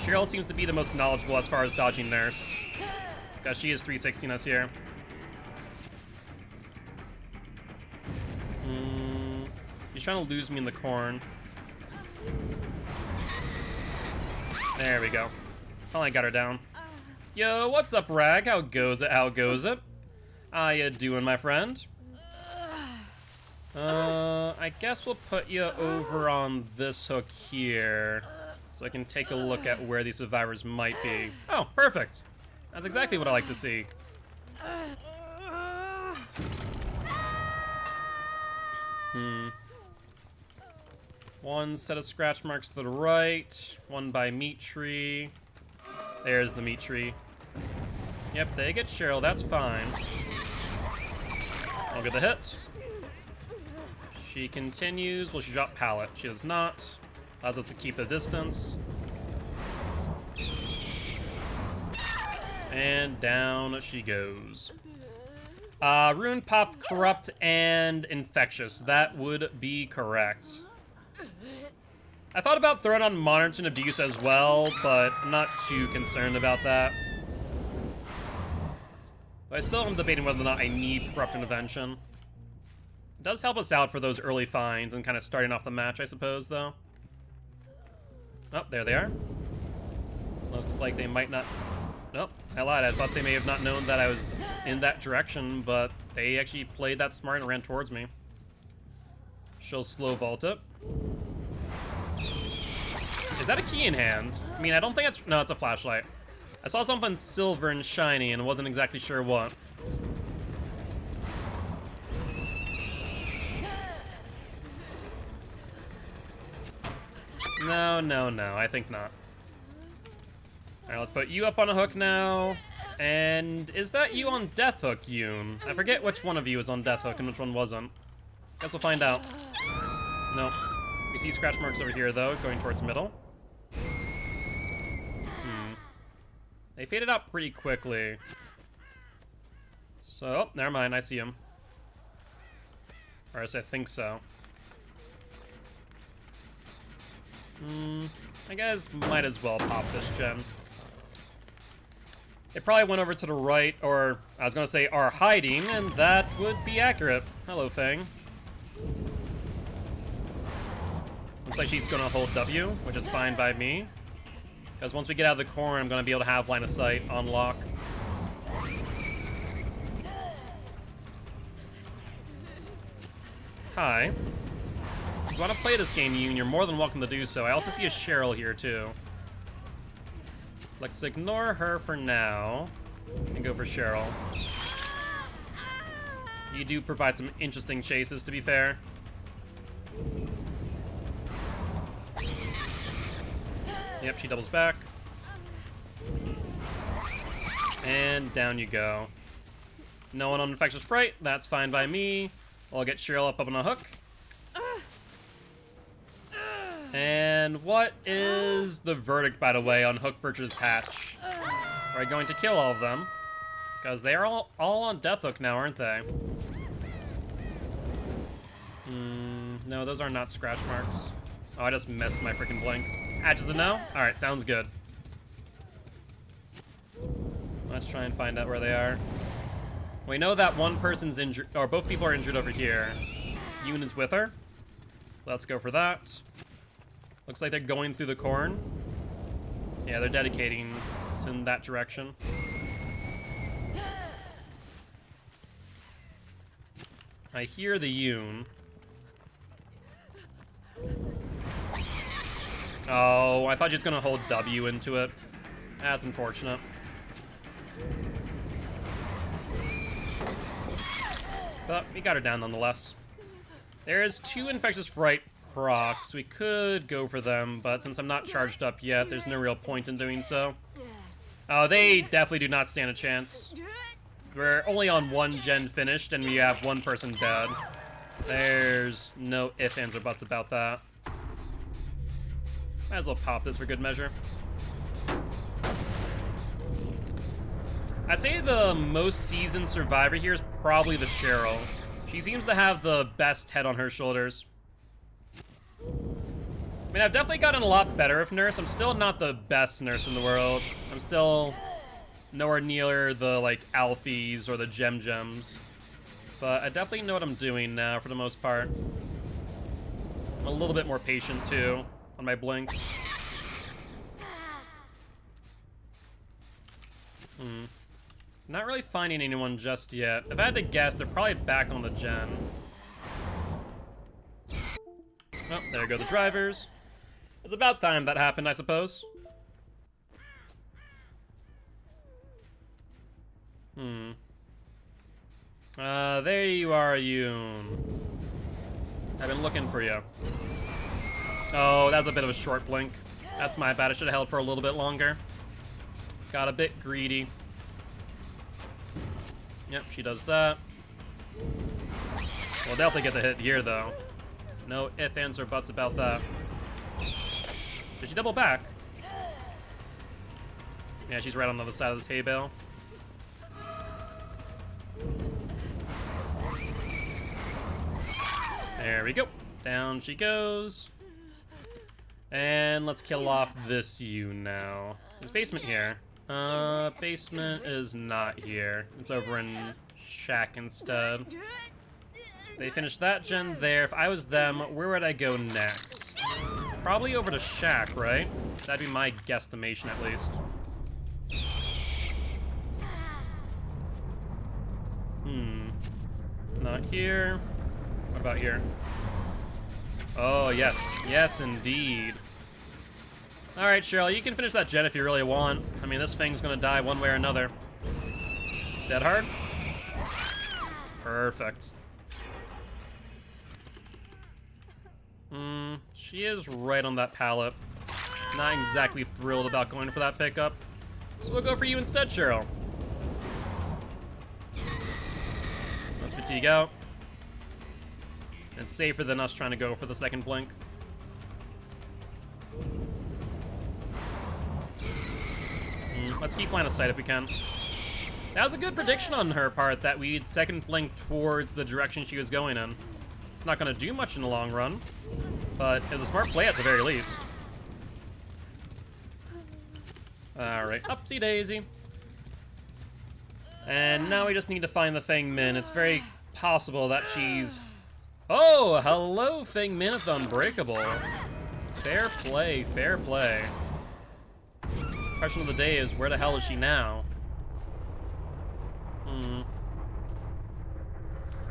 Cheryl seems to be the most knowledgeable as far as dodging Nurse, because she is 360 us here. He's trying to lose me in the corn. There we go. Finally got her down. Yo, what's up, Rag? How goes it? How goes it? How you doing, my friend? I guess we'll put you over on this hook here, so I can take a look at where these survivors might be. Oh, perfect. That's exactly what I like to see. One set of scratch marks to the right, one by meat tree. There's the meat tree. Yep, they get Cheryl, that's fine. I'll get the hit. She continues. Will she drop pallet? She does not. Allows us to keep the distance. And down she goes. Rune Pop, Corrupt, and Infectious. That would be correct. I thought about throwing on Monitoring Abuse as well, but I'm not too concerned about that. But I still am debating whether or not I need Corrupt Intervention. It does help us out for those early finds and kind of starting off the match, I suppose, though. Oh, there they are. Looks like they might not... Nope, I lied. I thought they may have not known that I was in that direction, but they actually played that smart and ran towards me. She'll slow vault it. Is that a key in hand? I mean, I don't think it's... No, it's a flashlight. I saw something silver and shiny and wasn't exactly sure what. No, no, no. I think not. Alright, let's put you up on a hook now. And is that you on Death Hook, Yoon? I forget which one of you is on Death Hook and which one wasn't. Guess we'll find out. No. We see scratch marks over here, though, going towards middle. They faded out pretty quickly. So, oh, never mind, I see him. Or at least I think so. I guess might as well pop this gen. It probably went over to the right, or I was gonna say are hiding, and that would be accurate. Hello, Fang. Looks like she's gonna hold W, which is fine by me. Because once we get out of the corner, I'm gonna be able to have line of sight on lock. Hi. If you want to play this game, Yoon, you're more than welcome to do so. I also see a Cheryl here, too. Let's ignore her for now and go for Cheryl. You do provide some interesting chases, to be fair. Yep, she doubles back. And down you go. No one on Infectious Fright. That's fine by me. I'll get Cheryl up on a hook. And what is the verdict, by the way, on Hook versus Hatch? Are we going to kill all of them? Because they are all on Death Hook now, aren't they? No, those are not scratch marks. Oh, I just missed my freaking blink. Hatch is a no? Alright, sounds good. Let's try and find out where they are. We know that one person's injured, or both people are injured over here. Yoon is with her. Let's go for that. Looks like they're going through the corn. Yeah, they're dedicating in that direction. I hear the Yoon. Oh, I thought she was gonna hold W into it. That's unfortunate. But we got her down nonetheless. There's 2 Infectious Fright procs. We could go for them, but since I'm not charged up yet, there's no real point in doing so. Oh, they definitely do not stand a chance. We're only on 1 gen finished, and we have 1 person dead. There's no ifs, ands, or buts about that. Might as well pop this for good measure. I'd say the most seasoned survivor here is probably the Cheryl. She seems to have the best head on her shoulders. I mean, I've definitely gotten a lot better of nurse. I'm still not the best nurse in the world. I'm still nowhere near the, like, Alfies or the Gems. But I definitely know what I'm doing now, for the most part. I'm a little bit more patient, too, on my blinks. Not really finding anyone just yet. If I had to guess, they're probably back on the gen. Oh, there go the drivers. It's about time that happened, I suppose. There you are, Yoon. I've been looking for you. Oh, that was a bit of a short blink. That's my bad. I should have held for a little bit longer. Got a bit greedy. Yep, she does that. We'll definitely get the hit here, though. No ifs, ands, or buts about that. Did she double back? Yeah, she's right on the other side of this hay bale. There we go. Down she goes. And let's kill off this Yoon now. There's basement here. Basement is not here. It's over in Shack instead. They finished that gen there. If I was them, where would I go next? Probably over to Shack, right? That'd be my guesstimation, at least. Not here. What about here? Oh, yes. Yes, indeed. Alright, Cheryl, you can finish that gen if you really want. I mean, this thing's gonna die one way or another. Dead hard? Perfect. She is right on that pallet. Not exactly thrilled about going for that pickup. So we'll go for you instead, Cheryl. Let's fatigue out. It's safer than us trying to go for the second blink. Let's keep line of sight if we can. That was a good prediction on her part that we'd second blink towards the direction she was going in. It's not going to do much in the long run, but it was a smart play at the very least. Alright, upsy daisy. And now we just need to find the Feng Min. It's very possible that she's... Oh, hello, Feng Min of the Unbreakable. Fair play, fair play. Question of the day is, where the hell is she now?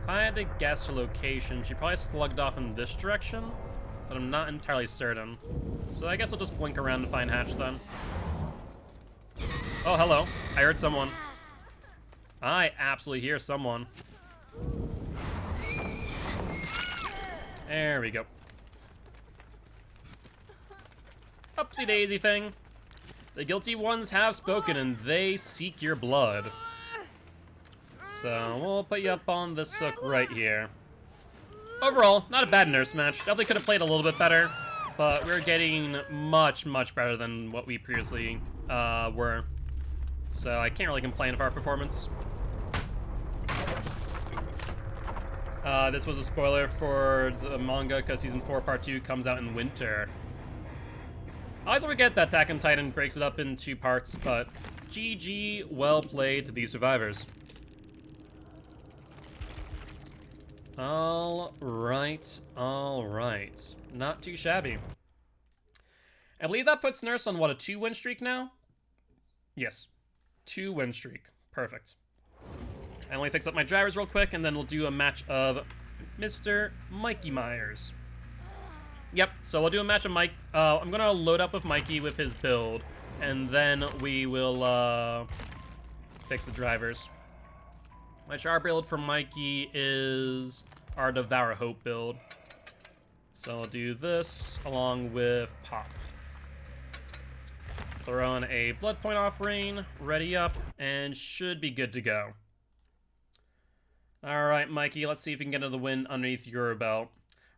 If I had to guess her location, she probably slugged off in this direction, but I'm not entirely certain. So I guess I'll just blink around to find Hatch then. Oh, hello. I heard someone. I absolutely hear someone. There we go. Upsy daisy thing. The guilty ones have spoken and they seek your blood. So we'll put you up on this sook right here. Overall, not a bad nurse match. Definitely could have played a little bit better, but we're getting much, much better than what we previously were. So I can't really complain of our performance. This was a spoiler for the manga because Season 4 Part 2 comes out in winter. I always forget that Attack on Titan breaks it up in 2 parts, but GG, well played to these survivors. Alright, alright. Not too shabby. I believe that puts Nurse on, what, a 2-win streak now? Yes. 2-win streak. Perfect. I only fix up my drivers real quick, and then we'll do a match of Mr. Mikey Myers. Yep, so we'll do a match of Mike. I'm gonna load up with Mikey with his build, and then we will fix the drivers. My char build for Mikey is our Devour Hope build. So I'll do this along with Pop. Throw in a Blood Point offering, ready up, and should be good to go. Alright, Mikey, let's see if we can get another win underneath your belt.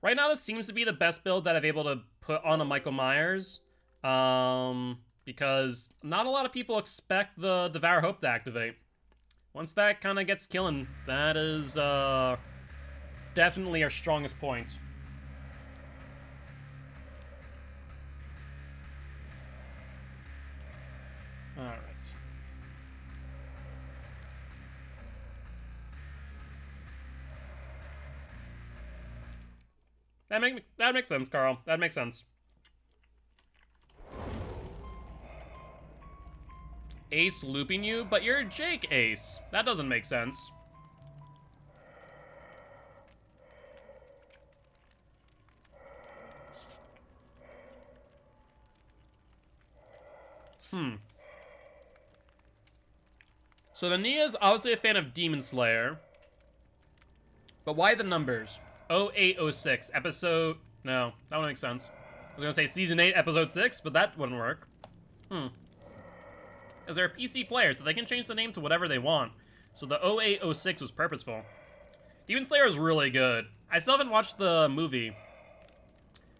Right now, this seems to be the best build that I've able to put on a Michael Myers. Because not a lot of people expect the Devour Hope to activate. Once that kind of gets killing, that is definitely our strongest point. Alright. That makes sense, Carl. That makes sense. Ace looping you, but you're Jake Ace. That doesn't make sense. So the Nia's obviously a fan of Demon Slayer. But why the numbers? 0806, episode... No, that wouldn't make sense. I was gonna say season 8, episode 6, but that wouldn't work. Because they're PC players, so they can change the name to whatever they want. So the 0806 was purposeful. Demon Slayer is really good. I still haven't watched the movie.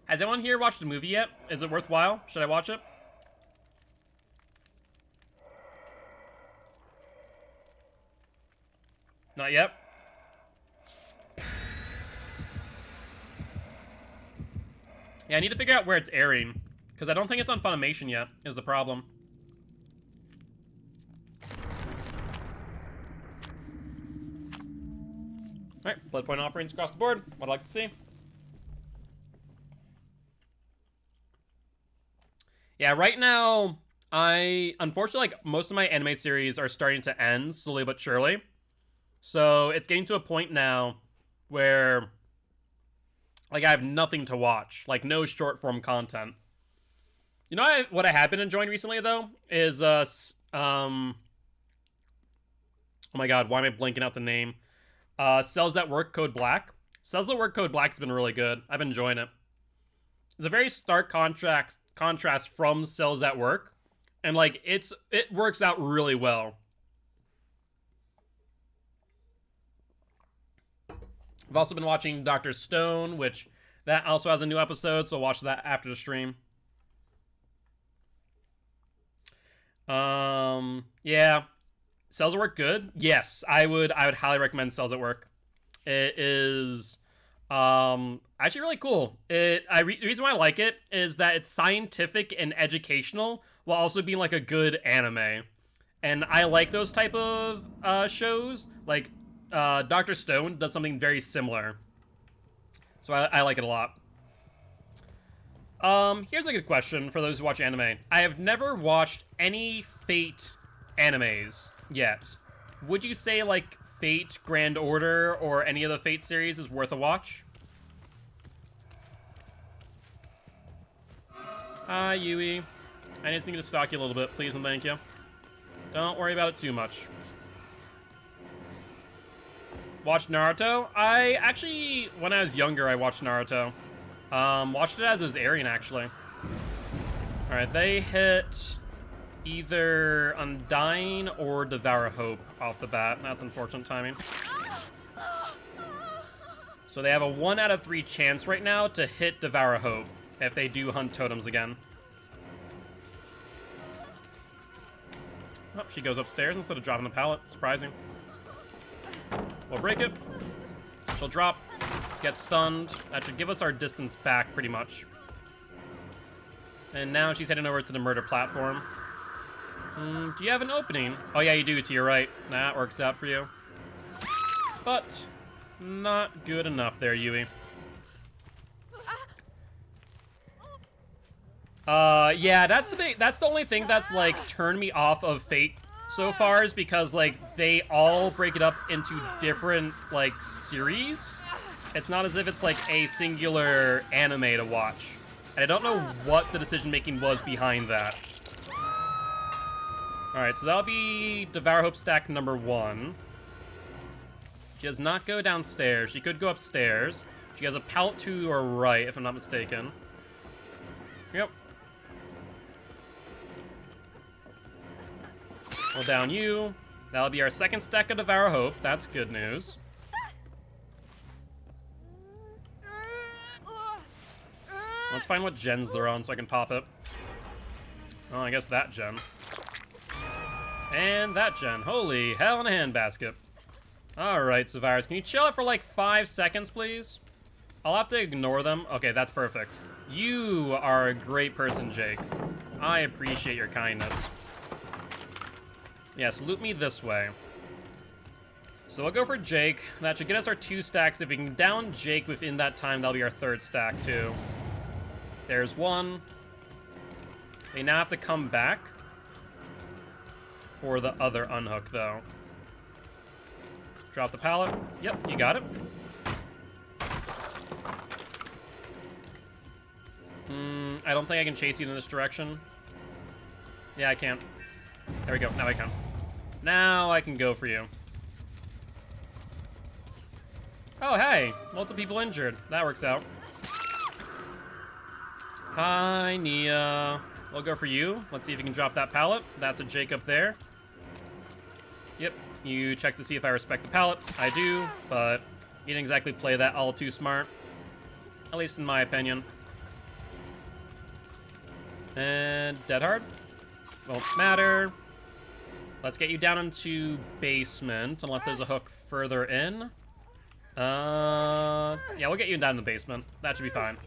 Has anyone here watched the movie yet? Is it worthwhile? Should I watch it? Not yet? Yeah, I need to figure out where it's airing. Because I don't think it's on Funimation yet, is the problem. Alright, Blood Point offerings across the board. What I'd like to see. Yeah, right now, unfortunately, like, most of my anime series are starting to end, slowly but surely. So, it's getting to a point now where, like, I have nothing to watch. Like, no short-form content. You know what I have been enjoying recently, though? Is, oh my god, why am I blanking out the name? Cells That Work Code Black. Cells That Work Code Black has been really good. I've been enjoying it. It's a very stark contrast from Cells That Work. And, like, it works out really well. I've also been watching Dr. Stone, which that also has a new episode, so I'll watch that after the stream. Yeah. Cells at Work good? Yes, I would highly recommend Cells at Work. It is actually really cool. The reason why I like it is that it's scientific and educational while also being like a good anime. And I like those type of shows. Like Dr. Stone does something very similar. So I like it a lot. Here's a good question for those who watch anime. I have never watched any Fate animes yet. Would you say, like, Fate Grand Order or any of the Fate series is worth a watch? Hi, Yui. I just need to stalk you a little bit, please and thank you. Don't worry about it too much. Watched Naruto? I actually, when I was younger, I watched Naruto. Watched it as it was airing, actually. Alright, they hit either Undying or Devour Hope off the bat. That's unfortunate timing. So they have a 1 out of 3 chance right now to hit Devour Hope if they do hunt totems again. Oh, she goes upstairs instead of dropping the pallet. Surprising. We'll break it. She'll drop. Get stunned. That should give us our distance back, pretty much. And now she's heading over to the murder platform. Do you have an opening? Oh, yeah, you do, to your right. That works out for you. But not good enough there, Yui. Yeah, that's the only thing that's, like, turned me off of Fate so far is because, like, they all break it up into different, like, series. It's not as if it's, like, a singular anime to watch. And I don't know what the decision-making was behind that. Alright, so that'll be Devour Hope stack number 1. She does not go downstairs. She could go upstairs. She has a pallet to her right, if I'm not mistaken. Yep. We'll down you. That'll be our second stack of Devour Hope. That's good news. Let's find what gens they're on so I can pop it. Oh, I guess that gen. And that gen. Holy hell in a handbasket. Alright, so Virus, can you chill out for like 5 seconds, please? I'll have to ignore them. Okay, that's perfect. You are a great person, Jake. I appreciate your kindness. Yes, loot me this way. So we'll go for Jake. That should get us our 2 stacks. If we can down Jake within that time, that'll be our 3rd stack, too. There's 1. They now have to come back for the other unhook, though. Drop the pallet. Yep, you got it. I don't think I can chase you in this direction. Yeah, I can. There we go. Now I can. Now I can go for you. Oh, hey. Multiple people injured. That works out. Hi, Nia. We'll go for you. Let's see if you can drop that pallet. That's a Jake up there. Yep. You check to see if I respect the pallet. I do, but you didn't exactly play that all too smart. At least in my opinion. And Dead Hard. Won't matter. Let's get you down into basement, unless there's a hook further in. Yeah, we'll get you down in the basement. That should be fine.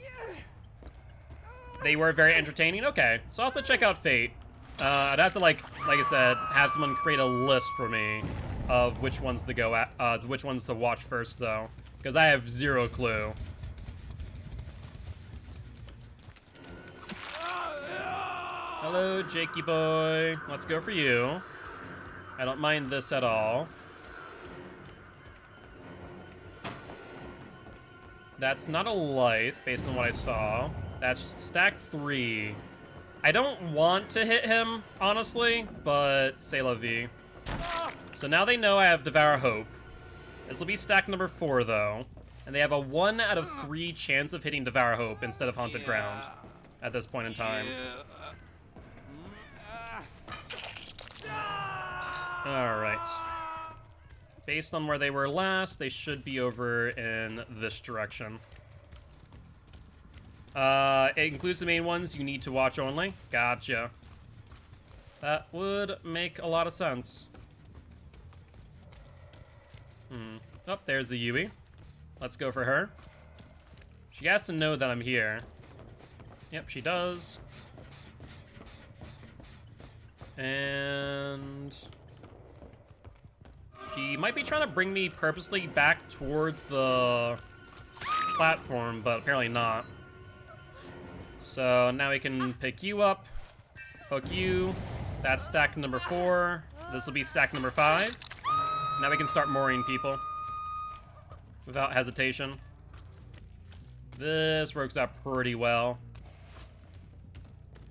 They were very entertaining? Okay, so I'll have to check out Fate. I'd have to, like I said, have someone create a list for me of which ones to go at, which ones to watch first, though. Because I have 0 clue. Hello, Jakey boy. Let's go for you. I don't mind this at all. That's not a life, based on what I saw. That's stack 3. I don't want to hit him, honestly, but c'est la vie. So now they know I have Devour Hope. This will be stack number 4, though. And they have a 1 out of 3 chance of hitting Devour Hope instead of Haunted Ground at this point in time. Alright. Based on where they were last, they should be over in this direction. It includes the main ones you need to watch only. Gotcha. That would make a lot of sense. Oh, there's the Yui. Let's go for her. She has to know that I'm here. Yep, she does. And she might be trying to bring me purposely back towards the platform, but apparently not. So now we can pick you up, hook you. That's stack number 4. This will be stack number 5. Now we can start mooring people without hesitation. This works out pretty well.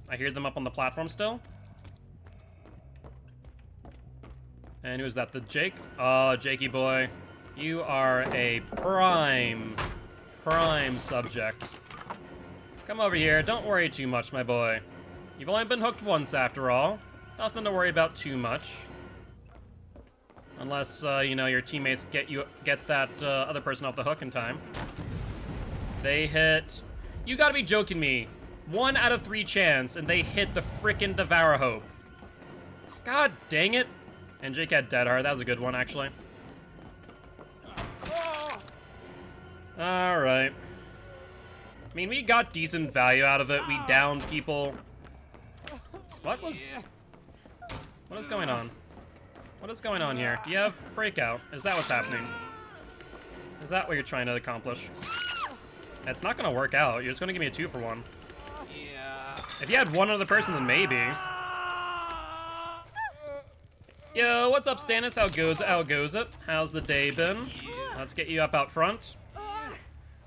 I hear them up on the platform still. And who is that? The Jake? Oh, Jakey boy. You are a prime subject. Come over here. Don't worry too much, my boy. You've only been hooked once, after all. Nothing to worry about too much. Unless, you know, your teammates get that other person off the hook in time. They hit... You gotta be joking me. 1 out of 3 chance, and they hit the frickin' Devour Hope. God dang it. And Jake had Dead Hard. That was a good one, actually. Alright. I mean, we got decent value out of it. We downed people. What is going on? What is going on here? Do you have Breakout? Is that what's happening? Is that what you're trying to accomplish? It's not gonna work out. You're just gonna give me a 2-for-1. If you had one other person, then maybe. Yo, what's up, Stannis? How goes it? How's the day been? Let's get you up out front.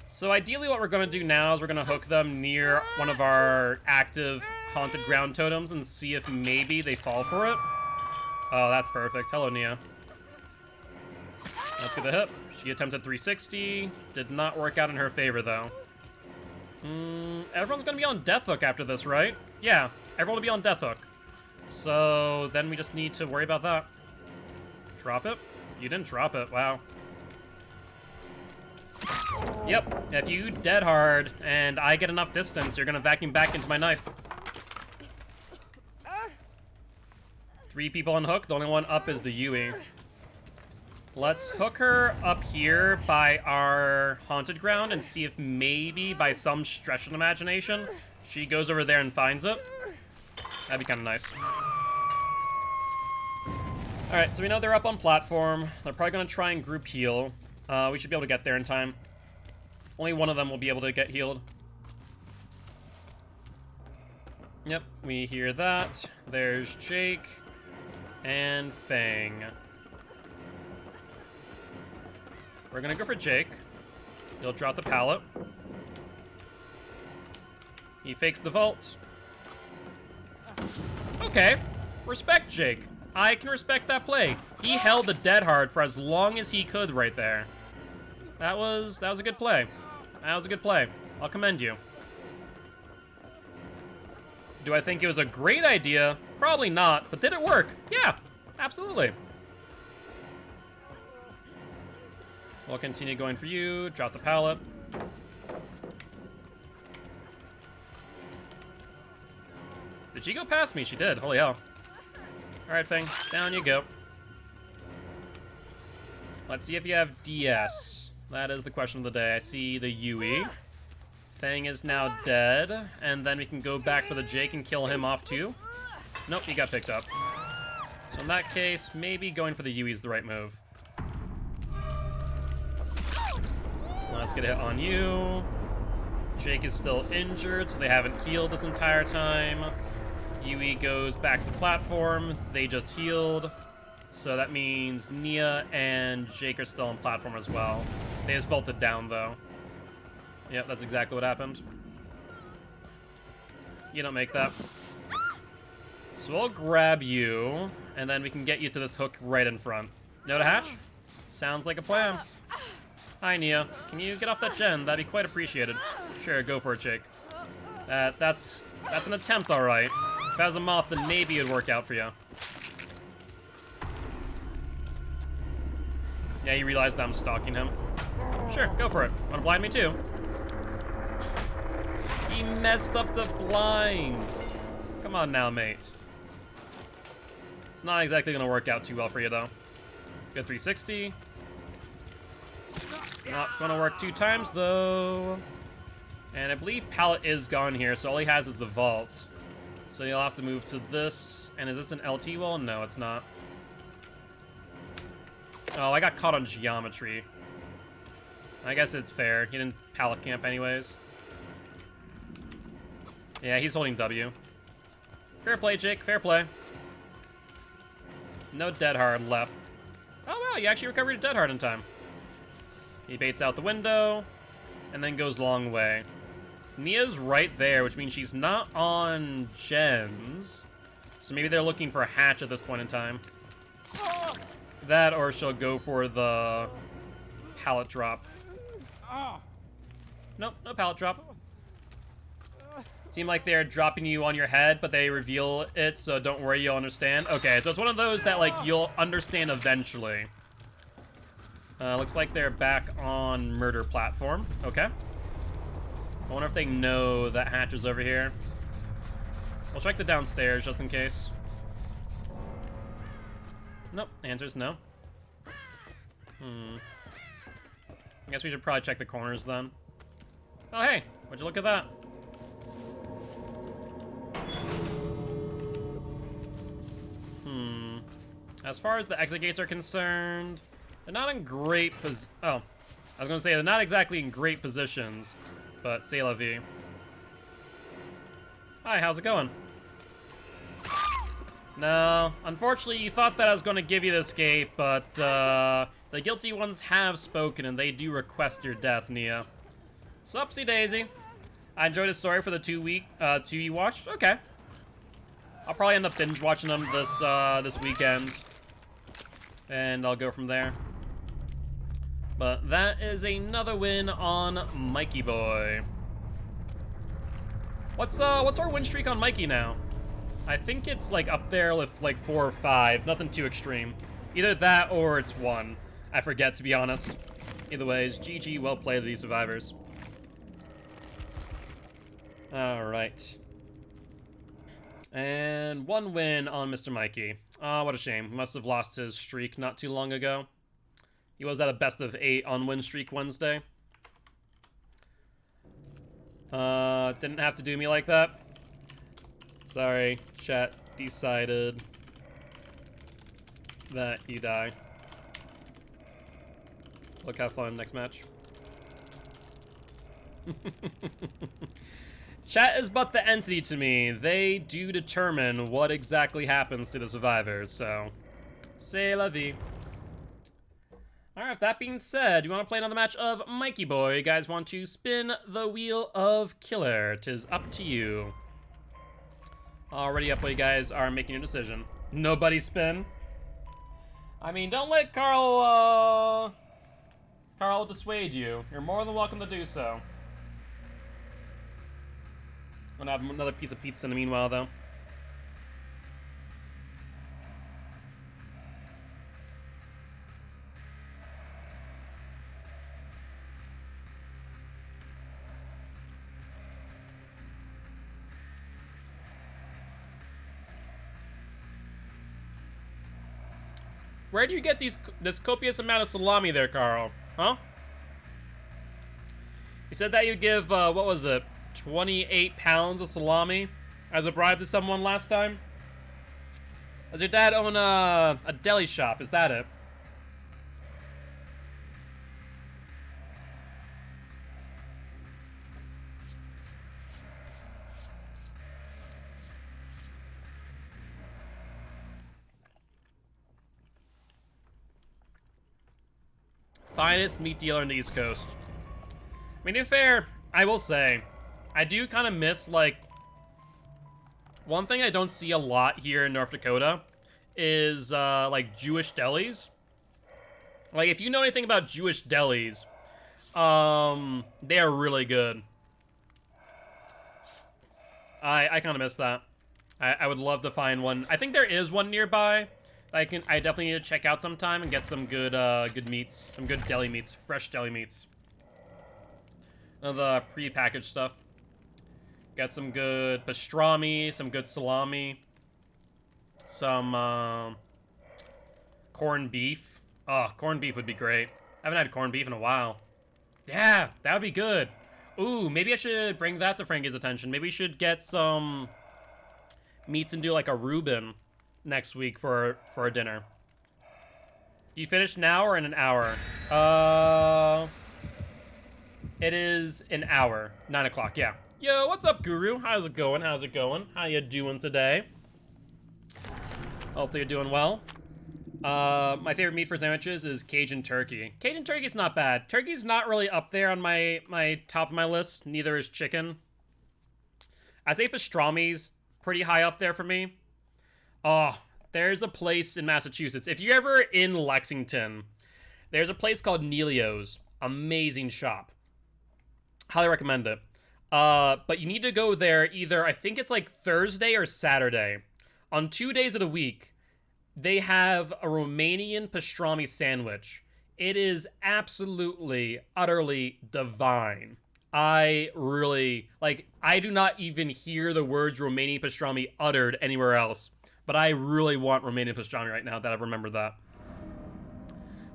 So ideally what we're going to do now is we're going to hook them near one of our active haunted ground totems and see if maybe they fall for it. Oh, that's perfect. Hello, Nia. Let's get the hit. She attempted 360. Did not work out in her favor, though. Everyone's going to be on Death Hook after this, right? Yeah, everyone will be on Death Hook. So then we just need to worry about that. Drop it? You didn't drop it. Wow. Yep. If you dead hard and I get enough distance, you're going to vacuum back into my knife. 3 people on hook. The only one up is the Yui. Let's hook her up here by our haunted ground and see if maybe by some stretch of imagination she goes over there and finds it. That'd be kind of nice. Alright, so we know they're up on platform. They're probably going to try and group heal. We should be able to get there in time. Only one of them will be able to get healed. Yep, we hear that. There's Jake and Fang. We're going to go for Jake. He'll drop the pallet. He fakes the vault. Okay, respect Jake. I can respect that play. He held the dead hard for as long as he could right there. That was a good play. That was a good play. I'll commend you. Do I think it was a great idea? Probably not, but did it work? Yeah, absolutely. We'll continue going for you. Drop the pallet. Did she go past me? She did. Holy hell. Alright, Fang. Down you go. Let's see if you have DS. That is the question of the day. I see the Yui. Fang is now dead. And then we can go back for the Jake and kill him off too. Nope, he got picked up. So in that case, maybe going for the Yui is the right move. Let's get a hit on you. Jake is still injured, so they haven't healed this entire time. Yui goes back to platform. They just healed. So that means Nia and Jake are still on platform as well. They just vaulted down, though. Yep, that's exactly what happened. You don't make that. So we'll grab you, and then we can get you to this hook right in front. Know to hatch? Sounds like a plan. Hi, Nia. Can you get off that gen? That'd be quite appreciated. Sure, go for it, Jake. That's an attempt, all right. If I was a moth, then maybe it'd work out for you. Yeah, you realize that I'm stalking him. Sure, go for it. Wanna blind me too? He messed up the blind. Come on now, mate. It's not exactly going to work out too well for you, though. Good 360. Not going to work 2 times, though. And I believe Pallet is gone here, so all he has is the vault. So you'll have to move to this. And is this an LT wall? No, it's not. Oh, I got caught on geometry. I guess it's fair. He didn't pallet camp anyways. Yeah, he's holding W. Fair play, Jake. Fair play. No dead hard left. Oh, wow. You actually recovered a dead hard in time. He baits out the window and then goes long way. Nia's right there, which means she's not on gens. So maybe they're looking for a hatch at this point in time. That, or she'll go for the pallet drop. Nope, no pallet drop. Seem like they're dropping you on your head, but they reveal it, so don't worry, you'll understand. Okay, so it's one of those that, like, you'll understand eventually. Looks like they're back on murder platform. Okay. I wonder if they know that hatch is over here. We'll check the downstairs just in case. Nope, answer's no. I guess we should probably check the corners then. Oh, hey, would you look at that? As far as the exit gates are concerned, they're not in great I was gonna say they're not exactly in great positions, but c'est la vie. Hi, how's it going? No, unfortunately, you thought that I was going to give you the escape, but the guilty ones have spoken, and they do request your death, Nia. Supsy daisy. I enjoyed the story for the 2 you watched. Okay. I'll probably end up binge watching them this weekend, and I'll go from there. But that is another win on Mikey boy. What's our win streak on Mikey now? I think it's like up there with like 4 or 5. Nothing too extreme. Either that or it's 1. I forget, to be honest. Either way, it's GG. Well played, these survivors. All right. And 1 win on Mr. Mikey. What a shame. He must have lost his streak not too long ago. He was at a best of 8 on win streak Wednesday. Didn't have to do me like that. Sorry, chat decided that you die. Look, have fun next match. Chat is but the entity to me. They do determine what exactly happens to the survivors, so c'est la vie. Alright, that being said, you want to play another match of Mikey Boy? You guys want to spin the wheel of killer? 'Tis up to you. Already up while you guys are making your decision. Nobody spin? I mean, don't let Carl dissuade you. You're more than welcome to do so. I'm gonna have another piece of pizza in the meanwhile, though. Where do you get this copious amount of salami there, Carl? Huh? You said that you give, what was it, 28 pounds of salami as a bribe to someone last time? Does your dad own a deli shop? Is that it? Finest meat dealer in the East Coast. I mean, to be fair, I will say, I do kind of miss, like, one thing I don't see a lot here in North Dakota is, like, Jewish delis. Like, if you know anything about Jewish delis, they are really good. I kind of miss that. I would love to find one. I think there is one nearby. I definitely need to check out sometime and get some good meats, some good deli meats, fresh deli meats. None of the pre-packaged stuff. Got some good pastrami, some good salami. some corned beef. Oh, corned beef would be great. I haven't had corned beef in a while. Yeah, that would be good. Ooh, maybe I should bring that to Frankie's attention. Maybe we should get some meats and do like a Reuben next week for a dinner. You finish now or in an hour? It is an hour. 9 o'clock, yeah. Yo, what's up, Guru? How's it going? How's it going? How you doing today? Hopefully you're doing well. My favorite meat for sandwiches is Cajun turkey. Cajun turkey's not bad. Turkey's not really up there on my top of my list. Neither is chicken. I'd say pastrami's pretty high up there for me. Oh, there's a place in Massachusetts. If you're ever in Lexington, there's a place called Neilio's. Amazing shop. Highly recommend it. But you need to go there either, I think it's like Thursday or Saturday. On 2 days of the week, they have a Romanian pastrami sandwich. It is absolutely, utterly divine. I really, like, I do not even hear the words Romanian pastrami uttered anywhere else. But I really want Romanian pastrami right now that I've remembered that.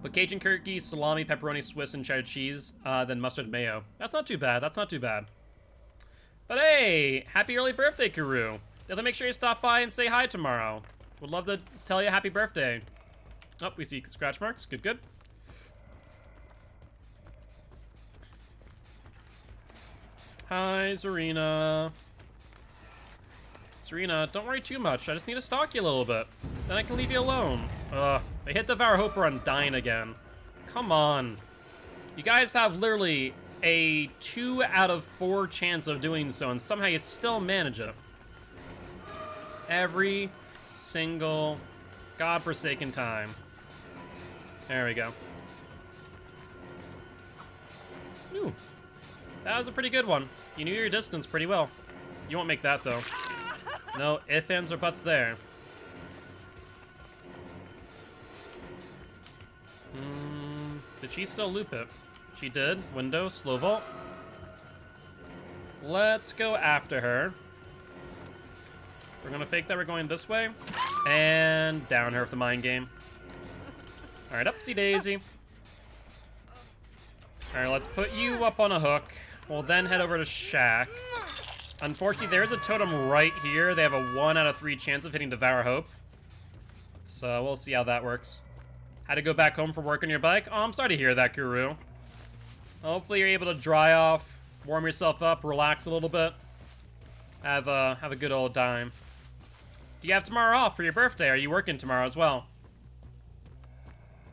But Cajun turkey, salami, pepperoni, Swiss, and cheddar cheese, then mustard mayo. That's not too bad. That's not too bad. But hey, happy early birthday, Kuru. Definitely make sure you stop by and say hi tomorrow. Would love to tell you happy birthday. Oh, we see scratch marks. Good, good. Hi, Zarina. Zarina, don't worry too much. I just need to stalk you a little bit. Then I can leave you alone. Ugh, I hit Devour Hope or I'm dying again. Come on. You guys have literally a 2 out of 4 chance of doing so, and somehow you still manage it. Every single godforsaken time. There we go. Ooh. That was a pretty good one. You knew your distance pretty well. You won't make that, though. No ifs, ands, or buts there. Did she still loop it? She did. Window, slow vault. Let's go after her. We're gonna fake that we're going this way. And down her with the mind game. Alright, upsie daisy. Alright, let's put you up on a hook. We'll then head over to Shack. Unfortunately, there is a totem right here. They have a 1 out of 3 chance of hitting Devour Hope. So we'll see how that works. Had to go back home for work on your bike? Oh, I'm sorry to hear that, Guru. Hopefully you're able to dry off, warm yourself up, relax a little bit. Have a good old time. Do you have tomorrow off for your birthday? Are you working tomorrow as well?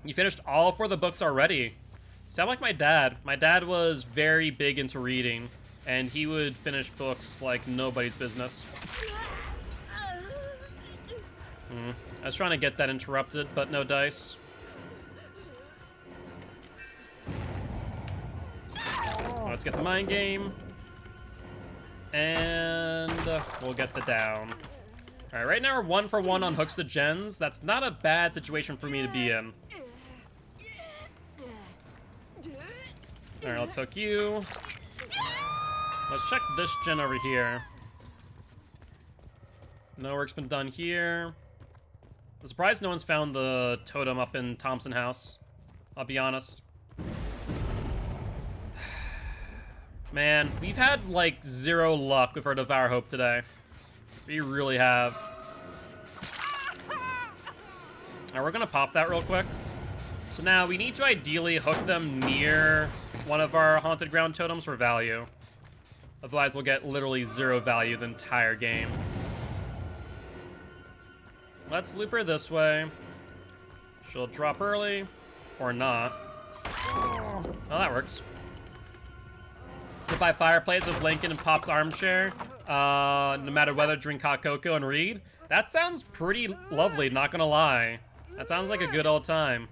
You finished all 4 of the books already. Sound like my dad. My dad was very big into reading, and he would finish books like nobody's business. I was trying to get that interrupted, but no dice. Let's get the mind game. And we'll get the down. Alright, right now we're 1 for 1 on hooks to gens. That's not a bad situation for me to be in. Alright, let's hook you. Let's check this gen over here. No work's been done here. I'm surprised no one's found the totem up in Thompson House. I'll be honest. Man, we've had, like, 0 luck with our Devour Hope today. We really have. Alright, we're gonna pop that real quick. So now, we need to ideally hook them near one of our Haunted Ground totems for value. Otherwise, we'll get literally 0 value the entire game. Let's loop her this way. She'll drop early, or not. Oh, that works. Sit by fireplace with Lincoln and Pop's armchair. No matter whether, drink hot cocoa and read. That sounds pretty lovely, not gonna lie. That sounds like a good old time.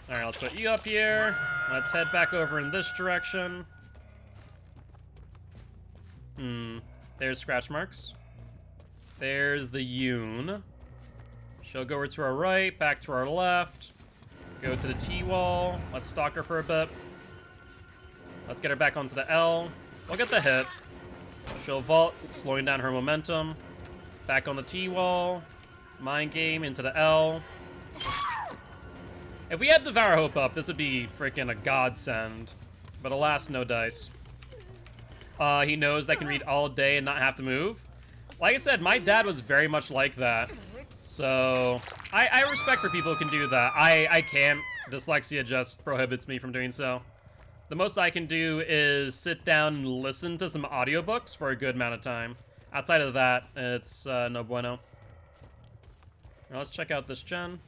Alright, let's put you up here. Let's head back over in this direction. There's scratch marks. There's the Yoon. She'll go over to our right, back to our left. Go to the T-wall. Let's stalk her for a bit. Let's get her back onto the L. We'll get the hit. She'll vault, slowing down her momentum. Back on the T-wall. Mind game into the L. If we had Devour Hope up, this would be freaking a godsend. But alas, no dice. He knows that I can read all day and not have to move. Like I said, my dad was very much like that. So, I respect for people who can do that. I can't. Dyslexia just prohibits me from doing so. The most I can do is sit down and listen to some audiobooks for a good amount of time. Outside of that, it's no bueno. Now let's check out this gen.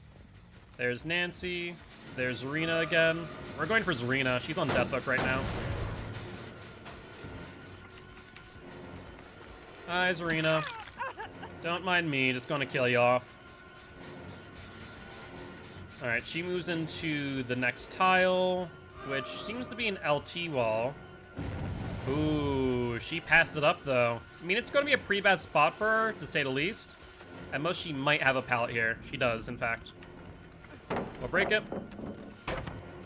There's Nancy. There's Zarina again. We're going for Zarina. She's on death hook right now. Hi, Zarina. Don't mind me. Just gonna kill you off. Alright, she moves into the next tile, which seems to be an LT wall. Ooh, she passed it up, though. I mean, it's going to be a pretty bad spot for her, to say the least. At most, she might have a pallet here. She does, in fact. We'll break it.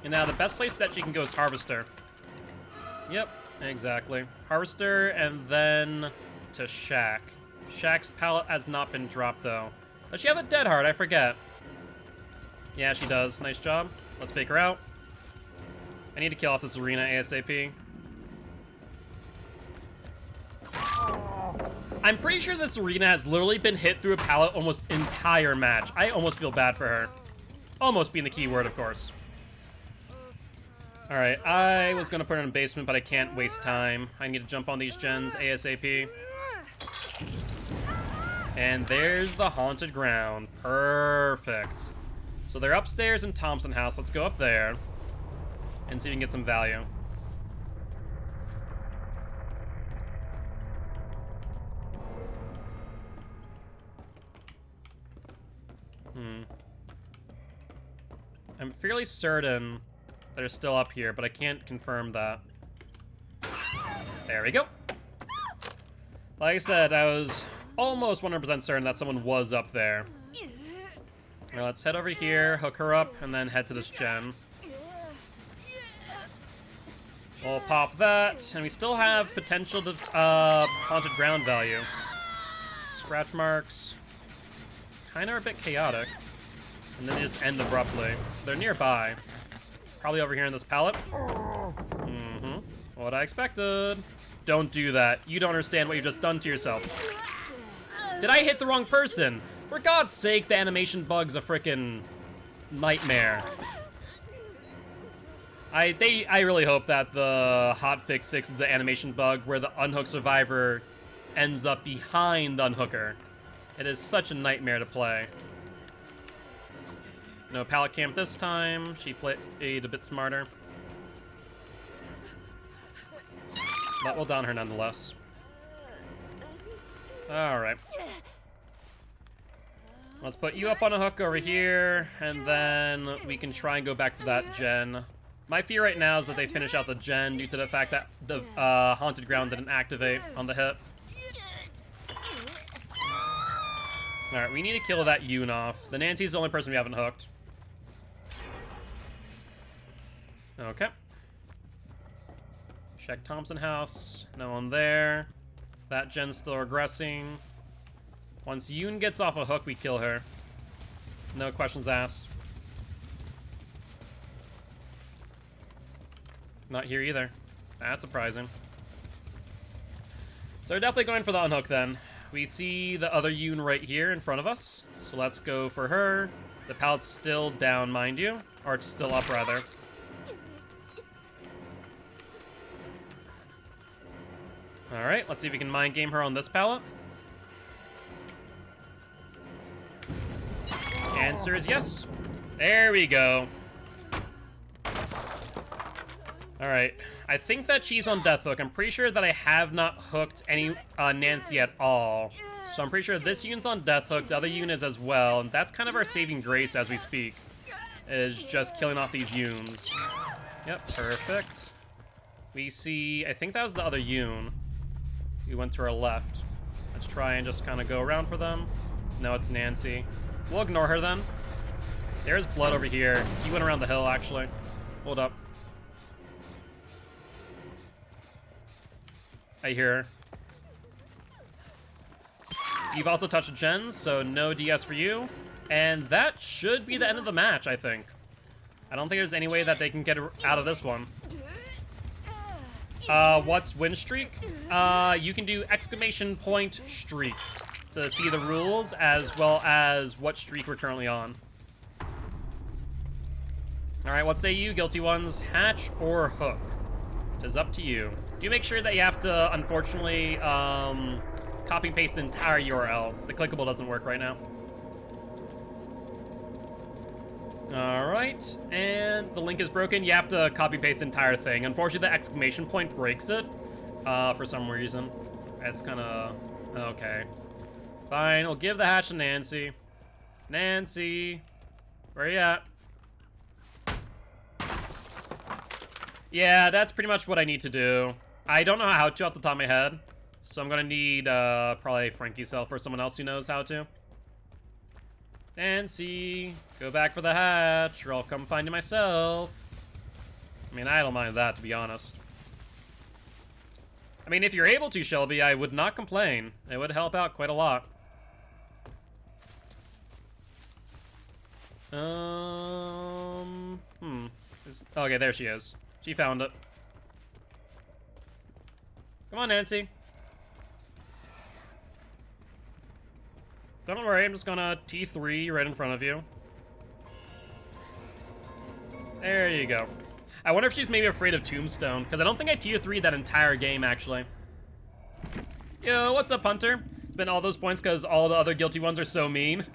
And now the best place that she can go is Harvester. Yep, exactly. Harvester, and then to Shack. Shack's pallet has not been dropped, though. Does she have a dead heart? I forget. Yeah, she does. Nice job. Let's fake her out. I need to kill off this arena ASAP. I'm pretty sure this arena has literally been hit through a pallet almost entire match. I almost feel bad for her. Almost being the key word, of course. Alright, I was going to put her in the basement, but I can't waste time. I need to jump on these gens ASAP. And there's the haunted ground. Perfect. So they're upstairs in Thompson House. Let's go up there and see if we can get some value. I'm fairly certain they're still up here, but I can't confirm that. There we go. Like I said, I was almost 100% certain that someone was up there. Now let's head over here, hook her up, and then head to this gen. We'll pop that, and we still have potential to haunted ground value. Scratch marks. Kind of a bit chaotic. And then they just end abruptly. So they're nearby. Probably over here in this pallet. Mm-hmm. What I expected. Don't do that. You don't understand what you've just done to yourself. Did I hit the wrong person? For God's sake, the animation bug's a frickin' nightmare. I really hope that the hotfix fixes the animation bug where the unhooked survivor ends up behind the unhooker. It is such a nightmare to play. No pallet camp this time. She played a bit smarter. But we'll down her nonetheless. Alright. Let's put you up on a hook over here, and then we can try and go back for that gen. My fear right now is that they finish out the gen due to the fact that the haunted ground didn't activate on the hit. Alright, we need to kill that Yoon off. The Nancy's the only person we haven't hooked. Okay. Check Thompson House. No one there. That gen's still regressing. Once Yoon gets off a hook, we kill her. No questions asked. Not here either. That's surprising. So we're definitely going for the unhook then. We see the other Yoon right here in front of us. So let's go for her. The pallet's still down, mind you. Or it's still up, rather. Alright, let's see if we can mind game her on this pallet. Answer is yes. There we go. Alright, I think that she's on death hook. I'm pretty sure that I have not hooked any Nancy at all. So I'm pretty sure this Yoon's on death hook, the other Yoon is as well, and that's kind of our saving grace as we speak. Is just killing off these Yoons. Yep, perfect. We see, I think that was the other Yoon. We went to our left. Let's try and just kind of go around for them. No, it's Nancy. We'll ignore her then. There's blood over here. He went around the hill, actually. Hold up. I hear her. You've also touched gens, so no DS for you. And that should be the end of the match, I think. I don't think there's any way that they can get out of this one. What's win streak? You can do exclamation point streak to see the rules as well as what streak we're currently on. Alright, what say you, guilty ones? Hatch or hook? It is up to you. Do make sure that you have to, unfortunately, copy and paste the entire URL. The clickable doesn't work right now. Alright, and the link is broken. You have to copy and paste the entire thing. Unfortunately, the exclamation point breaks it for some reason. That's kind of... okay. Fine, I'll give the hatch to Nancy. Nancy, where you at? Yeah, that's pretty much what I need to do. I don't know how to off the top of my head, so I'm gonna need probably Frankie's help or someone else who knows how to. Nancy, go back for the hatch, or I'll come find you myself. I mean, I don't mind that, to be honest. I mean, if you're able to, Shelby, I would not complain. It would help out quite a lot. Okay, there she is. She found it. Come on, Nancy. Don't worry, I'm just gonna T3 right in front of you. There you go. I wonder if she's maybe afraid of Tombstone, because I don't think I T3 that entire game, actually. Yo, what's up, Hunter? Spent all those points because all the other guilty ones are so mean.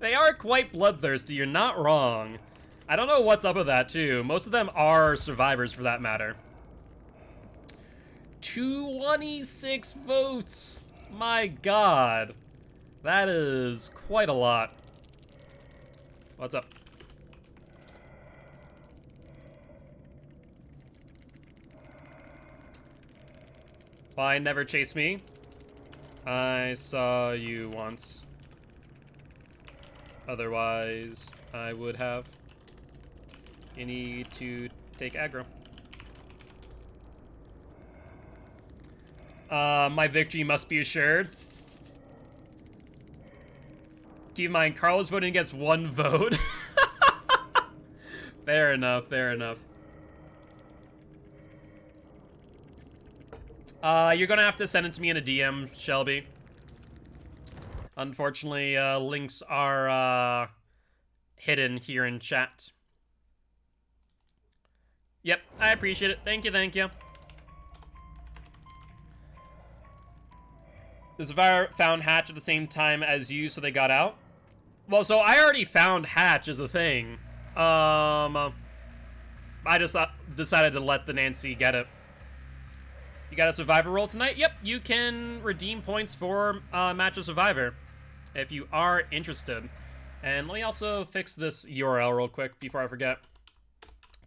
They are quite bloodthirsty, you're not wrong. I don't know what's up with that, too. Most of them are survivors, for that matter. 26 votes! My god. That is quite a lot. What's up? Why never chase me? I saw you once. Otherwise, I would have. You need to take aggro. My victory must be assured. Keep in mind, Carlos voting against one vote. Fair enough, fair enough. You're gonna have to send it to me in a DM, Shelby. Unfortunately, links are, hidden here in chat. Yep, I appreciate it. Thank you, thank you. The survivor found Hatch at the same time as you, so they got out? Well, so I already found Hatch as a thing. I just decided to let the Nancy get it. You got a survivor roll tonight? Yep, you can redeem points for Match of Survivor if you are interested. And let me also fix this URL real quick before I forget.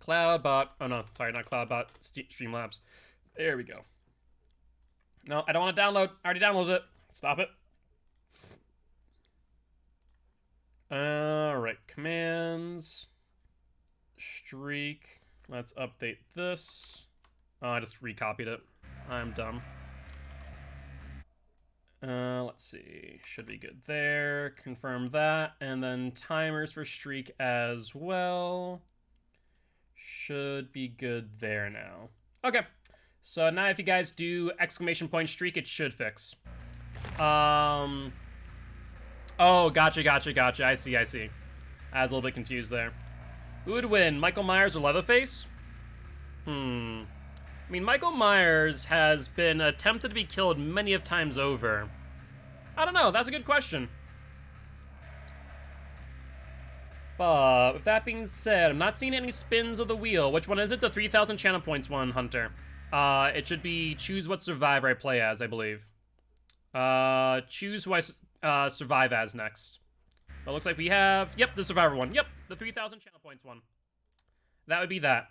Cloudbot. Oh no, sorry, not Cloudbot. Streamlabs. There we go. No, I don't want to download. I already downloaded it. Stop it. Alright, commands. Streak. Let's update this. Oh, I just recopied it. I'm dumb. Let's see. Should be good there. Confirm that. And then timers for streak as well. Should be good there now. Okay. So now if you guys do exclamation point streak, it should fix. Oh, gotcha. I see. I was a little bit confused there. Who would win, Michael Myers or Leatherface? I mean, Michael Myers has been attempted to be killed many of times over. I don't know, that's a good question. But with that being said, I'm not seeing any spins of the wheel. Which one is it? The 3,000 channel points one, Hunter. It should be choose what survivor I play as, I believe. Choose who I survive as next. But it looks like we have, yep, the survivor one. Yep, the 3,000 channel points one. That would be that.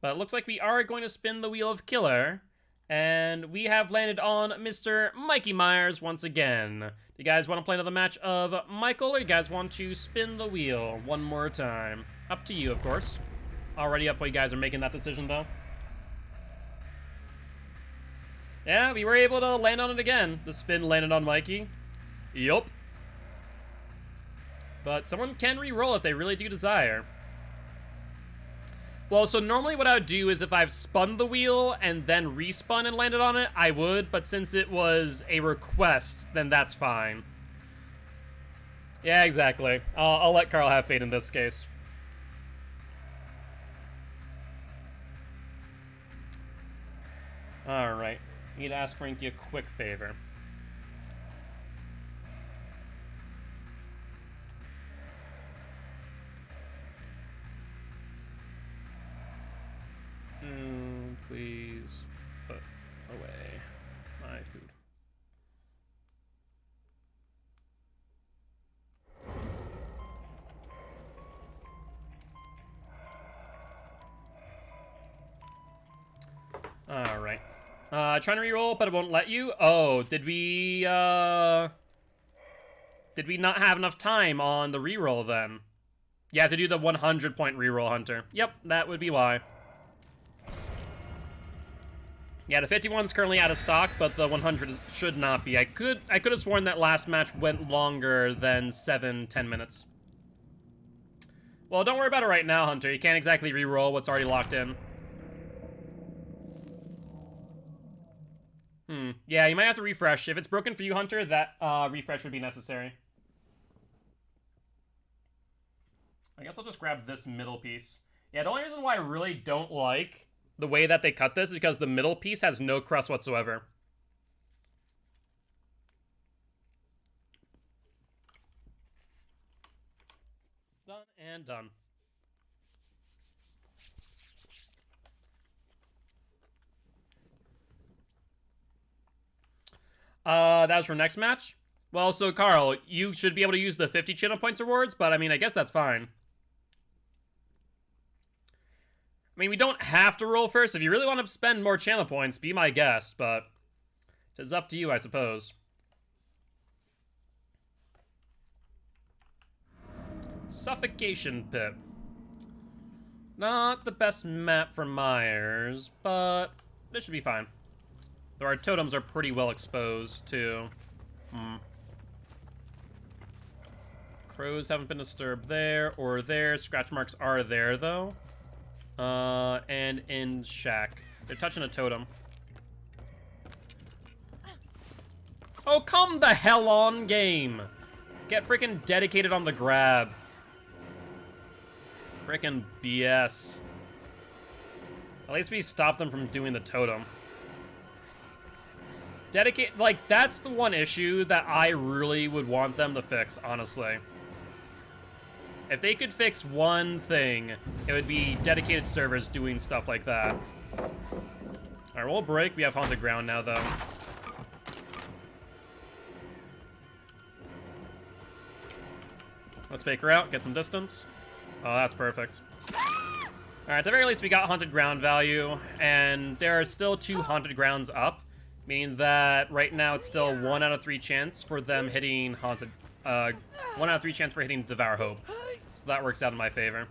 But it looks like we are going to spin the wheel of killer. And we have landed on Mr. Mikey Myers once again. Do you guys want to play another match of Michael, or you guys want to spin the wheel one more time? Up to you, of course. Already up while you guys are making that decision, though. Yeah, we were able to land on it again. The spin landed on Mikey. Yup. But someone can re-roll if they really do desire. Well, so normally what I would do is if I've spun the wheel and then respun and landed on it, I would. But since it was a request, then that's fine. Yeah, exactly. I'll let Carl have fate in this case. Alright. Need to ask Frankie a quick favor. Please put away my food. Alright. Trying to reroll, but it won't let you? Oh, did we not have enough time on the reroll then? You have to do the 100-point reroll, Hunter. Yep, that would be why. Yeah, the 51's currently out of stock, but the 100 should not be. I could have sworn that last match went longer than 7-10 minutes. Well, don't worry about it right now, Hunter. You can't exactly re-roll what's already locked in. Yeah, you might have to refresh. If it's broken for you, Hunter, that refresh would be necessary. I guess I'll just grab this middle piece. Yeah, the only reason why I really don't like the way that they cut this is because the middle piece has no crust whatsoever. Done and done. That was for next match? Well, so Carl, you should be able to use the 50 channel points rewards, but I mean, I guess that's fine. I mean, we don't have to roll first. If you really want to spend more channel points, be my guest, but it's up to you, I suppose. Suffocation Pit. Not the best map for Myers, but this should be fine. Though our totems are pretty well exposed, too. Crows haven't been disturbed there or there. Scratch marks are there, though. And in shack. They're touching a totem. Oh, come the hell on, game! Get freaking dedicated on the grab. Freaking BS. At least we stopped them from doing the totem. Dedicate, like, that's the one issue that I really would want them to fix, honestly. If they could fix one thing, it would be dedicated servers doing stuff like that. Alright, we'll break. We have haunted ground now, though. Let's fake her out, get some distance. Oh, that's perfect. Alright, at the very least, we got haunted ground value, and there are still 2 haunted grounds up, meaning that right now it's still 1 out of 3 chance for them hitting haunted. 1 out of 3 chance for hitting Devour Hope. So that works out in my favor.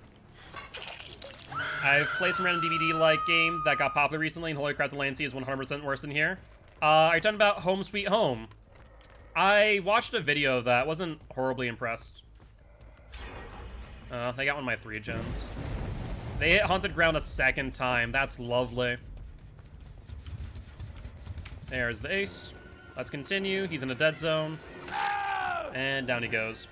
I've played some random DVD-like game that got popular recently, and holy crap, the latency is 100% worse than here. Are you talking about Home Sweet Home? I watched a video of that, wasn't horribly impressed. They got one of my 3 gens. They hit haunted ground a 2nd time, that's lovely. There's the ace. Let's continue, he's in a dead zone. And down he goes.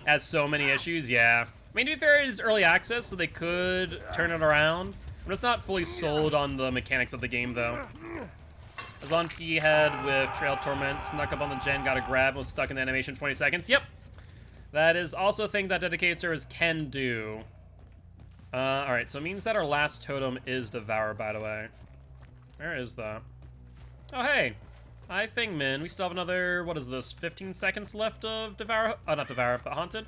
Has so many issues, yeah. I mean, to be fair, it is early access, so they could turn it around. I'm just not fully sold on the mechanics of the game, though. I was on P-head with Trail Torment, snuck up on the gen, got a grab, was stuck in the animation 20 seconds. Yep. That is also a thing that dedicated servers can do. Alright, so it means that our last totem is Devour, by the way. Where is that? Oh, hey. Hi, Fingmin. We still have another, what is this, 15 seconds left of Devour? Oh, not Devour, but Haunted.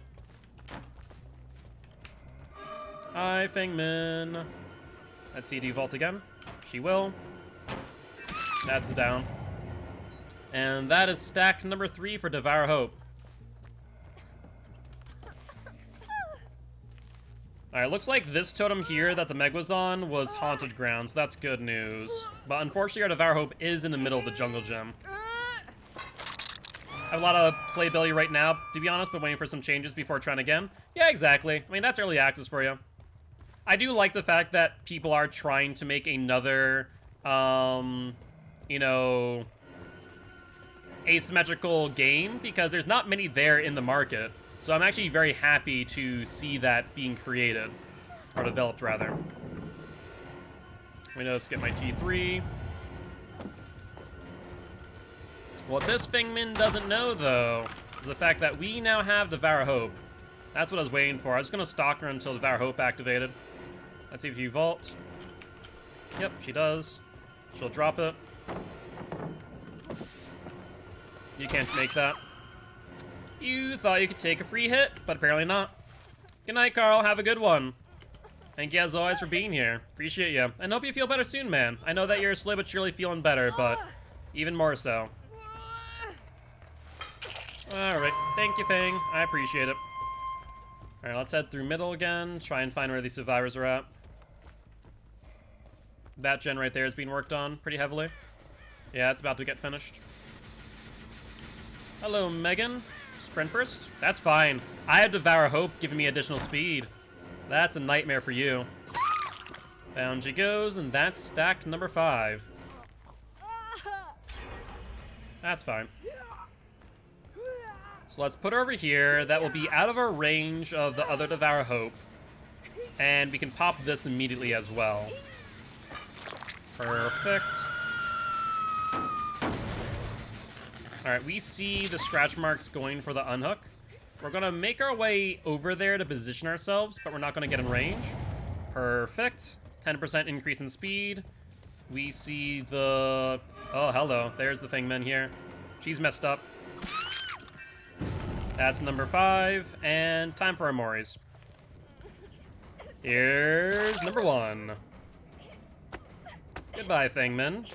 Hi, Fingmin. Let's see, do you vault again? She will. That's down. And that is stack number 3 for Devour Hope. Alright, looks like this totem here that the Meg was on was Haunted Grounds. That's good news. But unfortunately, our Devour Hope is in the middle of the Jungle Gym. I have a lot of playability right now, to be honest, but waiting for some changes before trying again. Yeah, exactly. I mean, that's early access for you. I do like the fact that people are trying to make another, you know, asymmetrical game, because there's not many there in the market. So I'm actually very happy to see that being created, or developed, rather. Let me just get my T3. What this Fingman doesn't know, though, is the fact that we now have Devour Hope. That's what I was waiting for. I was going to stalk her until Devour Hope activated. Let's see if you vault. Yep, she does. She'll drop it. You can't make that. You thought you could take a free hit, but apparently not. Good night, Carl. Have a good one. Thank you, as always, for being here. Appreciate you. And hope you feel better soon, man. I know that you're slowly but surely feeling better, but even more so. Alright. Thank you, Fang. I appreciate it. Alright, let's head through middle again. Try and find where these survivors are at. That gen right there is being worked on pretty heavily. Yeah, it's about to get finished. Hello, Megan. Sprint burst? That's fine. I have Devour Hope giving me additional speed. That's a nightmare for you. Down she goes, and that's stack number 5. That's fine. So let's put her over here. That will be out of our range of the other Devour Hope. And we can pop this immediately as well. Perfect. Alright, we see the scratch marks going for the unhook. We're going to make our way over there to position ourselves, but we're not going to get in range. Perfect. 10% increase in speed. We see the... Oh, hello. There's the Fangman here. She's messed up. That's number 5, and time for our Moris. Here's number 1. Goodbye, Fangman.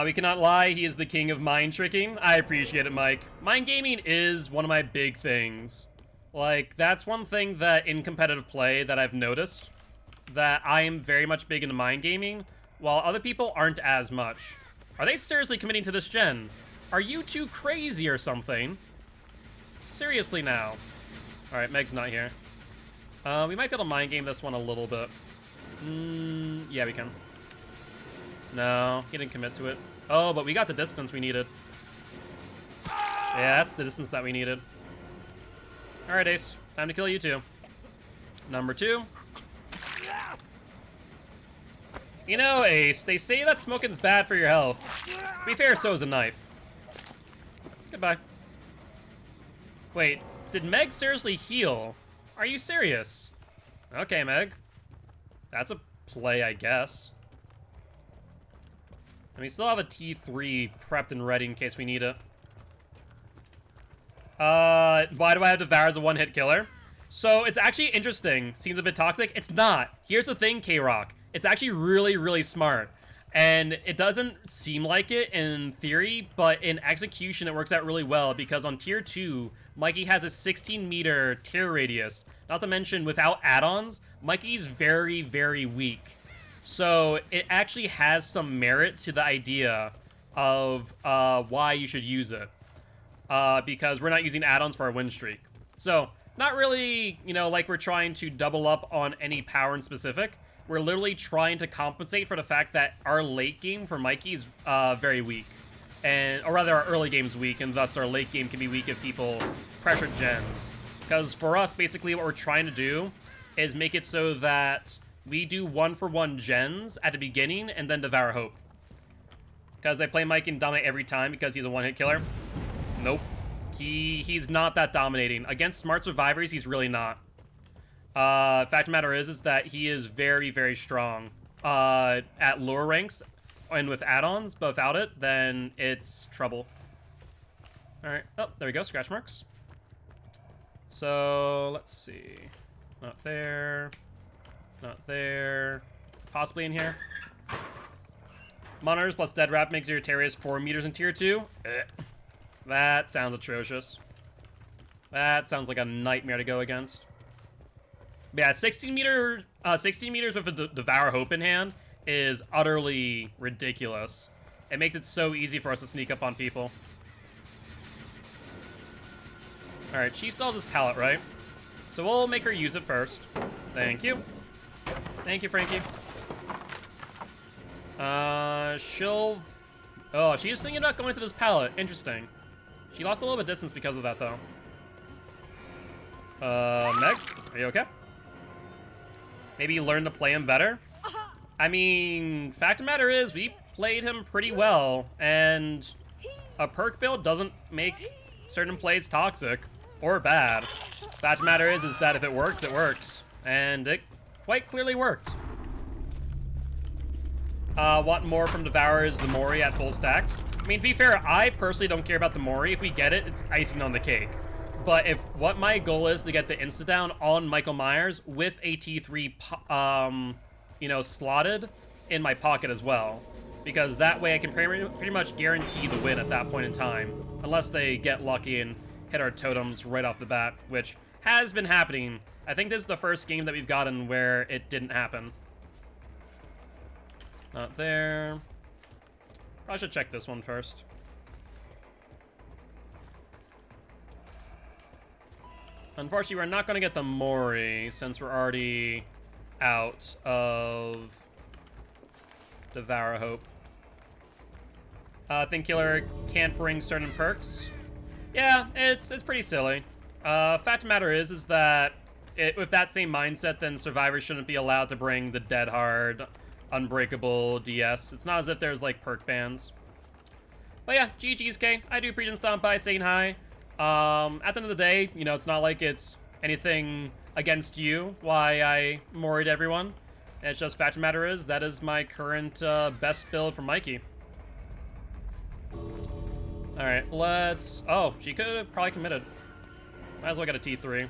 We cannot lie, he is the king of mind tricking. I appreciate it, Mike. Mind gaming is one of my big things. Like, that's one thing that in competitive play that I've noticed, that I am very much big into mind gaming, while other people aren't as much. Are they seriously committing to this gen? Are you too crazy or something? Seriously now. Alright, Meg's not here. We might be able to mind game this one a little bit. Yeah, we can. No, he didn't commit to it. Oh, but we got the distance we needed. Yeah, that's the distance that we needed. Alright, Ace. Time to kill you too. Number 2. You know, Ace, they say that smoking's bad for your health. To be fair, so is a knife. Goodbye. Wait, did Meg seriously heal? Are you serious? Okay, Meg. That's a play, I guess. And we still have a T3 prepped and ready in case we need it. Why do I have Devour as a one-hit killer? So, it's actually interesting. Seems a bit toxic. It's not. Here's the thing, K-Rock. It's actually really, really smart. And it doesn't seem like it in theory, but in execution it works out really well, because on tier 2, Mikey has a 16-meter tear radius. Not to mention, without add-ons, Mikey's very, very weak. So it actually has some merit to the idea of why you should use it. Because we're not using add-ons for our win streak. So, not really, you know, like we're trying to double up on any power in specific. We're literally trying to compensate for the fact that our late game for Mikey is very weak. Or rather, our early game's weak, and thus our late game can be weak if people pressure gens. Because for us, basically what we're trying to do is make it so that we do 1-for-1 gens at the beginning and then Devour Hope. Because I play Mike and dominate every time because he's a one-hit killer. Nope. He's not that dominating. Against smart survivors, he's really not. Fact of the matter is that he is very, very strong at lower ranks and with add-ons, but without it, then it's trouble. Alright. Oh, there we go. Scratch marks. So, let's see. Not there. Not there. Possibly in here. Monitors plus Dead Wrap makes your Terriers 4 meters in tier 2. That sounds atrocious. That sounds like a nightmare to go against. But yeah, 16 meters with a Devour Hope in hand is utterly ridiculous. It makes it so easy for us to sneak up on people. Alright, she still has this pallet, right? So we'll make her use it first. Thank you. Thank you, Frankie. She'll... Oh, she's thinking about going to this pallet. Interesting. She lost a little bit of distance because of that, though. Meg? Are you okay? Maybe learn to play him better? I mean, fact of the matter is, we played him pretty well, and a perk build doesn't make certain plays toxic or bad. Fact of the matter is that if it works, it works. And it quite clearly worked. Want more from Devourers, the Mori at full stacks? I mean, to be fair, I personally don't care about the Mori. If we get it, it's icing on the cake. But if what my goal is to get the insta-down on Michael Myers with a T3, you know, slotted in my pocket as well. Because that way I can pretty much guarantee the win at that point in time. Unless they get lucky and hit our totems right off the bat, which has been happening. I think this is the first game that we've gotten where it didn't happen. Not there. Probably should check this one first. Unfortunately, we're not going to get the Mori since we're already out of Devour Hope. Think Killer can't bring certain perks. Yeah, it's pretty silly. Fact of the matter is that with that same mindset, then survivors shouldn't be allowed to bring the Dead Hard, Unbreakable, DS. It's not as if there's like perk bans. But yeah, GG's, K. I do appreciate Stomp by saying hi. At the end of the day, you know, it's not like it's anything against you why I moried everyone. It's just fact of the matter is that is my current best build for Mikey. Alright, let's... Oh, she could have probably committed. Might as well get a T3.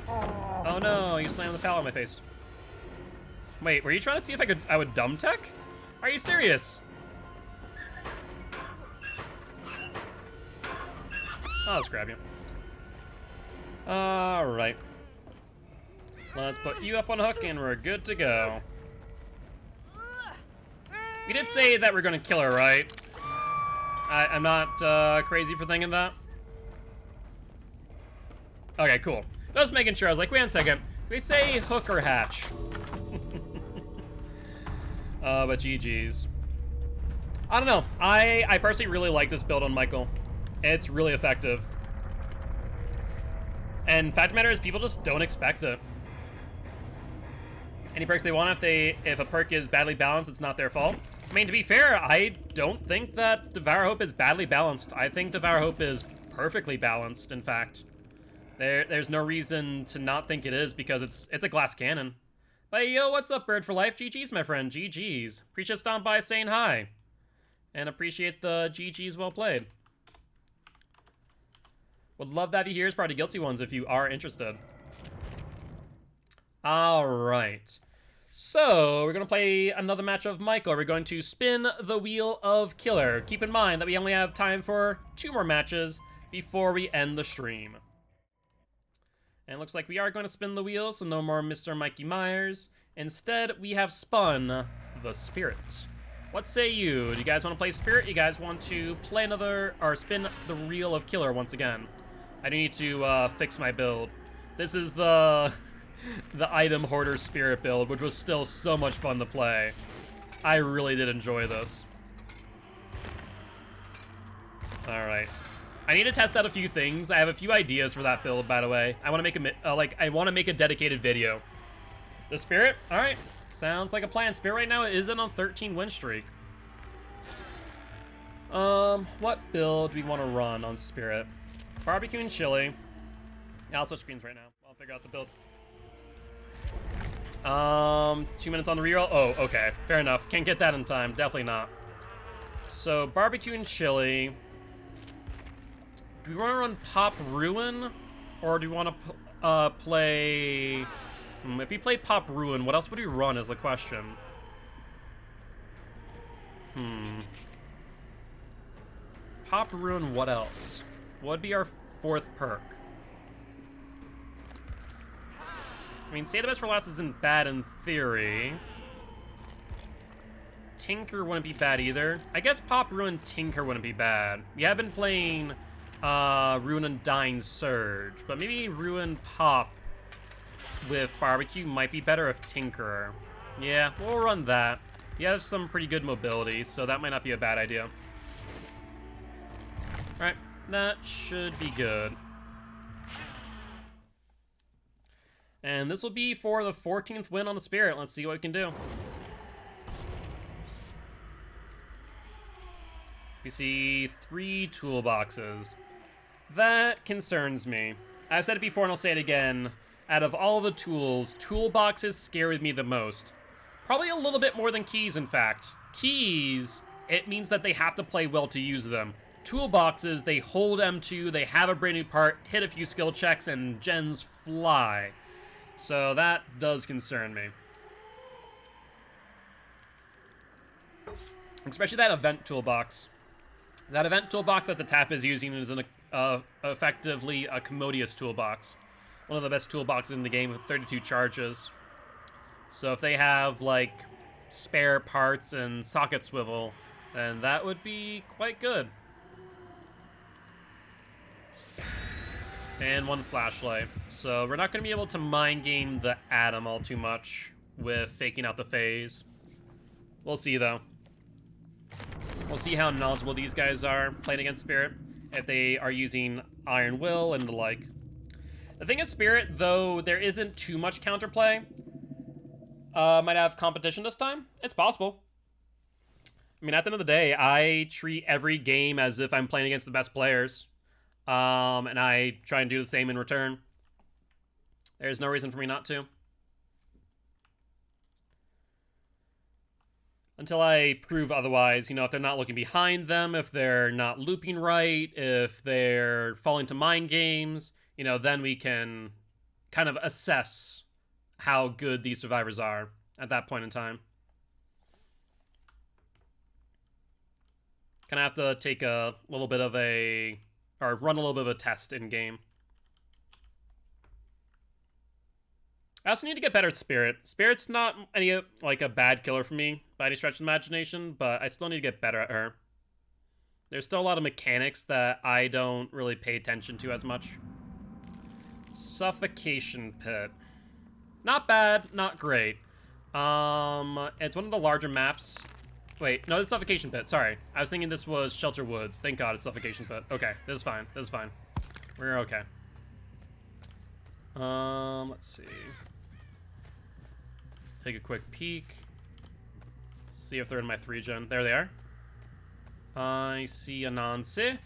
Oh no, you slammed the pallet in my face. Wait, were you trying to see if I would dumb tech? Are you serious? I'll just grab you. Alright. Let's put you up on a hook and we're good to go. We did say that we're gonna kill her, right? I'm not crazy for thinking that. Okay, cool. Just making sure. I was like, wait a second. Did we say hook or hatch? But GG's. I don't know. I personally really like this build on Michael. It's really effective. And fact of the matter is, people just don't expect it. Any perks they want, if a perk is badly balanced, it's not their fault. I mean, to be fair, I don't think that Devour Hope is badly balanced. I think Devour Hope is perfectly balanced, in fact. There's no reason to not think it is, because it's a glass cannon. But yo, what's up, Bird for Life? GG's, my friend. GG's. Appreciate Stomp by saying hi. And appreciate the GG's well played. Would love to have you here as part of Guilty Ones if you are interested. Alright. So, we're going to play another match of Michael. We're going to spin the Wheel of Killer. Keep in mind that we only have time for 2 more matches before we end the stream. And it looks like we are going to spin the wheel, so no more Mr. Mikey Myers. Instead, we have spun the Spirit. What say you? Do you guys want to play Spirit? You guys want to play another, or spin the Wheel of Killer once again? I do need to fix my build. This is the item hoarder Spirit build, which was still so much fun to play. I really did enjoy this. Alright. I need to test out a few things. I have a few ideas for that build, by the way. I want to make I want to make a dedicated video. The Spirit? Alright. Sounds like a plan. Spirit right now is in a 13 win streak. What build do we want to run on Spirit? Barbecue and chili. Yeah, I'll switch screens right now. I'll figure out the build. 2 minutes on the reroll. Oh, okay. Fair enough. Can't get that in time. Definitely not. So, barbecue and chili. Do we want to run Pop Ruin? Or do we want to play... if we play Pop Ruin, what else would we run is the question. Pop Ruin, what else? What would be our 4th perk? I mean, Save the Best for Last isn't bad in theory. Tinker wouldn't be bad either. I guess Pop, Ruin, Tinker wouldn't be bad. We have been playing Ruin and Dying Surge, but maybe Ruin Pop with Barbecue might be better if Tinker. Yeah, we'll run that. You have some pretty good mobility, so that might not be a bad idea. Alright, that should be good. And this will be for the 14th win on the Spirit. Let's see what we can do. We see 3 toolboxes. That concerns me. I've said it before and I'll say it again. Out of all the tools, toolboxes scare me the most. Probably a little bit more than keys, in fact. Keys, it means that they have to play well to use them. Toolboxes, they hold M2, they have a brand new part, hit a few skill checks, and gens fly. So that does concern me. Especially that event toolbox. That event toolbox that the tap is using is effectively a commodious toolbox. One of the best toolboxes in the game with 32 charges. So if they have, like, spare parts and socket swivel, then that would be quite good. And 1 flashlight. So we're not going to be able to mind game the Atom all too much with faking out the phase. We'll see, though. We'll see how knowledgeable these guys are playing against Spirit, if they are using Iron Will and the like. The thing is, Spirit, though there isn't too much counterplay, might have competition this time. It's possible. I mean, at the end of the day, I treat every game as if I'm playing against the best players. And I try and do the same in return. There's no reason for me not to. Until I prove otherwise, you know, if they're not looking behind them, if they're not looping right, if they're falling to mind games, you know, then we can kind of assess how good these survivors are at that point in time. Kind of have to take a little bit of a, or run a little bit of a test in game. I also need to get better at Spirit. Spirit's not any, like, a bad killer for me by any stretch of the imagination, but I still need to get better at her. There's still a lot of mechanics that I don't really pay attention to as much. Suffocation Pit. Not bad, not great. It's one of the larger maps. Wait, no, this is Suffocation Pit, sorry. I was thinking this was Shelter Woods. Thank God it's Suffocation Pit. Okay, this is fine, this is fine. We're okay. Let's see. Take a quick peek. See if they're in my 3-gen. There they are. I see a Nancy.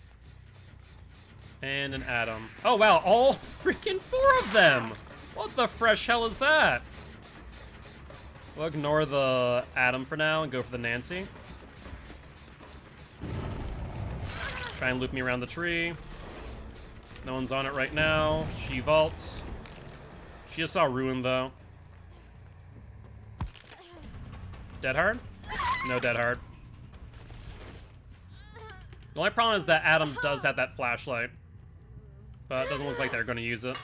And an Atom. Oh, wow, all freaking 4 of them! What the fresh hell is that? We'll ignore the Atom for now and go for the Nancy. Try and loop me around the tree. No one's on it right now. She vaults. She just saw Ruin, though. Dead hard? No dead hard. The only problem is that Atom does have that flashlight. But it doesn't look like they're going to use it.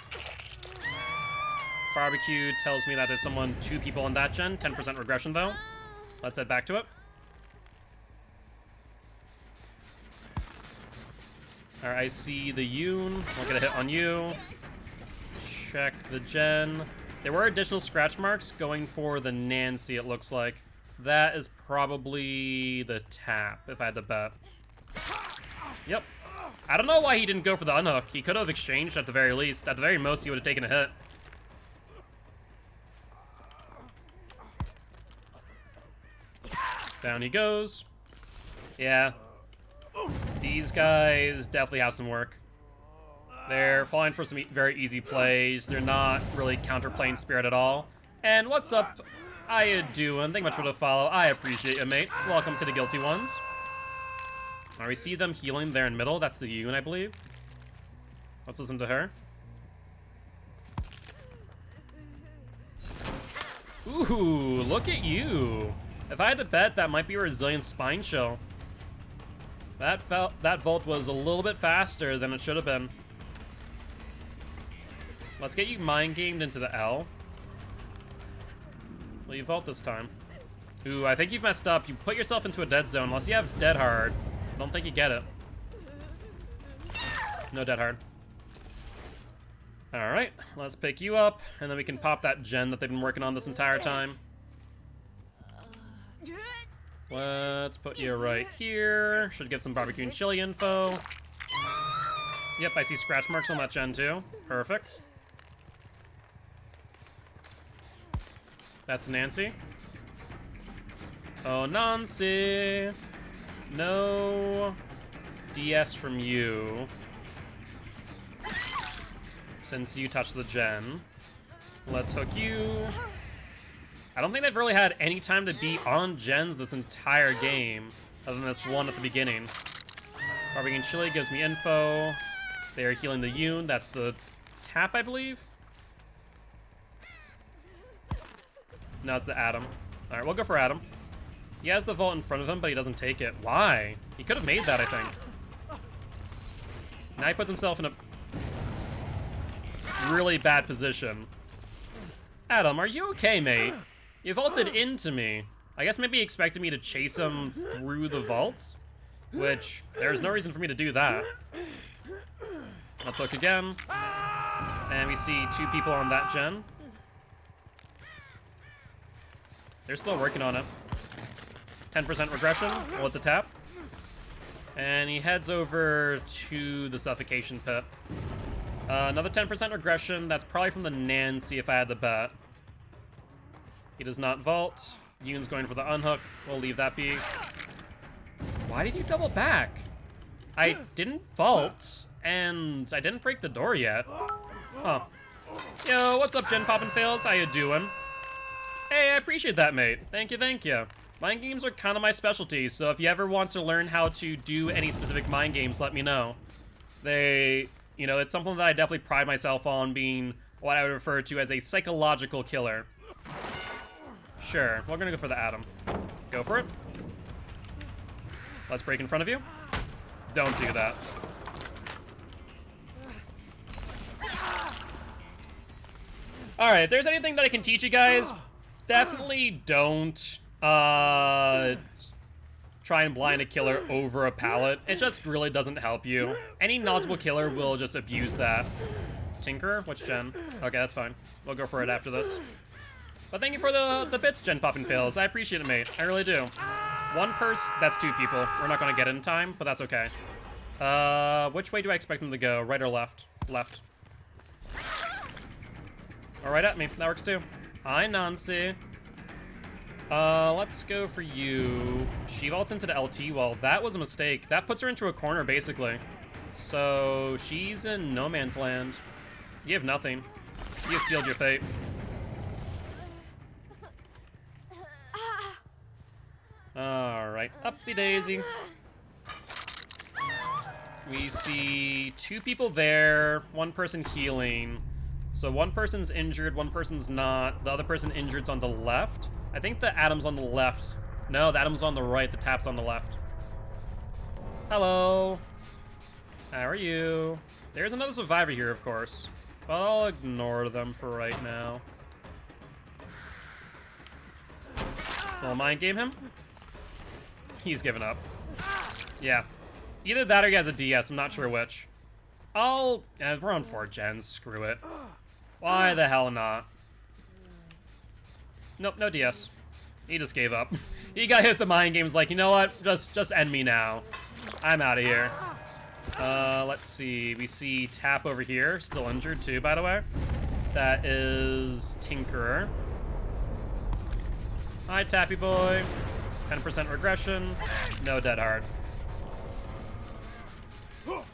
Barbecue tells me that there's 2 people on that gen. 10% regression, though. Let's head back to it. Alright, I see the Yoon. Won't get a hit on you. Check the gen. There were additional scratch marks going for the Nancy, it looks like. That is probably the tap, if I had to bet. Yep. I don't know why he didn't go for the unhook. He could have exchanged at the very least. At the very most, he would have taken a hit. Down he goes. Yeah. These guys definitely have some work. They're falling for some very easy plays. They're not really counterplaying Spirit at all. And what's up? How you doing? Thank you much for the follow. I appreciate you, mate. Welcome to the Guilty Ones. Now we see them healing there in middle. That's the Yoon, I believe. Let's listen to her. Ooh, look at you. If I had to bet, that might be a Resilient Spine Chill. That vault was a little bit faster than it should have been. Let's get you mind gamed into the L. Will you vault this time? Ooh, I think you've messed up. You put yourself into a dead zone. Unless you have dead hard, I don't think you get it. No dead hard. All right, let's pick you up, and then we can pop that gen that they've been working on this entire time. Let's put you right here. Should give some barbecue and chili info. Yep, I see scratch marks on that gen too. Perfect. That's Nancy. Oh, Nancy. No DS from you. Since you touched the gen. Let's hook you. I don't think they've really had any time to be on gens this entire game, other than this one at the beginning. Barbecue and chili gives me info. They are healing the Yoon. That's the tap, I believe. No, it's the Adam. All right, we'll go for Adam. He has the vault in front of him, but he doesn't take it. Why? He could have made that, I think. Now he puts himself in a really bad position. Adam, are you okay, mate? You vaulted into me. I guess maybe he expected me to chase him through the vault, which there's no reason for me to do that. Let's look again. And we see 2 people on that gen. They're still working on it. 10% regression with the tap. And he heads over to the suffocation pit. Another 10% regression. That's probably from the Nancy if I had to bet. He does not vault. Yoon's going for the unhook. We'll leave that be. Why did you double back? I didn't vault, and I didn't break the door yet. Huh. Yo, what's up, Gen Poppin' Fails? How you doing? Hey, I appreciate that, mate. Thank you, thank you. Mind games are kind of my specialty, so if you ever want to learn how to do any specific mind games, let me know. You know, it's something that I definitely pride myself on, being what I would refer to as a psychological killer. Sure, we're gonna go for the Adam. Go for it. Let's break in front of you. Don't do that. Alright, if there's anything that I can teach you guys, definitely don't try and blind a killer over a pallet. It just really doesn't help you. Any knowledgeable killer will just abuse that. Tinkerer? Which gen? Okay, that's fine. We'll go for it after this. But thank you for the bits, Gen Poppin' Fails. I appreciate it, mate. I really do. One person, that's 2 people. We're not gonna get it in time, but that's okay. Which way do I expect them to go? Right or left? Left. All right at me. That works too. Hi, Nancy. Let's go for you. She vaults into the LT wall. That was a mistake. That puts her into a corner, basically. So she's in no man's land. You have nothing. You have sealed your fate. Alright, upsy daisy. We see 2 people there, 1 person healing. So 1 person's injured, 1 person's not. The other person injured's on the left. I think the Adam's on the left. No, the Adam's on the right, the tap's on the left. Hello. How are you? There's another survivor here, of course. But I'll ignore them for right now. Will mind game him? He's given up. Yeah. Either that or he has a DS, I'm not sure which. We're on 4 gens, screw it. Why the hell not? Nope, no DS. He just gave up. He got hit with the mind games like, you know what? Just end me now. I'm out of here. Let's see. We see Tap over here, still injured too, by the way. That is Tinkerer. Hi, Tappy boy. 10% regression. No dead hard.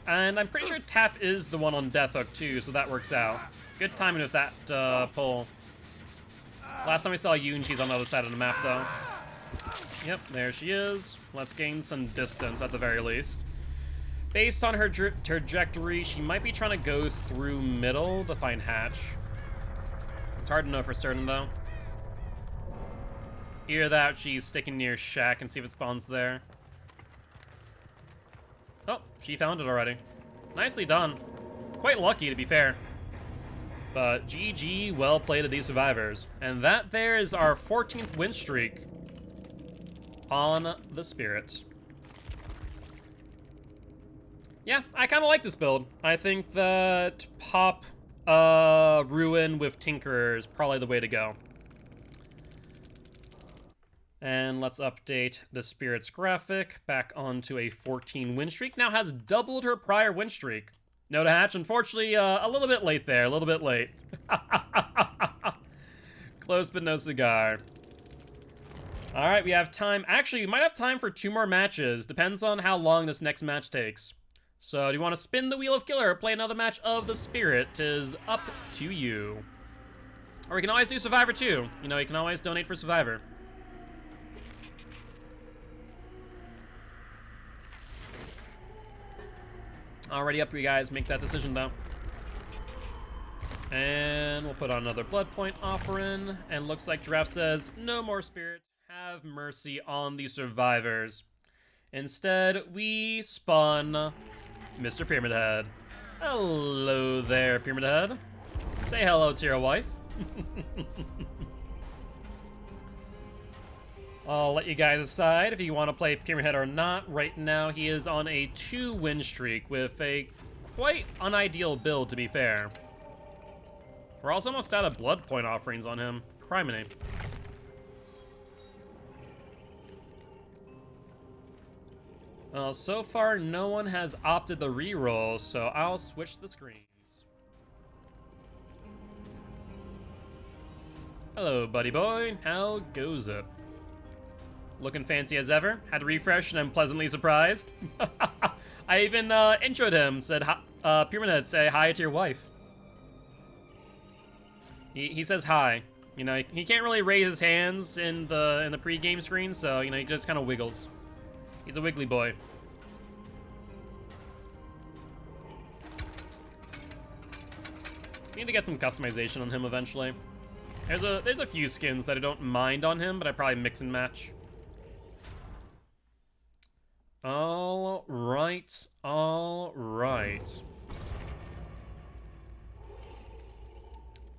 And I'm pretty sure Tap is the one on Death Hook too, so that works out. Good timing with that pull. Last time we saw Yoon, she's on the other side of the map though. Yep, there she is. Let's gain some distance at the very least. Based on her trajectory, she might be trying to go through middle to find Hatch. It's hard to know for certain though. Either that, she's sticking near Shack and see if it spawns there. Oh, she found it already. Nicely done. Quite lucky, to be fair. But GG, well played to these survivors. And that there is our 14th win streak on the Spirit. Yeah, I kind of like this build. I think that pop Ruin with Tinkerer is probably the way to go. And let's update the Spirit's graphic back onto a 14 win streak. Now has doubled her prior win streak. No to hatch, unfortunately, a little bit late there, a little bit late. Close but no cigar. All right, we have time. Actually, we might have time for 2 more matches. Depends on how long this next match takes. So, do you want to spin the Wheel of Killer or play another match of the Spirit? Is up to you. Or you can always do Survivor too. You know, you can always donate for Survivor. Already up, you guys. Make that decision, though. And we'll put on another Blood Point offering. And looks like Giraffe says, no more Spirit. Have mercy on the survivors. Instead, we spawn Mr. Pyramid Head. Hello there, Pyramid Head. Say hello to your wife. I'll let you guys decide if you want to play Pyramid Head or not. Right now, he is on a 2 win streak with a quite unideal build, to be fair. We're also almost out of Blood Point offerings on him. Criminy. So far, no one has opted the reroll, so I'll switch the screens. Hello, buddy boy. How goes it? Looking fancy as ever. Had to refresh, and I'm pleasantly surprised. I even introed him. Said, Pyramid Head, say hi to your wife. He says hi. You know, he can't really raise his hands in the pre-game screen, so you know he just kind of wiggles. He's a wiggly boy. Need to get some customization on him eventually. There's a few skins that I don't mind on him, but I probably mix and match. All right, all right.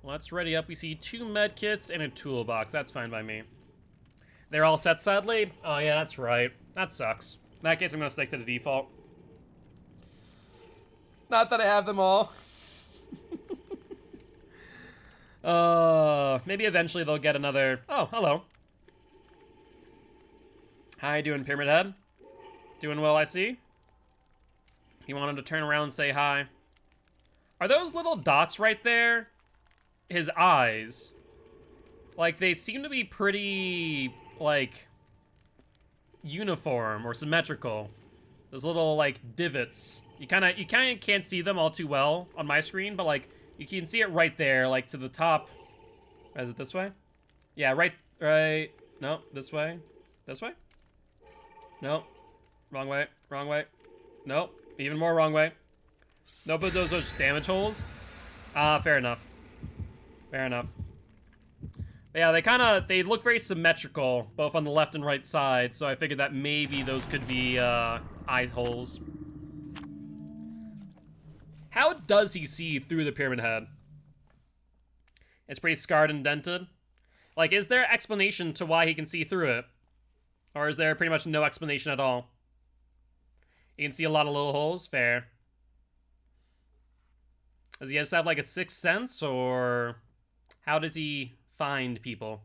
Let's ready up. We see 2 medkits and a toolbox. That's fine by me. They're all set, sadly? Oh, yeah, that's right. That sucks. In that case, I'm going to stick to the default. Not that I have them all. Maybe eventually they'll get another... Oh, hello. How you doing, Pyramid Head? Doing well, I see. He wanted to turn around and say hi. Are those little dots right there his eyes? Like, they seem to be pretty, like, uniform or symmetrical. Those little, like, divots. You kind of can't see them all too well on my screen, but, like, you can see it right there, like, to the top. Is it this way? Yeah, right, no, this way. This way? No. Wrong way, Nope, even more wrong way. Nope, but those are just damage holes. Fair enough. Fair enough. But yeah, they look very symmetrical, both on the left and right side, so I figured that maybe those could be, eye holes. How does he see through the Pyramid Head? It's pretty scarred and dented. Like, is there explanation to why he can see through it? Or is there pretty much no explanation at all? You can see a lot of little holes. Fair. Does he just have, like, a 6th sense, or how does he find people?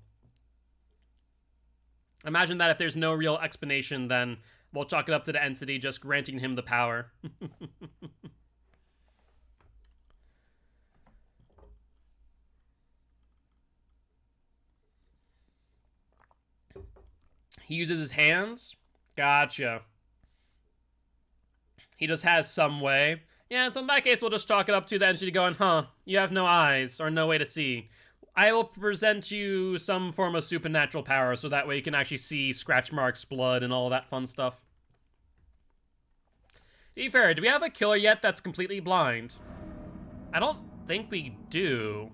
Imagine that if there's no real explanation, then we'll chalk it up to the entity just granting him the power. He uses his hands? Gotcha. He just has some way. Yeah, so in that case, we'll just chalk it up to the entity going, huh, you have no eyes, or no way to see. I will present you some form of supernatural power, so that way you can actually see scratch marks, blood, and all that fun stuff. To be fair, do we have a killer yet that's completely blind? I don't think we do.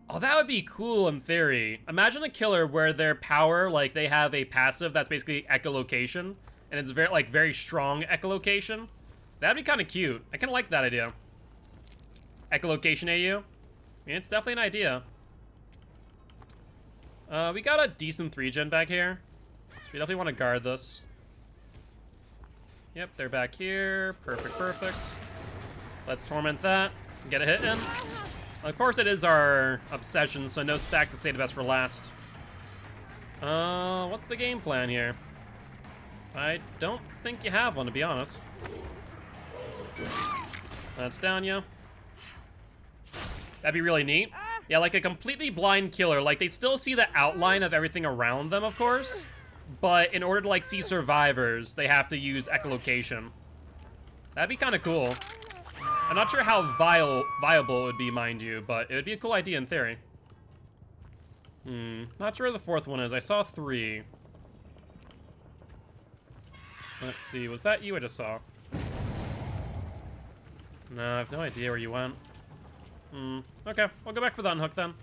Oh, that would be cool in theory. Imagine a killer where their power, like, they have a passive that's basically echolocation, and it's very strong echolocation. That'd be kind of cute. I kind of like that idea. Echolocation AU. I mean, it's definitely an idea. We got a decent 3-gen back here. So we definitely want to guard this. Yep, they're back here. Perfect, perfect. Let's torment that. Get a hit in. Of course, it is our obsession, so no stacks to save the best for last. What's the game plan here? I don't think you have one, to be honest. That's down, yo. That'd be really neat. Yeah, like a completely blind killer. Like, they still see the outline of everything around them, of course. But in order to, like, see survivors, they have to use echolocation. That'd be kind of cool. I'm not sure how viable it would be, mind you, but it would be a cool idea in theory. Not sure where the fourth one is. I saw 3. Let's see. Was that you I just saw? No, I have no idea where you went. Okay. We'll go back for the unhook then.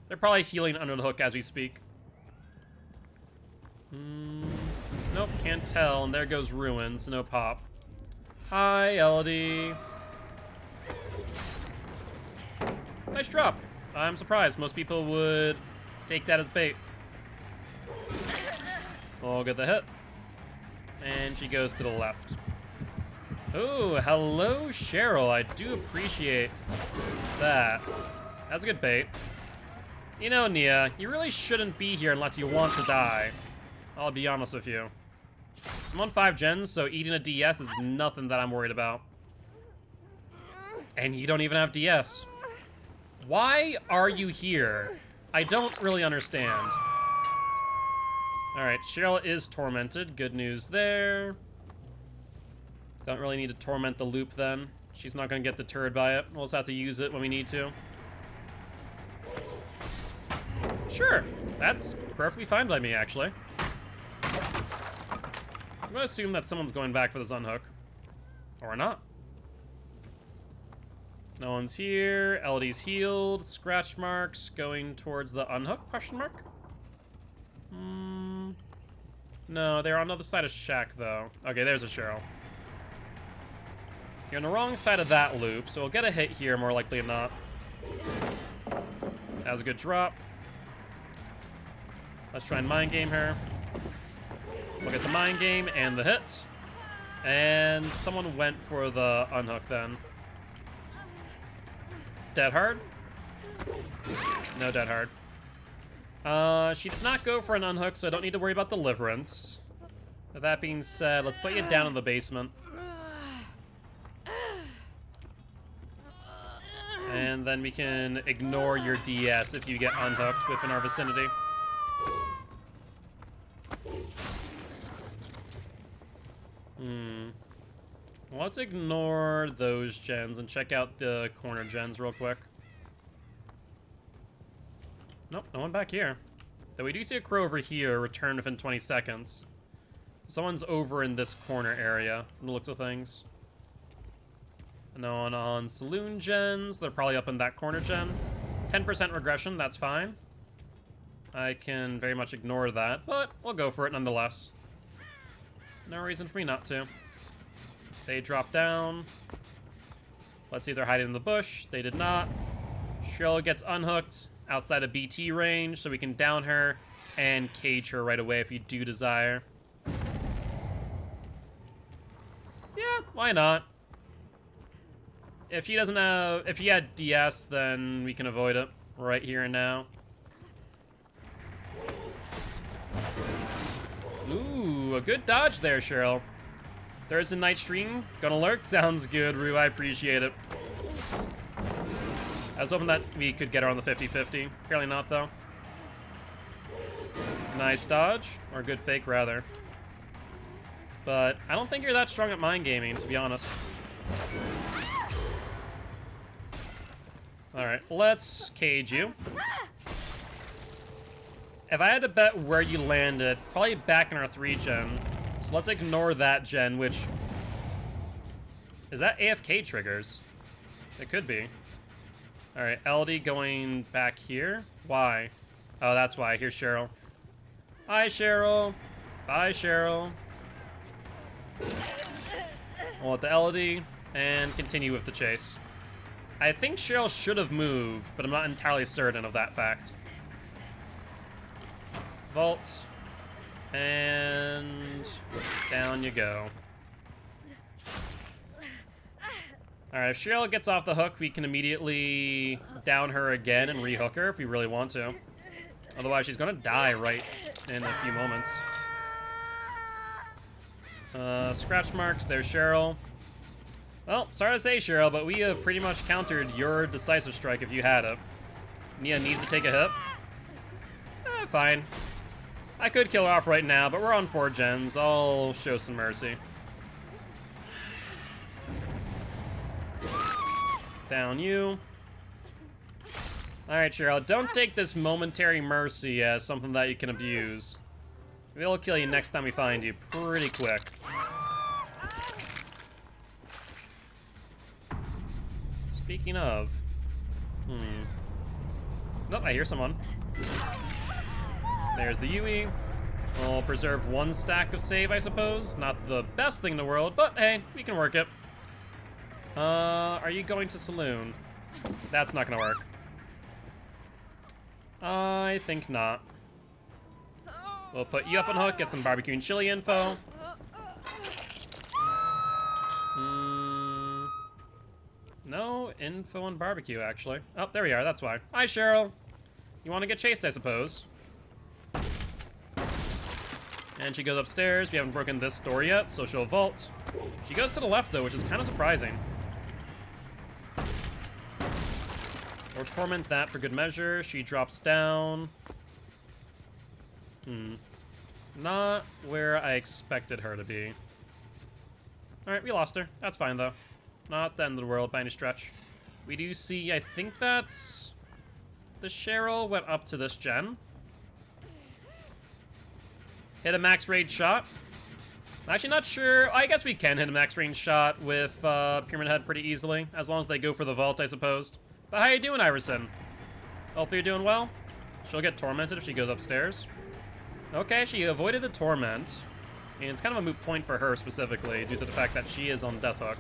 They're probably healing under the hook as we speak. Nope, can't tell. And there goes Ruins. No pop. Hi, LD. Nice drop. I'm surprised. Most people would take that as bait. We'll get the hit. And she goes to the left. Oh, hello, Cheryl. I do appreciate that. That's a good bait. You know, Nia, you really shouldn't be here unless you want to die. I'll be honest with you. I'm on 5 gens, so eating a DS is nothing that I'm worried about. And you don't even have DS. Why are you here? I don't really understand. Alright, Cheryl is tormented. Good news there. Don't really need to torment the loop then. She's not going to get deterred by it. We'll just have to use it when we need to. Sure. That's perfectly fine by me, actually. I'm going to assume that someone's going back for this unhook. Or not. No one's here. LD's healed. Scratch marks going towards the unhook? Question mark? No, they're on the other side of Shack, though. Okay, there's a Cheryl. You're on the wrong side of that loop, so we'll get a hit here, more likely than not. That was a good drop. Let's try and mind game her. We'll get the mind game and the hit. And someone went for the unhook then. Dead hard? No dead hard. She did not go for an unhook, so I don't need to worry about deliverance. With that being said, let's put you down in the basement. And then we can ignore your DS if you get unhooked within our vicinity. Let's ignore those gens and check out the corner gens real quick. Nope, no one back here. Though we do see a crow over here return within 20 seconds. Someone's over in this corner area from the looks of things. No one on saloon gens. They're probably up in that corner gen. 10% regression, that's fine. I can very much ignore that, but we'll go for it nonetheless. No reason for me not to. They drop down. Let's either hide in the bush. They did not. Cheryl gets unhooked outside of BT range, so we can down her and cage her right away if you do desire. Yeah, why not? If she doesn't have, if she had DS, then we can avoid it right here and now. Ooh, a good dodge there, Cheryl. Thursday night stream, gonna lurk? Sounds good, Rue, I appreciate it. I was hoping that we could get her on the 50-50. Apparently not, though. Nice dodge, or good fake, rather. But I don't think you're that strong at mind gaming, to be honest. Alright, let's cage you. If I had to bet where you landed, probably back in our 3-gen. So let's ignore that gen, which... Is that AFK triggers? It could be. Alright, LD going back here? Why? Oh, that's why. Here's Cheryl. Hi, Cheryl. Bye, Cheryl. We'll let the LD and continue with the chase. I think Cheryl should have moved, but I'm not entirely certain of that fact. Vault. And down you go. Alright, if Cheryl gets off the hook, we can immediately down her again and rehook her if we really want to. Otherwise, she's gonna die right in a few moments. Scratch marks, there's Cheryl. Well, sorry to say, Cheryl, but we have pretty much countered your decisive strike if you had it. Nia needs to take a hit. Fine. I could kill her off right now, but we're on 4 gens. I'll show some mercy. Down you. Alright, Cheryl, don't take this momentary mercy as something that you can abuse. We'll kill you next time we find you, pretty quick. Speaking of... Nope, I hear someone. There's the Yui. We'll preserve 1 stack of save, I suppose. Not the best thing in the world, but hey, we can work it. Are you going to Saloon? That's not gonna work. I think not. We'll put you up on hook, get some barbecue and chili info. No info on barbecue, actually. Oh, there we are, that's why. Hi, Cheryl. You want to get chased, I suppose. And she goes upstairs. We haven't broken this door yet, so she'll vault. She goes to the left, though, which is kind of surprising. Or torment that for good measure. She drops down. Not where I expected her to be. Alright, we lost her. That's fine, though. Not the end of the world by any stretch. We do see, I think that's... The Cheryl went up to this gen. Hit a max range shot. I'm actually not sure. I guess we can hit a max range shot with Pyramid Head pretty easily, as long as they go for the vault, I suppose. But how you doing, Iverson? Both of you doing well? She'll get tormented if she goes upstairs. Okay, she avoided the torment. And it's kind of a moot point for her specifically, due to the fact that she is on Death Hook.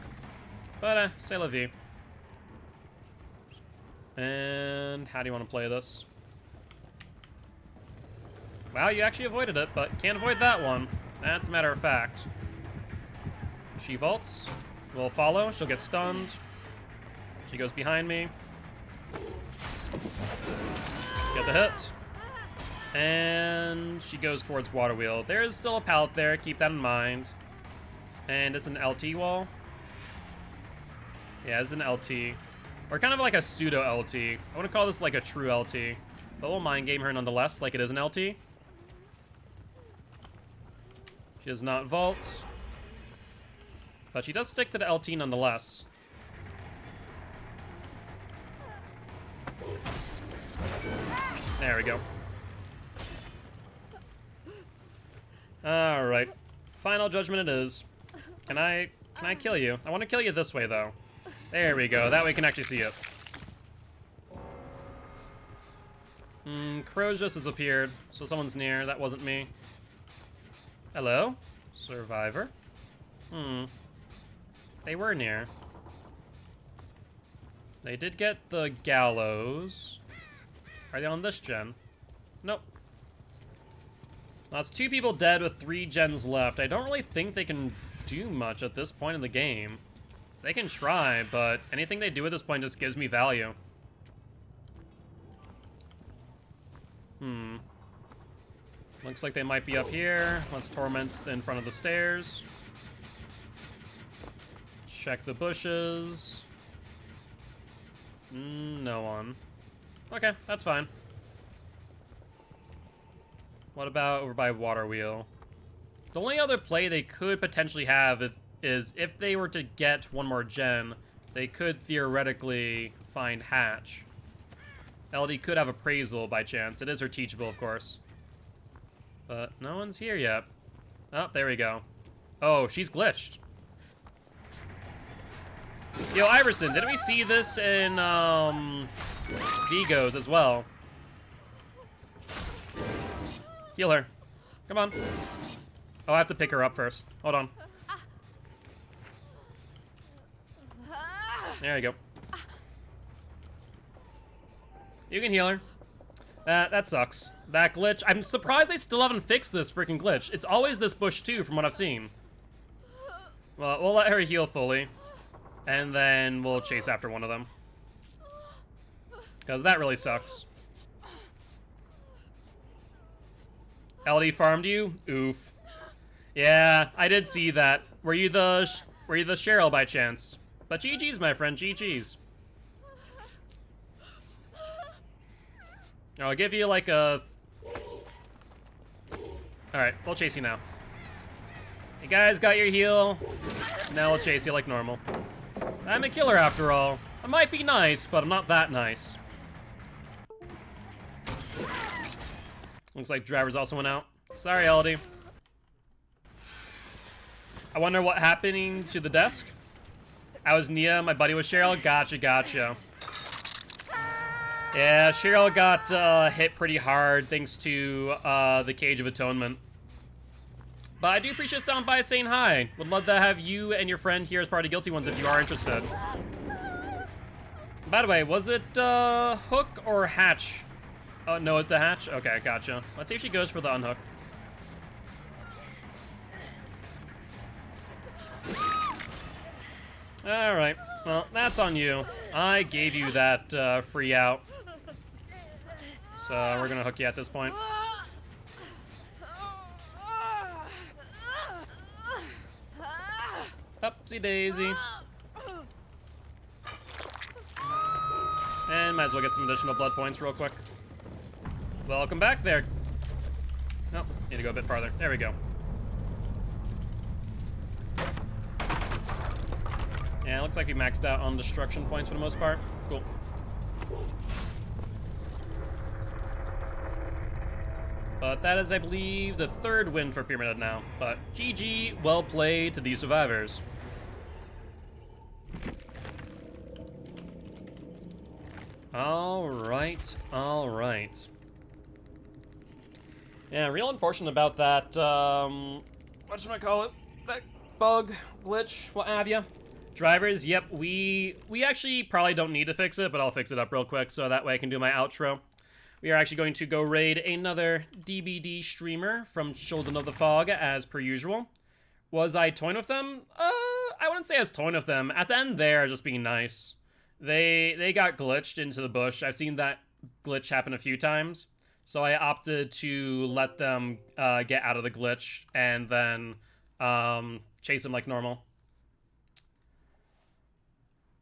But, c'est la vie. And how do you want to play this? Wow, you actually avoided it, but can't avoid that one. That's a matter of fact. She vaults. We'll follow. She'll get stunned. She goes behind me. Get the hit. And she goes towards Water Wheel. There is still a pallet there. Keep that in mind. And it's an LT wall. Yeah, it's an LT. Or kind of like a pseudo LT. I want to call this like a true LT. But we'll mind game her nonetheless, like it is an LT. She does not vault. But she does stick to the LT nonetheless. There we go. Alright. Final judgment it is. Can I kill you? I want to kill you this way, though. There we go. That way we can actually see it. Crows just has appeared, so someone's near. That wasn't me. Hello? Survivor? They were near. They did get the gallows. Are they on this gen? Nope. Well, that's 2 people dead with 3 gens left. I don't really think they can do much at this point in the game. They can try, but anything they do at this point just gives me value. Looks like they might be up here. Let's torment in front of the stairs. Check the bushes. No one. Okay, that's fine. What about over by Water Wheel? The only other play they could potentially have is if they were to get one more gen, they could theoretically find Hatch. LD could have Appraisal by chance. It is her teachable, of course. But no one's here yet. Oh, there we go. Oh, she's glitched. Yo, Iverson, didn't we see this in Vigos as well? Heal her. Come on. Oh, I have to pick her up first. Hold on. There you go. You can heal her. That sucks. That glitch. I'm surprised they still haven't fixed this freaking glitch. It's always this bush too, from what I've seen. Well, we'll let her heal fully. And then we'll chase after one of them. Because that really sucks. LD farmed you? Oof. Yeah, I did see that. Were you the Cheryl by chance? But GG's, my friend, GG's. I'll give you like a... Alright, we'll chase you now. You guys got your heal. Now we'll chase you like normal. I'm a killer after all. I might be nice, but I'm not that nice. Looks like drivers also went out. Sorry, Aldi. I wonder what happening to the desk. I was Nia, my buddy was Cheryl. Gotcha, gotcha. Yeah, Cheryl got hit pretty hard thanks to the Cage of Atonement. But I do appreciate stopping by saying hi. Would love to have you and your friend here as part of Guilty Ones if you are interested. By the way, was it Hook or Hatch? Oh, no, it's the Hatch? Okay, gotcha. Let's see if she goes for the unhook. Alright, well, that's on you. I gave you that free out. So we're gonna hook you at this point. Upsy daisy. And might as well get some additional blood points real quick. Welcome back there. Nope, need to go a bit farther. There we go. Yeah, it looks like we maxed out on destruction points for the most part. Cool. But that is, I believe, the third win for Pyramid Head now. But GG, well played to these survivors. Alright, alright. Yeah, real unfortunate about that, whatchamacallit? That bug, glitch, what have you. Drivers, yep, we actually probably don't need to fix it, but I'll fix it up real quick so that way I can do my outro. We are actually going to go raid another DBD streamer from Children of the Fog, as per usual. Was I toying with them? I wouldn't say I was toying with them. At the end there, just being nice. They got glitched into the bush. I've seen that glitch happen a few times. So I opted to let them get out of the glitch and then chase them like normal.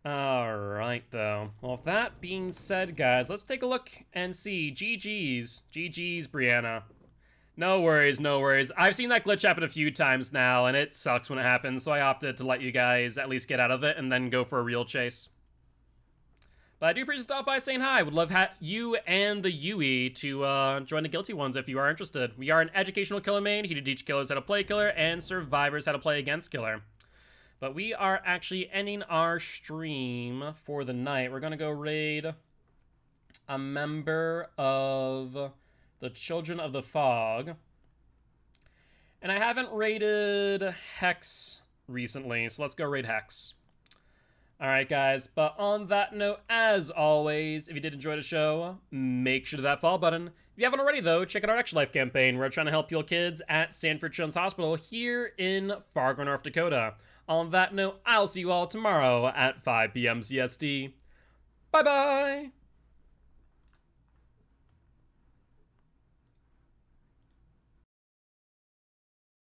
Alright, though. Well, with that being said, guys, let's take a look and see. GG's. GG's, Brianna. No worries, no worries. I've seen that glitch happen a few times now, and it sucks when it happens, so I opted to let you guys at least get out of it and then go for a real chase. But I do appreciate stopping by saying hi. Would love you and the Yui to join the Guilty Ones if you are interested. We are an educational killer main here to teach killers how to play killer and survivors how to play against killer. But we are actually ending our stream for the night. We're going to go raid a member of the Children of the Fog. And I haven't raided Hex recently, so let's go raid Hex. Alright, guys, but on that note, as always, if you did enjoy the show, make sure to hit that follow button. If you haven't already, though, check out our Extra Life campaign. We're trying to help heal kids at Sanford Children's Hospital here in Fargo, North Dakota. On that note, I'll see you all tomorrow at 5 p.m. CST. Bye-bye!